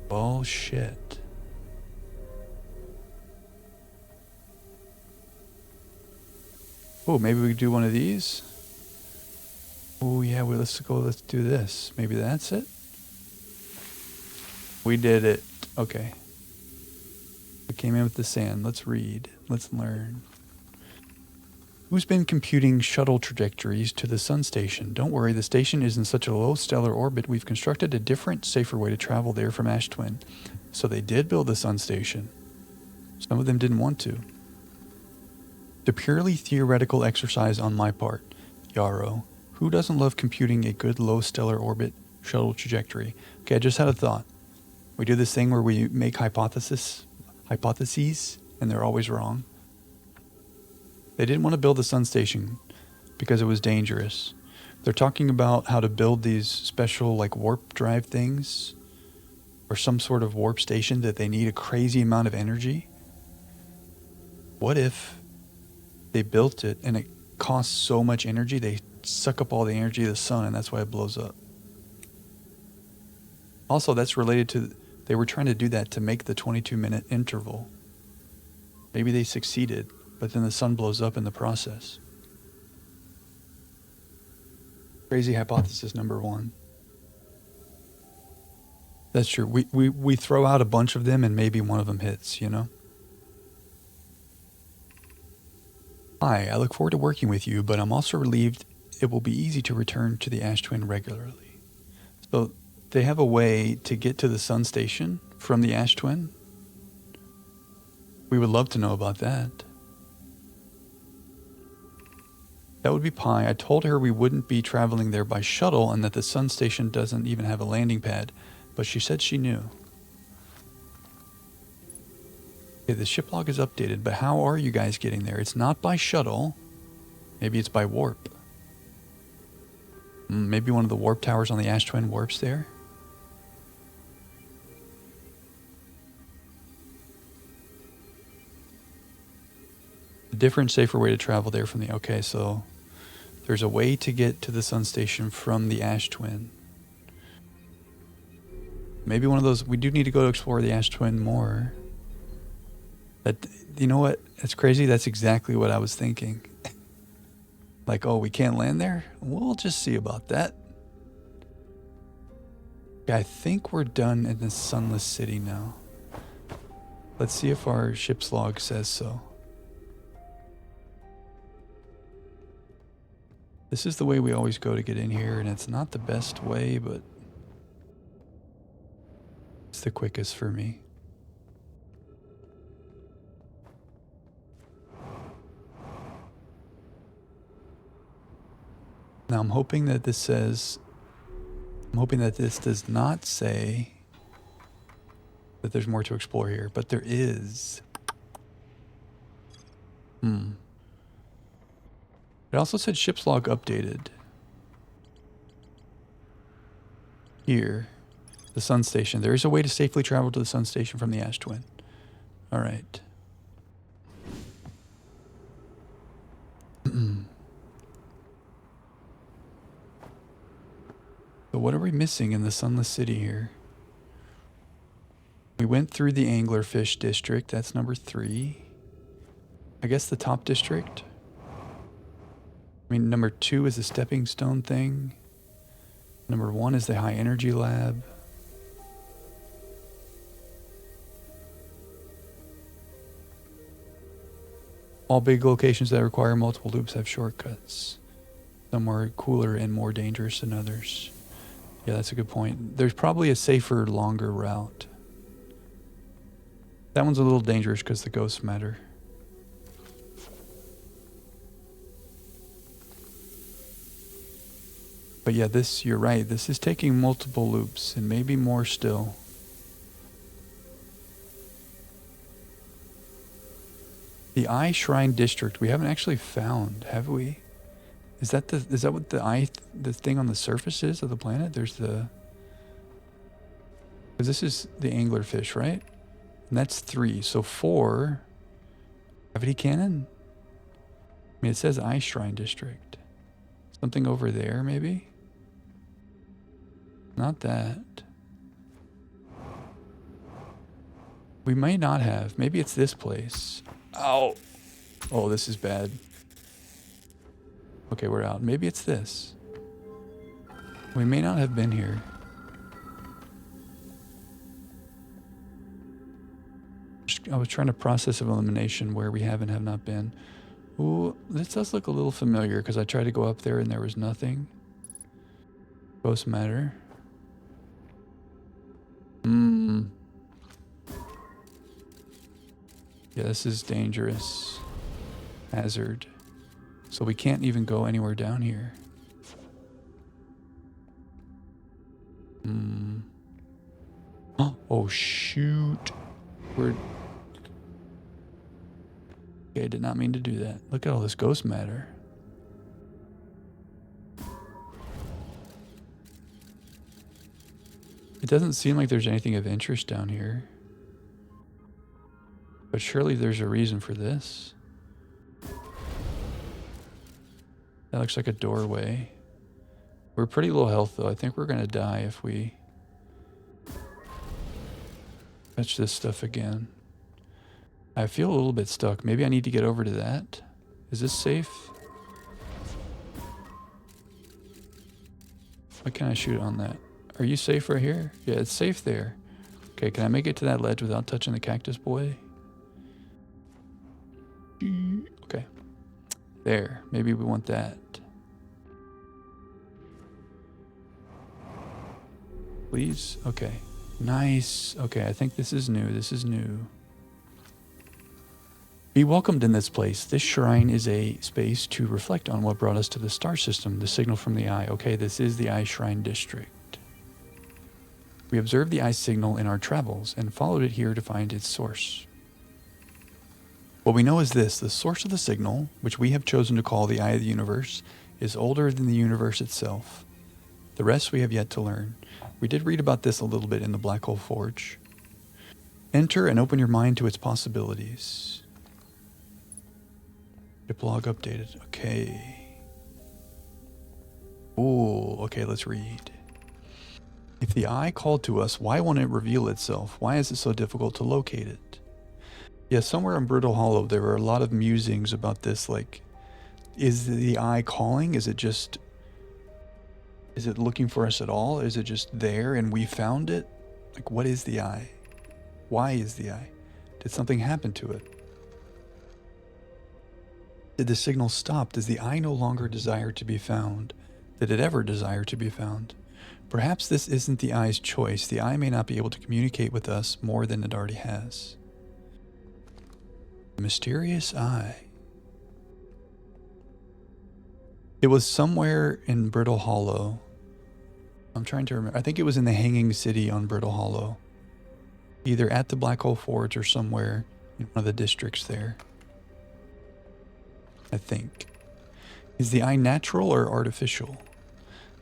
Bullshit. Oh, maybe we could do one of these. Oh yeah, well, let's do this. Maybe that's it. We did it. Okay. We came in with the sand. Let's read. Let's learn. Who's been computing shuttle trajectories to the sun station? Don't worry, the station is in such a low stellar orbit, we've constructed a different, safer way to travel there from Ash Twin. So they did build the sun station. Some of them didn't want to. The purely theoretical exercise on my part. Yarrow. Who doesn't love computing a good low stellar orbit shuttle trajectory? Okay, I just had a thought. We do this thing where we make hypotheses, and they're always wrong. They didn't want to build the sun station because it was dangerous. They're talking about how to build these special like warp drive things or some sort of warp station that they need a crazy amount of energy. What if they built it and it costs so much energy they suck up all the energy of the sun and that's why it blows up? Also, that's related to, they were trying to do that to make the 22-minute interval. Maybe they succeeded, but then the sun blows up in the process. Crazy hypothesis number one. That's true. We throw out a bunch of them and maybe one of them hits, you know? Hi, I look forward to working with you, but I'm also relieved it will be easy to return to the Ash Twin regularly. So they have a way to get to the sun station from the Ash Twin. We would love to know about that. That would be pie. I told her we wouldn't be traveling there by shuttle and that the sun station doesn't even have a landing pad, but she said she knew. Okay, the ship log is updated, but how are you guys getting there? It's not by shuttle. Maybe it's by warp. Maybe one of the warp towers on the Ash Twin warps there. A different, safer way to travel there from the... Okay, so there's a way to get to the Sun Station from the Ash Twin. Maybe one of those... We do need to go to explore the Ash Twin more. But you know what? That's crazy. That's exactly what I was thinking. Like, oh, we can't land there? We'll just see about that. Okay, I think we're done in the Sunless City now. Let's see if our ship's log says so. This is the way we always go to get in here, and it's not the best way, but it's the quickest for me. Now I'm hoping that this says... I'm hoping that this does not say that there's more to explore here, but there is. It also said ship's log updated. Here, the Sun Station. There is a way to safely travel to the Sun Station from the Ash Twin. All right. So what are we missing in the Sunless City here? We went through the Anglerfish District. That's number 3. I guess the top district. I mean, number 2 is the stepping stone thing. Number 1 is the high energy lab. All big locations that require multiple loops have shortcuts. Some are cooler and more dangerous than others. Yeah, that's a good point. There's probably a safer, longer route. That one's a little dangerous because the ghosts matter. But yeah, this, you're right. This is taking multiple loops and maybe more still. The Eye Shrine District, we haven't actually found, have we? Is that what the thing on the surface is of the planet? There's the... Because this is the anglerfish, right? And that's 3. So 4... Gravity Cannon? I mean, it says Eye Shrine District. Something over there, maybe? Not that. We might not have. Maybe it's this place. Ow! Oh, this is bad. Okay, we're out. Maybe it's this. We may not have been here. I was trying to process of elimination where we have and have not been. Ooh, this does look a little familiar because I tried to go up there and there was nothing. Ghost matter. Yeah, this is dangerous. Hazard. So we can't even go anywhere down here. Oh, shoot. Okay, I did not mean to do that. Look at all this ghost matter. It doesn't seem like there's anything of interest down here. But surely there's a reason for this. That looks like a doorway. We're pretty low health though. I think we're gonna die if we touch this stuff again. I feel a little bit stuck. Maybe I need to get over to that. Is this safe? Why can't I shoot on that? Are you safe right here? Yeah, it's safe there. Okay, can I make it to that ledge without touching the cactus boy? Okay. There. Maybe we want that. Please? Okay. Nice. Okay, I think this is new. This is new. Be welcomed in this place. This shrine is a space to reflect on what brought us to the star system, the signal from the eye. Okay, this is the Eye Shrine District. We observed the eye signal in our travels and followed it here to find its source. What we know is this: the source of the signal, which we have chosen to call the eye of the universe, is older than the universe itself. The rest we have yet to learn. We did read about this a little bit in the Black Hole Forge. Enter and open your mind to its possibilities. Ship log updated. Okay. Ooh, okay, let's read. If the eye called to us, why won't it reveal itself? Why is it so difficult to locate it? Yeah, somewhere in Brittle Hollow, there were a lot of musings about this, like, is the eye calling? Is it looking for us at all? Is it just there and we found it? Like, what is the eye? Why is the eye? Did something happen to it? Did the signal stop? Does the eye no longer desire to be found? Did it ever desire to be found? Perhaps this isn't the eye's choice. The eye may not be able to communicate with us more than it already has. The mysterious eye. It was somewhere in Brittle Hollow. I'm trying to remember. I think it was in the Hanging City on Brittle Hollow. Either at the Black Hole Forge or somewhere in one of the districts there. I think. Is the eye natural or artificial?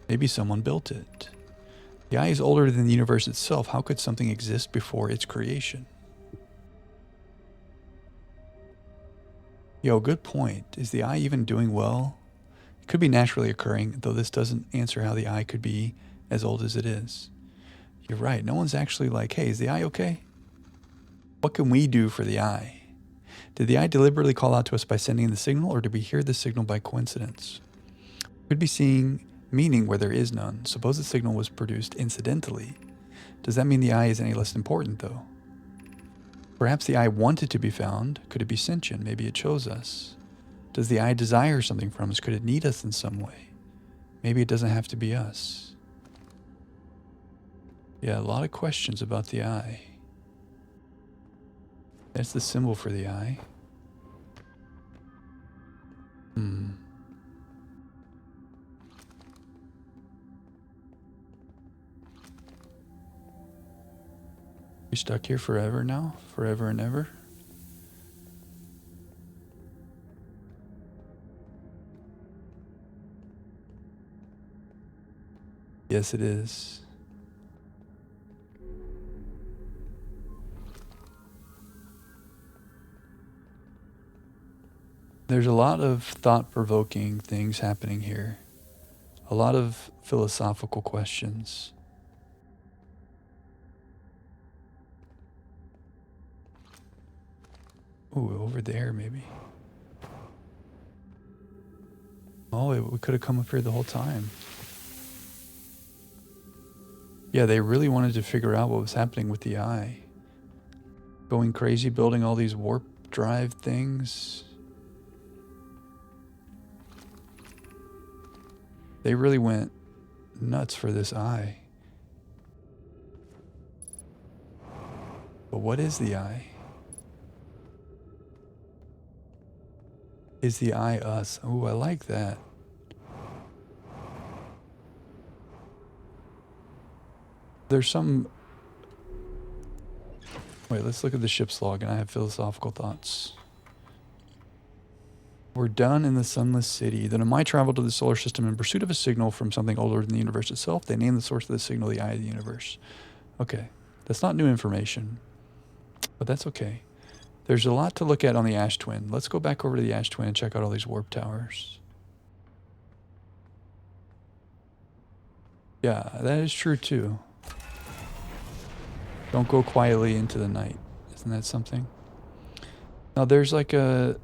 Maybe someone built it. The eye is older than the universe itself. How could something exist before its creation? Yo, good point. Is the eye even doing well? It could be naturally occurring, though this doesn't answer how the eye could be as old as it is. You're right. No one's actually like, hey, is the eye okay? What can we do for the eye? Did the eye deliberately call out to us by sending the signal, or did we hear the signal by coincidence? We could be seeing meaning where there is none. Suppose the signal was produced incidentally. Does that mean the eye is any less important, though? Perhaps the eye wanted to be found. Could it be sentient? Maybe it chose us. Does the eye desire something from us? Could it need us in some way? Maybe it doesn't have to be us. Yeah, a lot of questions about the eye. That's the symbol for the eye. You stuck here forever now? Forever and ever? Yes, it is. There's a lot of thought-provoking things happening here. A lot of philosophical questions. Ooh, over there maybe. Oh, we could have come up here the whole time. Yeah, they really wanted to figure out what was happening with the eye. Going crazy, building all these warp drive things. They really went nuts for this eye. But what is the eye? Is the eye us? Ooh, I like that. There's some... Wait, let's look at the ship's log, and I have philosophical thoughts. We're done in the sunless city. The Nomai traveled to the solar system in pursuit of a signal from something older than the universe itself. They named the source of the signal the eye of the universe. Okay, that's not new information, but that's okay. There's a lot to look at on the Ash Twin. Let's go back over to the Ash Twin and check out all these warp towers. Yeah, that is true too. Don't go quietly into the night. Isn't that something? Now there's like a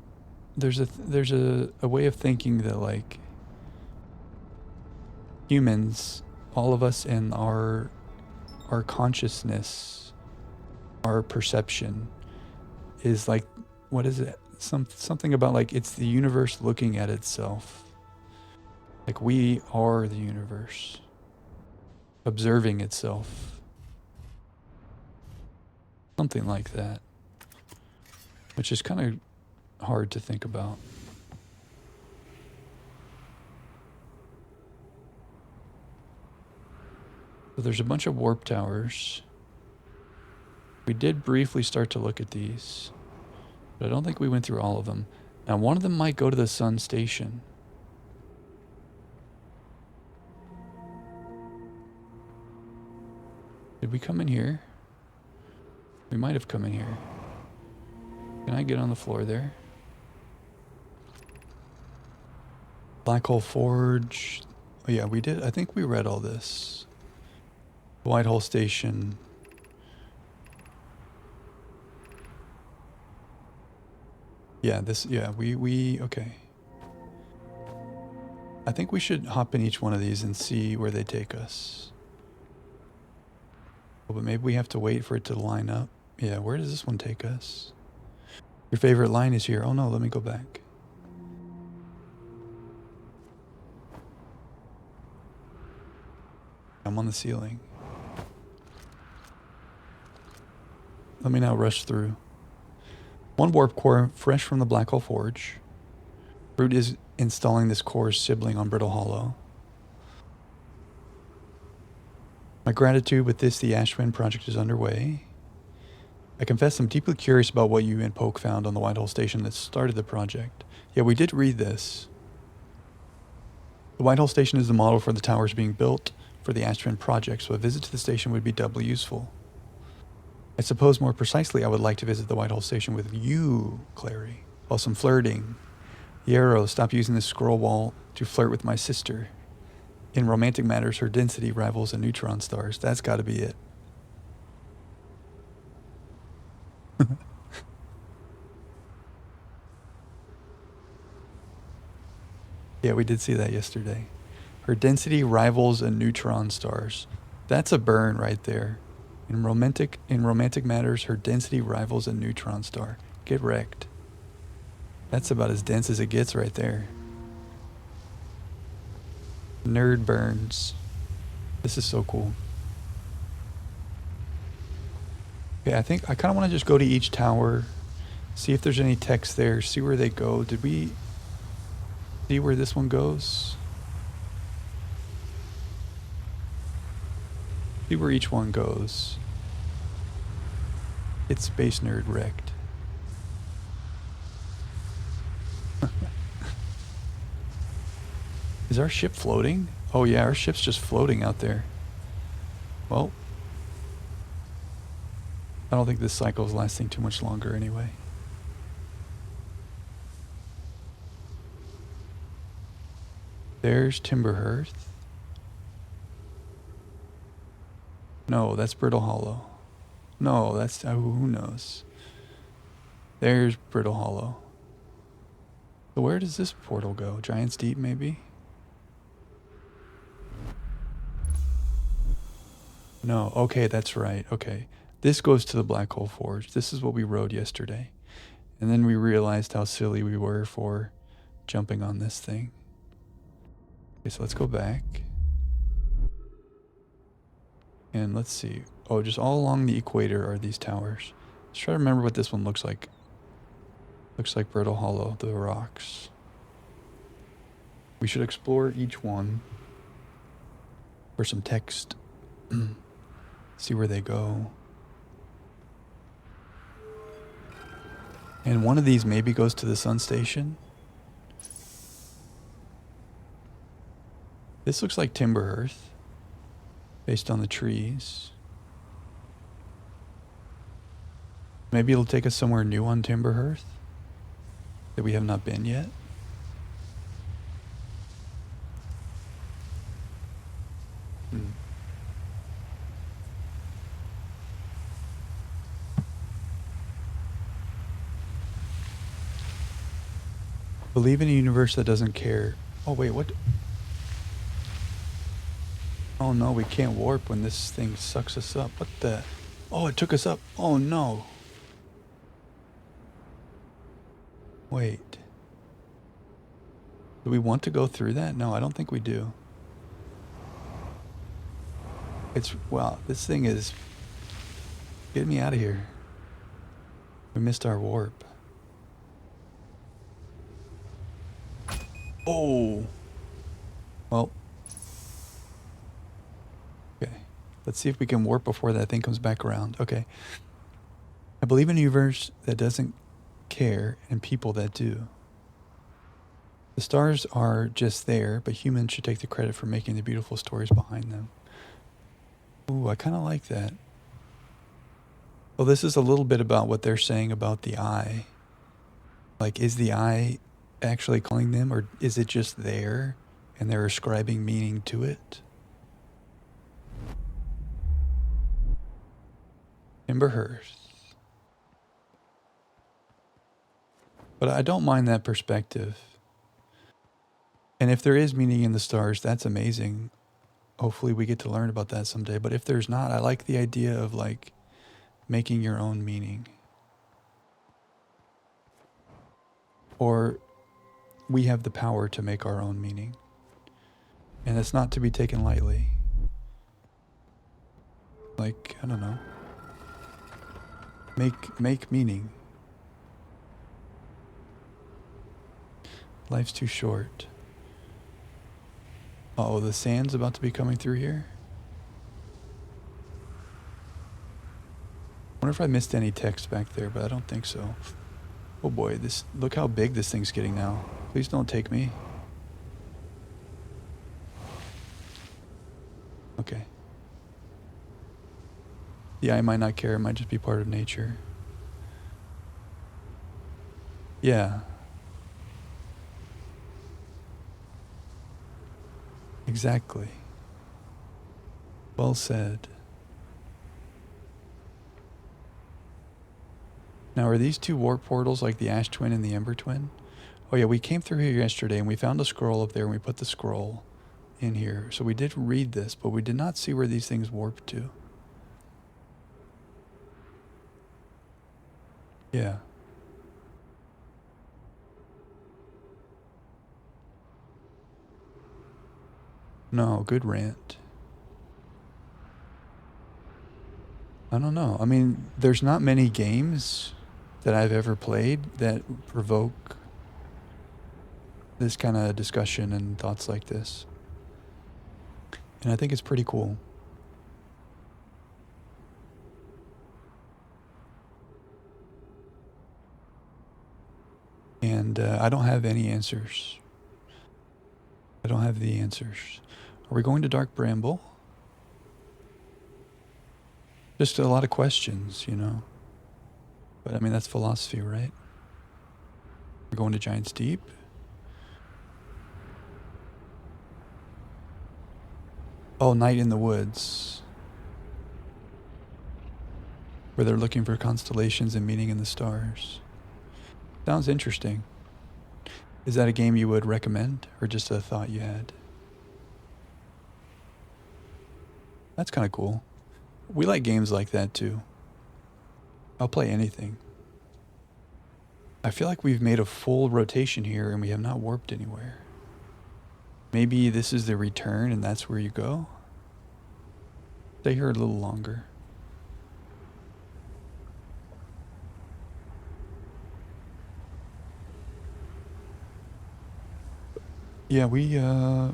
way of thinking that like humans, all of us in our consciousness, our perception is like, what is it? Something about like it's the universe looking at itself. Like we are the universe observing itself. Something like that. Which is kind of hard to think about. So there's a bunch of warp towers. We did briefly start to look at these, but I don't think we went through all of them. Now one of them might go to the sun station. Did we come in here? We might have come in here. Can I get on the floor there? Black hole forge. Oh yeah, we did. I think we read all this. White hole station. Yeah, this, yeah, we, okay. I think we should hop in each one of these and see where they take us. Oh, but maybe we have to wait for it to line up. Yeah, where does this one take us? Your favorite line is here. Oh no, let me go back. I'm on the ceiling. Let me now rush through. One warp core fresh from the black hole forge. Root is installing this core's sibling on Brittle Hollow. My gratitude with this, the Ashwin project is underway. I confess I'm deeply curious about what you and Poke found on the White Hole Station that started the project. Yeah, we did read this. The White Hole Station is the model for the towers being built for the Ashwin project, so a visit to the station would be doubly useful. I suppose more precisely I would like to visit the White Hole Station with you, Clary. While some flirting. Yarrow, stop using this scroll wall to flirt with my sister. In romantic matters, her density rivals a neutron star's. That's got to be it. Yeah, we did see that yesterday. Her density rivals a neutron star's. That's a burn right there. In romantic matters, her density rivals a neutron star. Get wrecked. That's about as dense as it gets right there. Nerd burns. This is so cool. Okay, I think I kind of want to just go to each tower, see if there's any text there, see where they go. Did we see where this one goes? See where each one goes. It's Space Nerd wrecked. Is our ship floating? Oh yeah, our ship's just floating out there. Well, I don't think this cycle is lasting too much longer anyway. There's Timberhearth. No, that's Brittle Hollow. No, that's, who knows. There's Brittle Hollow. So where does this portal go? Giant's Deep, maybe? No, okay, that's right, okay. This goes to the Black Hole Forge. This is what we rode yesterday. And then we realized how silly we were for jumping on this thing. Okay, so let's go back. And let's see. Oh, just all along the equator are these towers. Let's try to remember what this one looks like. Looks like Brittle Hollow, the rocks. We should explore each one for some text. See where they go. And one of these maybe goes to the sun station. This looks like Timberhearth, based on the trees. Maybe it'll take us somewhere new on Timberhearth that we have not been yet. Believe in a universe that doesn't care. Oh wait, what? Oh no, we can't warp when this thing sucks us up. What the? Oh, it took us up. Oh no. Wait. Do we want to go through that? No, I don't think we do. It's, wow, this thing is getting me out of here. We missed our warp. Oh. Well. Okay. Let's see if we can warp before that thing comes back around. Okay. I believe in a universe that doesn't care and people that do. The stars are just there, but humans should take the credit for making the beautiful stories behind them. Ooh, I kind of like that. Well, this is a little bit about what they're saying about the eye. Like, is the eye actually calling them, or is it just there and they're ascribing meaning to it? Timberhurst. But I don't mind that perspective. And if there is meaning in the stars, that's amazing. Hopefully we get to learn about that someday. But if there's not, I like the idea of like making your own meaning. Or we have the power to make our own meaning. And it's not to be taken lightly. Like, I don't know. Make meaning. Life's too short. Oh, the sand's about to be coming through here. I wonder if I missed any text back there, but I don't think so. Oh boy, look how big this thing's getting now. Please don't take me. Okay. Yeah, I might not care. It might just be part of nature. Yeah. Exactly. Well said. Now, are these two warp portals like the Ash Twin and the Ember Twin? Oh yeah, we came through here yesterday and we found a scroll up there and we put the scroll in here. So we did read this, but we did not see where these things warped to. Yeah. No, good rant. I don't know. I mean, there's not many games that I've ever played that provoke this kind of discussion and thoughts like this. And I think it's pretty cool. And I don't have any answers. I don't have the answers. Are we going to Dark Bramble? Just a lot of questions, you know. But I mean, that's philosophy, right? We're going to Giant's Deep. Oh, Night in the Woods. Where they're looking for constellations and meaning in the stars. Sounds interesting. Is that a game you would recommend, or just a thought you had? That's kind of cool. We like games like that too. I'll play anything. I feel like we've made a full rotation here and we have not warped anywhere. Maybe this is the return and that's where you go? Stay here a little longer. Yeah, I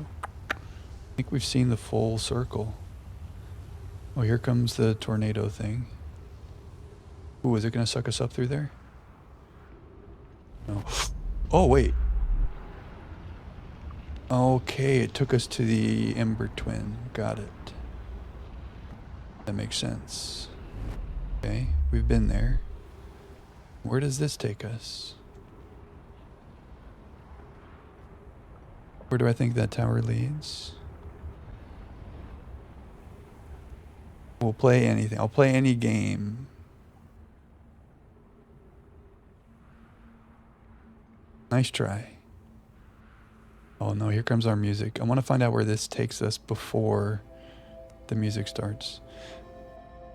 think we've seen the full circle. Oh, here comes the tornado thing. Ooh, is it gonna suck us up through there? No. Oh, wait. Okay, it took us to the Ember Twin. Got it. That makes sense. Okay, we've been there. Where does this take us? Where do I think that tower leads? We'll play anything. I'll play any game. Nice try. Oh no, here comes our music. I want to find out where this takes us before the music starts.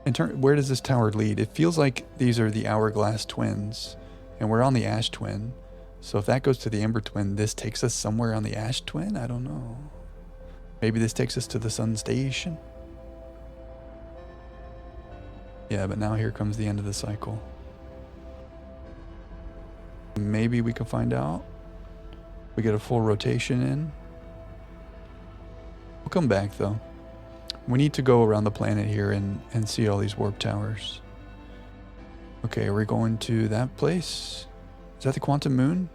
Where does this tower lead? It feels like these are the Hourglass Twins, and we're on the Ash Twin. So if that goes to the Ember Twin, this takes us somewhere on the Ash Twin? I don't know. Maybe this takes us to the Sun Station? Yeah, but now here comes the end of the cycle. Maybe we can find out. We get a full rotation in. We'll come back though. We need to go around the planet here and see all these warp towers. Okay, are we going to that place? Is that the Quantum Moon?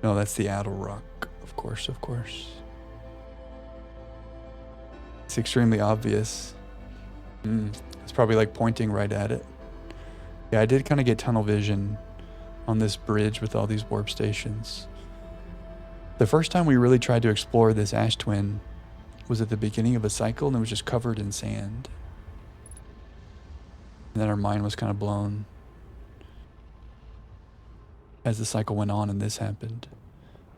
No, that's the Addle Rock. Of course, of course. It's extremely obvious. It's probably like pointing right at it. Yeah, I did kind of get tunnel vision on this bridge with all these warp stations. The first time we really tried to explore this ash twin was at the beginning of a cycle, and it was just covered in sand. And then our mind was kind of blown as the cycle went on and this happened.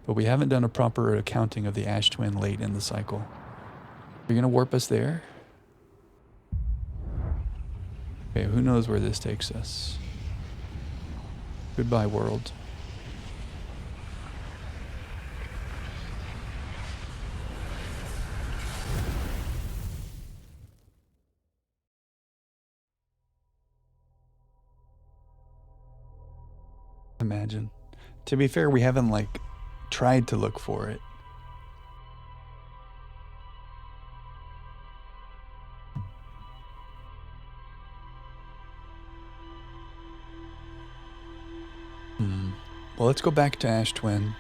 But we haven't done a proper accounting of the ash twin late in the cycle. Are you going to warp us there? Okay, who knows where this takes us? Goodbye, world. Imagine. To be fair, we haven't like tried to look for it. Well, let's go back to Ash Twin.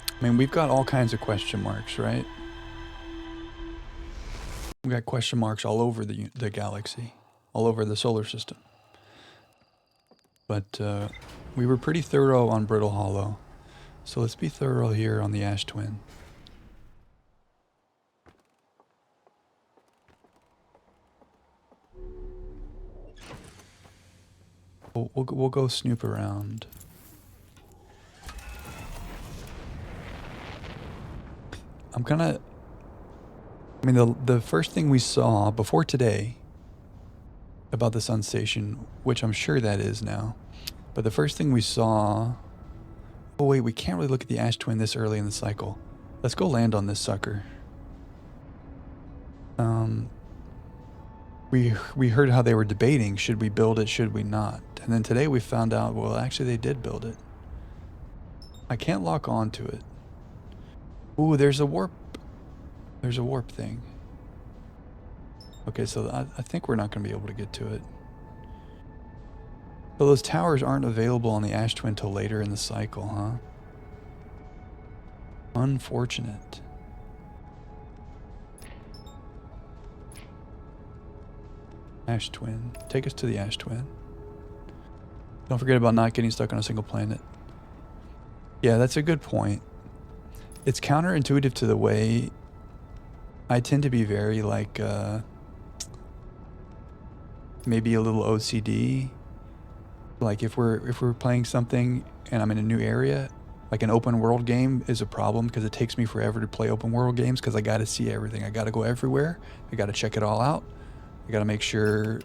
I mean, we've got all kinds of question marks, right? We've got question marks all over the galaxy, all over the solar system. But we were pretty thorough on Brittle Hollow. So let's be thorough here on the Ash Twin. We'll go snoop around. I mean, the first thing we saw before today about the Sun Station, which I'm sure that is now, but the first thing we saw... Oh wait, we can't really look at the Ash Twin this early in the cycle. Let's go land on this sucker. We heard how they were debating, should we build it, should we not? And then today we found out, well, actually they did build it. I can't lock on to it. Ooh, there's a warp. There's a warp thing. Okay, so I think we're not going to be able to get to it. So those towers aren't available on the Ash Twin till later in the cycle, huh? Unfortunate. Ash Twin. Take us to the Ash Twin. Don't forget about not getting stuck on a single planet. Yeah, that's a good point. It's counterintuitive to the way I tend to be very like maybe a little OCD. Like if we're playing something and I'm in a new area, like an open world game is a problem because it takes me forever to play open world games because I got to see everything. I got to go everywhere. I got to check it all out. I got to make sure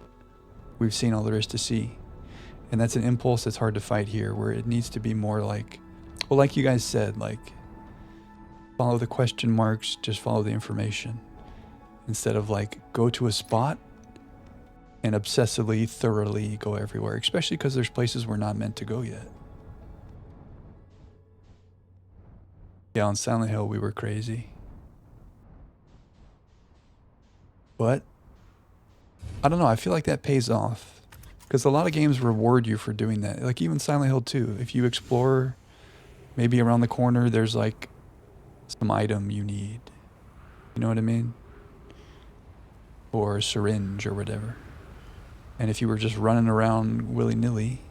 we've seen all there is to see. And that's an impulse that's hard to fight here, where it needs to be more like, well, like you guys said, like follow the question marks, just follow the information. Instead of like go to a spot and obsessively, thoroughly go everywhere, especially because there's places we're not meant to go yet. Yeah, on Silent Hill we were crazy. But I don't know, I feel like that pays off. Because a lot of games reward you for doing that. Like even Silent Hill 2, if you explore, maybe around the corner there's like some item you need. You know what I mean? Or a syringe or whatever. And if you were just running around willy-nilly,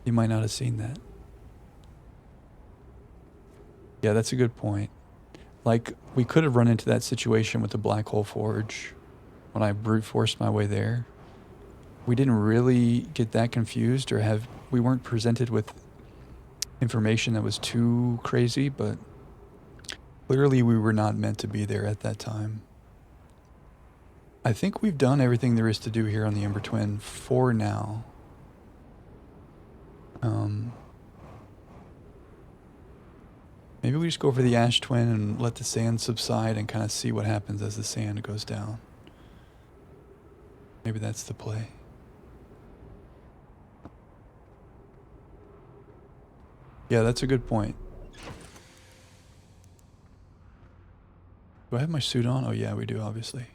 you might not have seen that. Yeah, that's a good point. Like, we could have run into that situation with the Black Hole Forge when I brute forced my way there. We didn't really get that confused, or we weren't presented with information that was too crazy, but clearly we were not meant to be there at that time. I think we've done everything there is to do here on the Ember Twin for now. Maybe we just go over the Ash Twin and let the sand subside and kind of see what happens as the sand goes down. Maybe that's the play. Yeah, that's a good point. Do I have my suit on? Oh yeah, we do, obviously.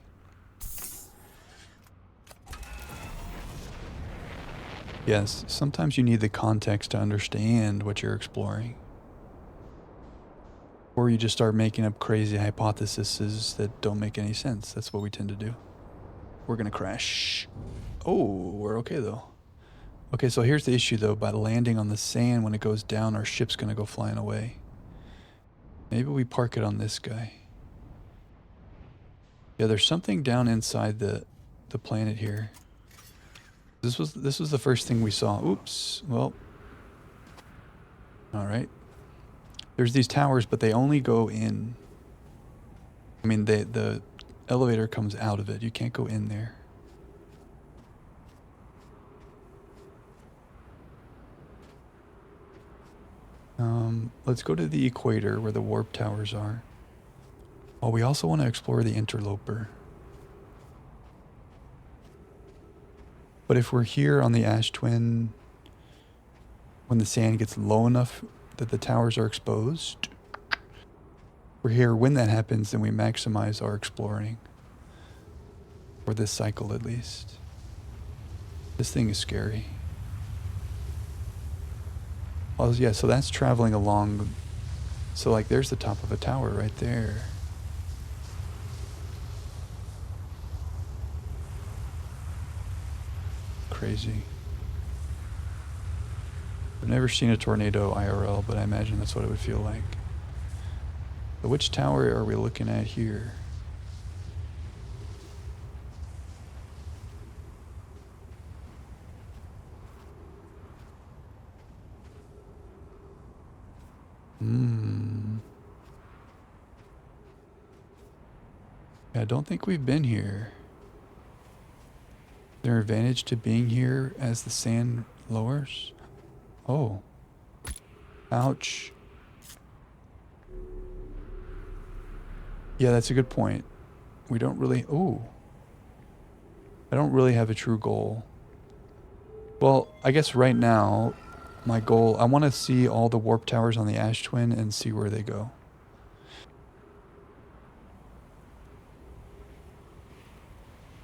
Yes, sometimes you need the context to understand what you're exploring. Or you just start making up crazy hypotheses that don't make any sense. That's what we tend to do. We're gonna crash. Oh, we're okay though. Okay, so here's the issue though. By landing on the sand, when it goes down, our ship's gonna go flying away. Maybe we park it on this guy. Yeah, there's something down inside the planet here. This was the first thing we saw. Oops. Well. All right. There's these towers, but they only go in. I mean, the elevator comes out of it. You can't go in there. Let's go to the equator where the warp towers are. Oh, we also want to explore the interloper. But if we're here on the ash twin, when the sand gets low enough that the towers are exposed, we're here when that happens, then we maximize our exploring. For this cycle, at least. This thing is scary. Oh, yeah, so that's traveling along. So, like, there's the top of a tower right there. Crazy. I've never seen a tornado IRL, but I imagine that's what it would feel like. But which tower are we looking at here? Yeah, I don't think we've been here. Is there an advantage to being here as the sand lowers? Oh. Ouch. Yeah, that's a good point. We don't really... Ooh. I don't really have a true goal. Well, I guess right now, my goal... I want to see all the warp towers on the ash twin and see where they go.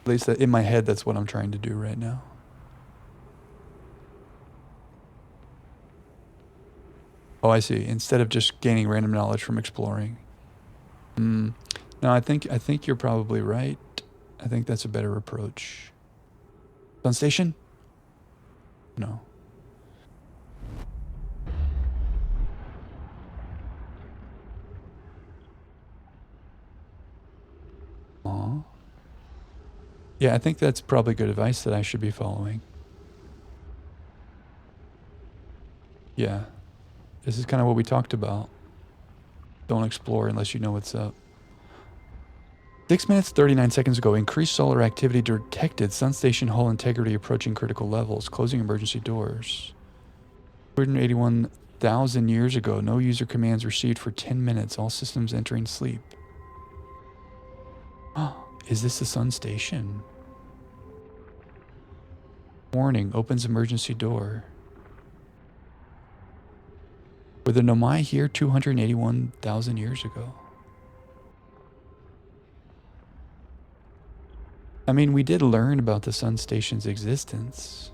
At least in my head, that's what I'm trying to do right now. Oh, I see. Instead of just gaining random knowledge from exploring. No, I think you're probably right. I think that's a better approach. Sun station? No. Aw. Yeah, I think that's probably good advice that I should be following. Yeah. This is kind of what we talked about. Don't explore unless you know what's up. 6 minutes, 39 seconds ago, increased solar activity detected. Sun station hull integrity approaching critical levels. Closing emergency doors. 281,000 years ago, no user commands received for 10 minutes. All systems entering sleep. Oh, is this the sun station? Warning, opens emergency door. Were the Nomai here 281,000 years ago? I mean, we did learn about the sun station's existence.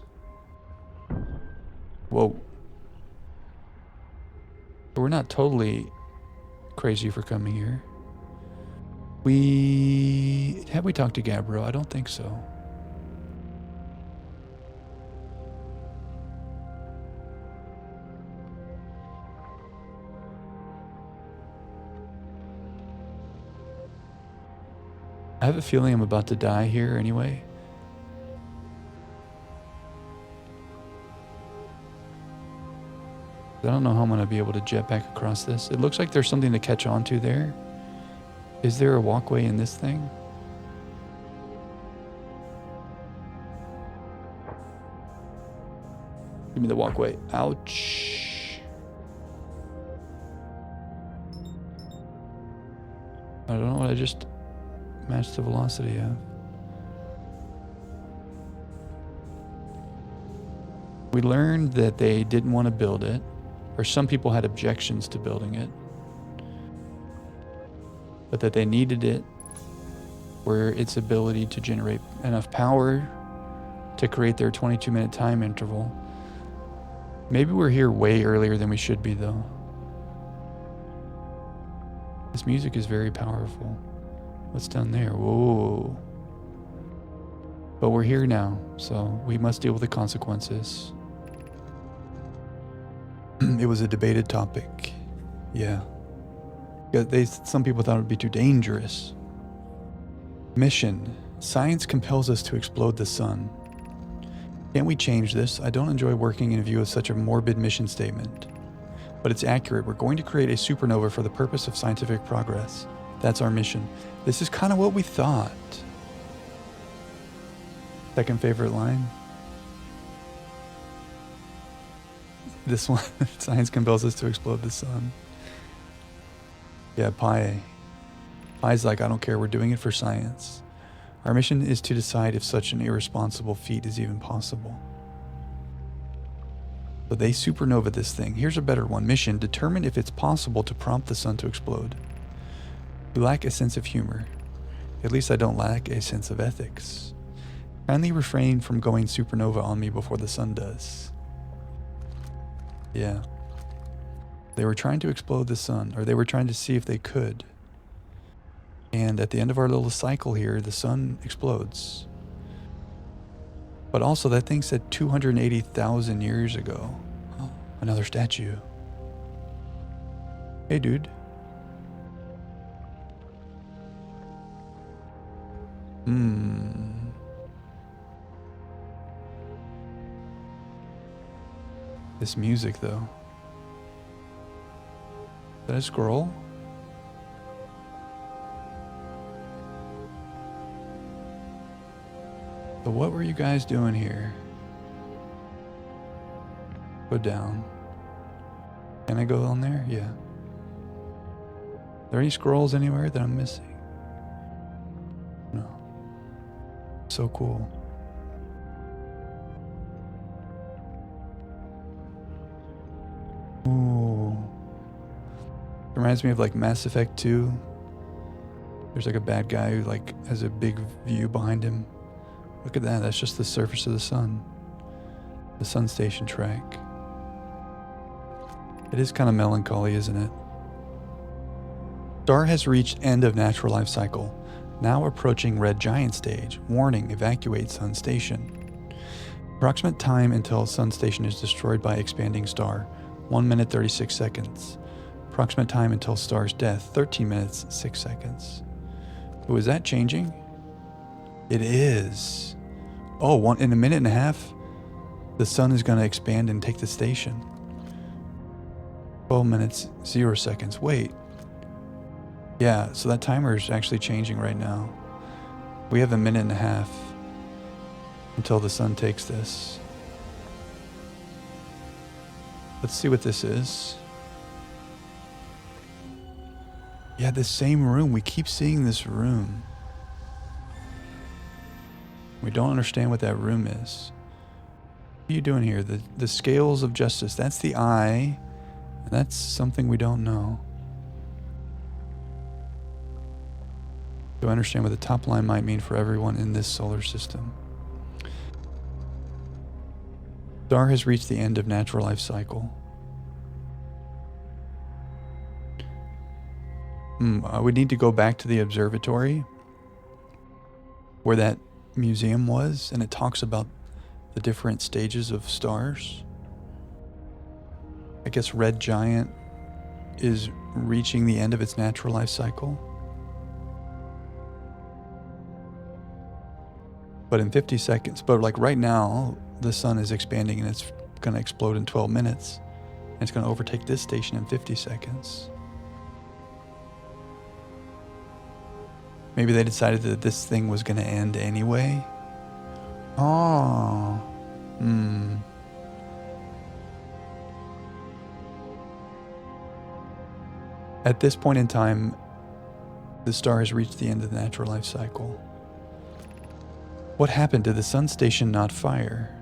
Whoa. We're not totally crazy for coming here. Have we talked to Gabriel? I don't think so. I have a feeling I'm about to die here anyway. I don't know how I'm going to be able to jet back across this. It looks like there's something to catch on to there. Is there a walkway in this thing? Give me the walkway. Ouch. I don't know what I just matched the velocity of. We learned that they didn't want to build it, or some people had objections to building it, but that they needed it for its ability to generate enough power to create their 22-minute time interval. Maybe we're here way earlier than we should be, though. This music is very powerful. What's down there? Whoa. But we're here now, so we must deal with the consequences. It was a debated topic. Yeah. Some people thought it would be too dangerous. Mission. Science compels us to explode the sun. Can't we change this? I don't enjoy working in view of such a morbid mission statement. But it's accurate. We're going to create a supernova for the purpose of scientific progress. That's our mission. This is kind of what we thought. Second favorite line. This one. Science compels us to explode the sun. Yeah, Pi. Pi's like, I don't care. We're doing it for science. Our mission is to decide if such an irresponsible feat is even possible. So they supernova this thing. Here's a better one. Mission. Determine if it's possible to prompt the sun to explode. You lack a sense of humor. At least I don't lack a sense of ethics. Kindly refrain from going supernova on me before the sun does. Yeah. They were trying to explode the sun, or they were trying to see if they could. And at the end of our little cycle here, the sun explodes. But also, that thing said 280,000 years ago. Oh, another statue. Hey, dude. This music, though. Did I scroll? So what were you guys doing here? Go down. Can I go on there? Yeah. Are there any scrolls anywhere that I'm missing? No. So cool. Ooh. Reminds me of like Mass Effect 2. There's like a bad guy who like has a big view behind him. Look at that, that's just the surface of the sun. The sun station track. It is kind of melancholy, isn't it? Star has reached end of natural life cycle. Now approaching red giant stage. Warning, evacuate sun station. Approximate time until sun station is destroyed by expanding star. 1 minute 36 seconds. Approximate time until star's death. 13 minutes 6 seconds. Oh, is that changing? It is. Oh, in a minute and a half, the sun is going to expand and take the station. 12 minutes, 0 seconds. Wait. Yeah, so that timer is actually changing right now. We have a minute and a half until the sun takes this. Let's see what this is. Yeah, this same room. We keep seeing this room. We don't understand what that room is. What are you doing here? The scales of justice. That's the eye. And that's something we don't know. To understand what the top line might mean for everyone in this solar system. Star has reached the end of natural life cycle. We need to go back to the observatory where that museum was, and it talks about the different stages of stars. I guess red giant is reaching the end of its natural life cycle. But in 50 seconds, but like right now, the sun is expanding and it's going to explode in 12 minutes. And it's going to overtake this station in 50 seconds. Maybe they decided that this thing was going to end anyway. Oh. At this point in time, the star has reached the end of the natural life cycle. What happened? Did the sun station not fire?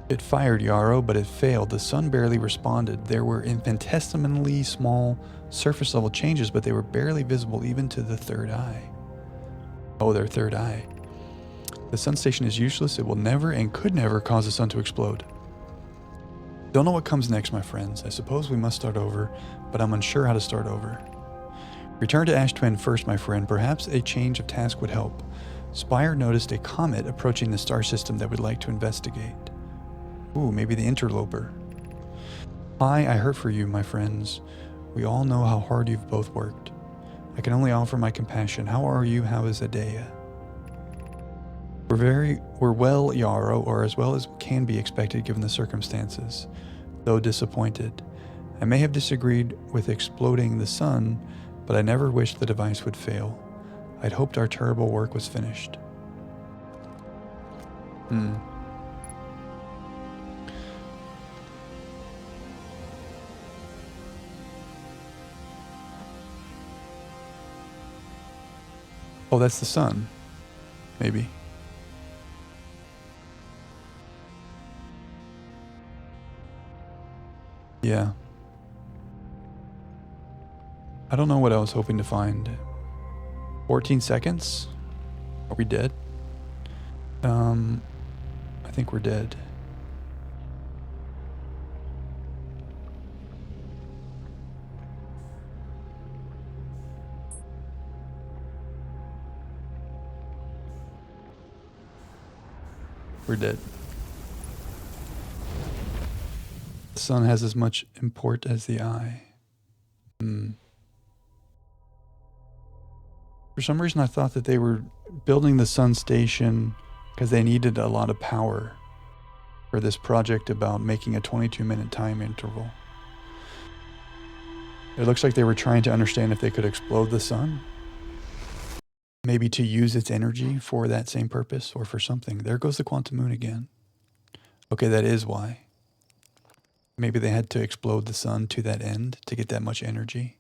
It fired, Yarrow, but it failed. The sun barely responded. There were infinitesimally small surface level changes, but they were barely visible even to the third eye. Oh, their third eye. The sun station is useless. It will never and could never cause the sun to explode. Don't know what comes next, my friends. I suppose we must start over, but I'm unsure how to start over. Return to Ash Twin first, my friend. Perhaps a change of task would help. Spire noticed a comet approaching the star system that would like to investigate. Ooh, maybe the interloper. Hi, I hurt for you, my friends. We all know how hard you've both worked. I can only offer my compassion. How are you? How is Adea? We're well, Yarrow, or as well as can be expected given the circumstances, though disappointed. I may have disagreed with exploding the sun, but I never wished the device would fail. I'd hoped our terrible work was finished. Oh, that's the sun. Maybe. Yeah. I don't know what I was hoping to find. 14 seconds? Are we dead? I think we're dead. We're dead. The sun has as much import as the eye. For some reason, I thought that they were building the sun station because they needed a lot of power for this project about making a 22-minute time interval. It looks like they were trying to understand if they could explode the sun. Maybe to use its energy for that same purpose or for something. There goes the quantum moon again. Okay, that is why. Maybe they had to explode the sun to that end to get that much energy.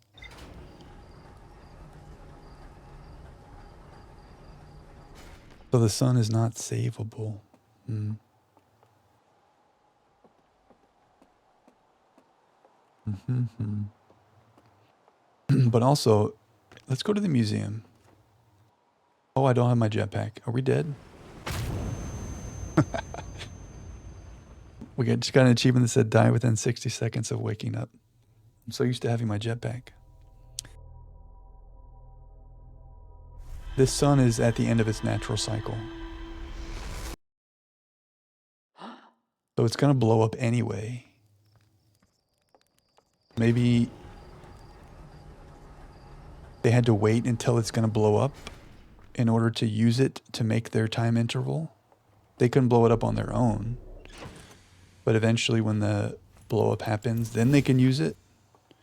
So the sun is not savable. But also, let's go to the museum. Oh, I don't have my jetpack. Are we dead? We just got an achievement that said die within 60 seconds of waking up. I'm so used to having my jetpack. This sun is at the end of its natural cycle. So it's going to blow up anyway. Maybe they had to wait until it's going to blow up in order to use it to make their time interval. They couldn't blow it up on their own. But eventually when the blow up happens, then they can use it to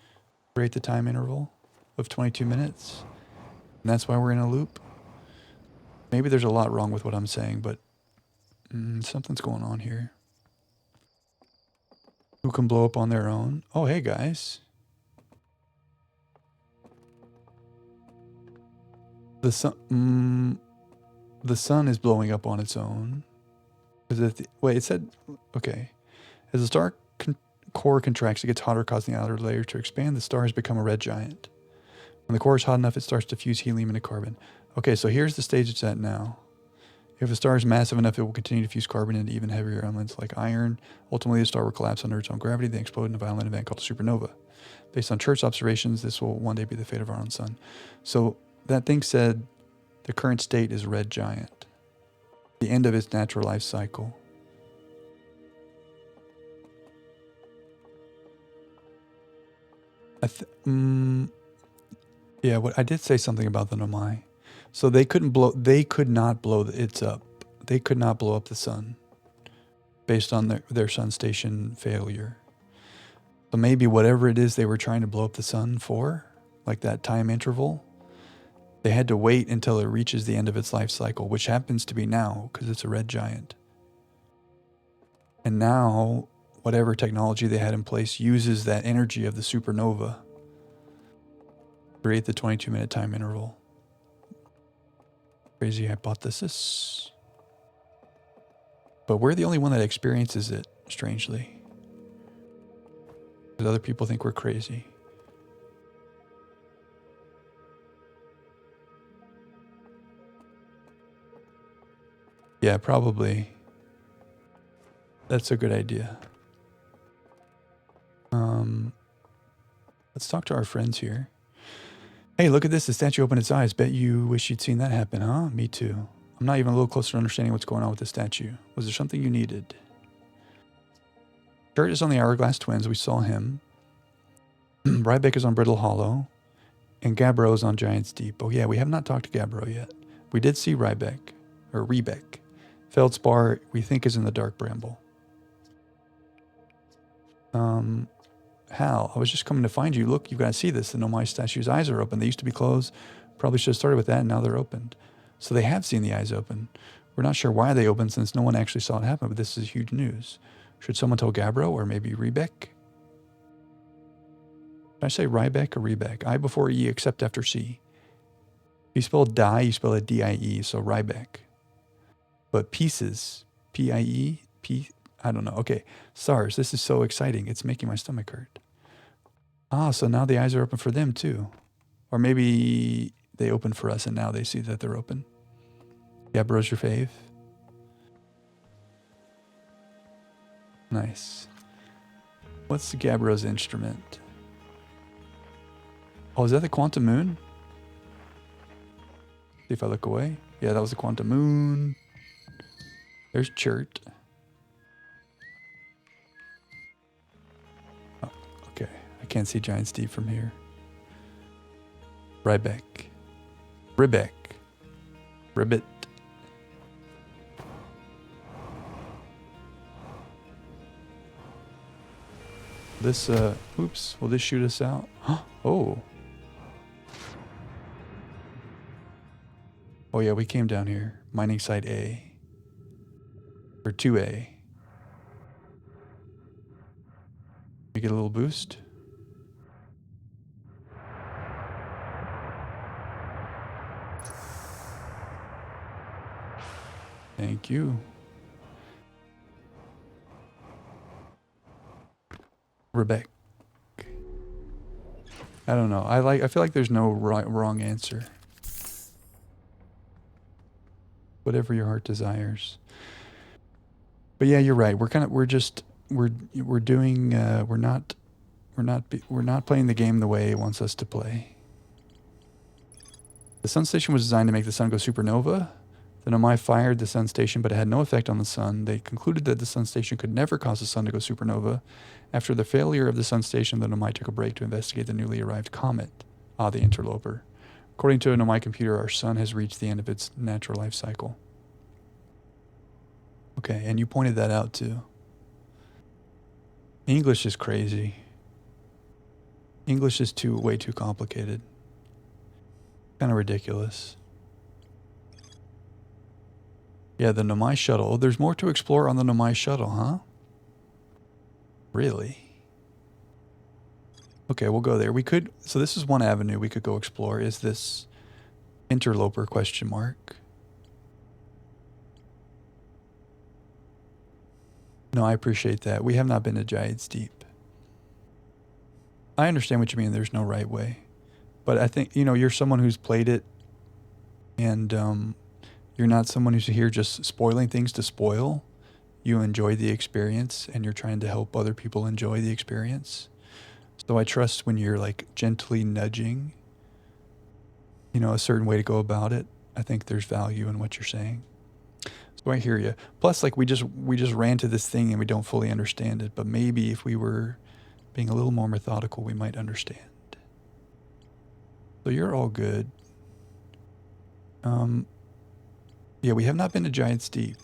create the time interval of 22 minutes. And that's why we're in a loop. Maybe there's a lot wrong with what I'm saying, but something's going on here. Who can blow up on their own? Oh, hey guys. The sun is blowing up on its own. Wait, it said, okay. As the star core contracts, it gets hotter, causing the outer layer to expand. The star has become a red giant. When the core is hot enough, it starts to fuse helium into carbon. Okay, so here's the stage it's at now. If a star is massive enough, it will continue to fuse carbon into even heavier elements like iron. Ultimately, the star will collapse under its own gravity, then explode in a violent event called a supernova. Based on Church observations, this will one day be the fate of our own sun. So that thing said the current state is red giant. The end of its natural life cycle. Yeah, what I did say something about the Nomai. So they could not blow it up. They could not blow up the sun based on their sun station failure. So maybe whatever it is they were trying to blow up the sun for, like that time interval, they had to wait until it reaches the end of its life cycle, which happens to be now because it's a red giant. And now, whatever technology they had in place uses that energy of the supernova to create the 22-minute time interval. Crazy hypothesis. But we're the only one that experiences it, strangely. Because other people think we're crazy. Yeah, probably. That's a good idea. Let's talk to our friends here. Hey, look at this. The statue opened its eyes. Bet you wish you'd seen that happen, huh? Me too. I'm not even a little closer to understanding what's going on with the statue. Was there something you needed? Kurt is on the Hourglass Twins. We saw him. Rybeck is on Brittle Hollow. And Gabbro is on Giant's Deep. Oh, yeah, we have not talked to Gabbro yet. We did see Rybeck. Or Rebeck. Feldspar, we think, is in the Dark Bramble. Hal, I was just coming to find you. Look, you've got to see this. The Nomai statue's eyes are open. They used to be closed. Probably should have started with that, and now they're opened. So they have seen the eyes open. We're not sure why they opened since no one actually saw it happen, but this is huge news. Should someone tell Gabbro or maybe Rebeck? Did I say Rybeck or Rebeck? I before E except after C. If you spell die, you spell it D-I-E, so Rybeck. But pieces, P-I-E, I don't know. Okay, SARS, this is so exciting. It's making my stomach hurt. Ah, so now the eyes are open for them too. Or maybe they open for us and now they see that they're open. Gabbro's your fave? Nice. What's Gabbro's instrument? Oh, is that the Quantum Moon? See if I look away. Yeah, that was the Quantum Moon. There's Chert. Oh, okay. I can't see Giant's Deep from here. Rybeck. Ribbek. Ribbit. This, oops, will this shoot us out? Oh. Oh yeah, we came down here. Mining site A. Or 2A. We get a little boost. Thank you. Rebecca. I don't know. I feel like there's no wrong answer. Whatever your heart desires. But yeah, you're right. We're not playing the game the way it wants us to play. The sun station was designed to make the sun go supernova. The Nomai fired the sun station, but it had no effect on the sun. They concluded that the sun station could never cause the sun to go supernova. After the failure of the sun station, the Nomai took a break to investigate the newly arrived comet, the interloper. According to a Nomai computer, our sun has reached the end of its natural life cycle. Okay, and you pointed that out too. English is crazy. English is way too complicated. Kind of ridiculous. Yeah, the Nomai shuttle. There's more to explore on the Nomai shuttle, huh? Really? Okay, we'll go there. So this is one avenue we could go explore, is this interloper question mark. No, I appreciate that. We have not been to Giant's Deep. I understand what you mean. There's no right way. But I think, you're someone who's played it, and you're not someone who's here just spoiling things to spoil. You enjoy the experience, and you're trying to help other people enjoy the experience. So I trust when you're like gently nudging, a certain way to go about it. I think there's value in what you're saying. So I hear you. Plus, like we just ran to this thing and we don't fully understand it. But maybe if we were being a little more methodical, we might understand. So you're all good. Yeah, we have not been to Giant's Deep.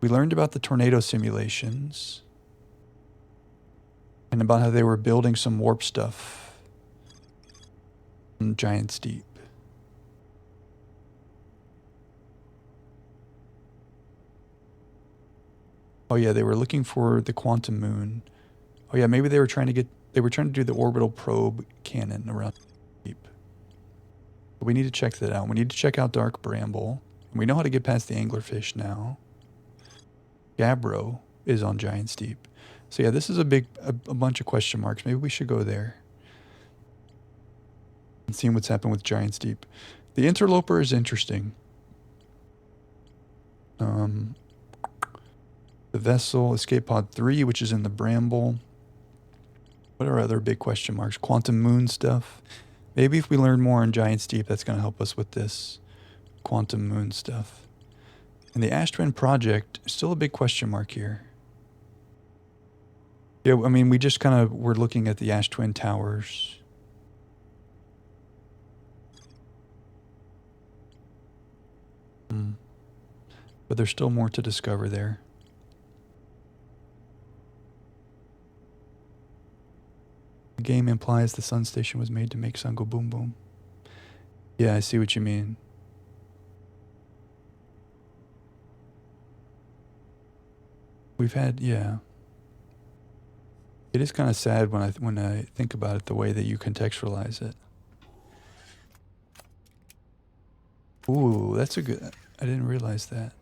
We learned about the tornado simulations and about how they were building some warp stuff in Giant's Deep. Oh yeah, they were looking for the quantum moon. Oh yeah, maybe they were trying to do the orbital probe cannon around Deep. But we need to check that out. We need to check out Dark Bramble. We know how to get past the anglerfish now. Gabbro is on Giant's Deep. So yeah, this is a bunch of question marks. Maybe we should go there and see what's happened with Giant's Deep. The interloper is interesting. The vessel, Escape Pod 3, which is in the Bramble. What are other big question marks? Quantum Moon stuff. Maybe if we learn more on Giant's Deep, that's going to help us with this quantum moon stuff. And the Ash Twin project, still a big question mark here. Yeah, I mean, we just kind of were looking at the Ash Twin towers. But there's still more to discover there. The game implies the sun station was made to make sun go boom boom. Yeah, I see what you mean. We've had, yeah. It is kind of sad when I think about it, the way that you contextualize it. Ooh, that's a good, I didn't realize that.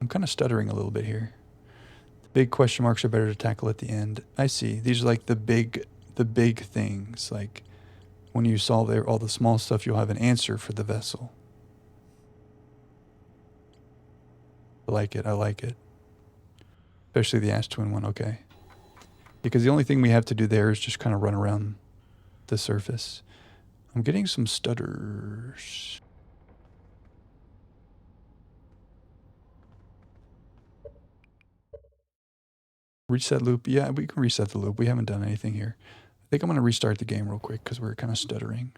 I'm kind of stuttering a little bit here. The big question marks are better to tackle at the end. I see. These are like the big things. Like when you solve all the small stuff, you'll have an answer for the vessel. I like it. I like it. Especially the Ash Twin one, okay. Because the only thing we have to do there is just kind of run around the surface. I'm getting some stutters. Reset loop. Yeah, we can reset the loop. We haven't done anything here. I think I'm going to restart the game real quick because we're kind of stuttering.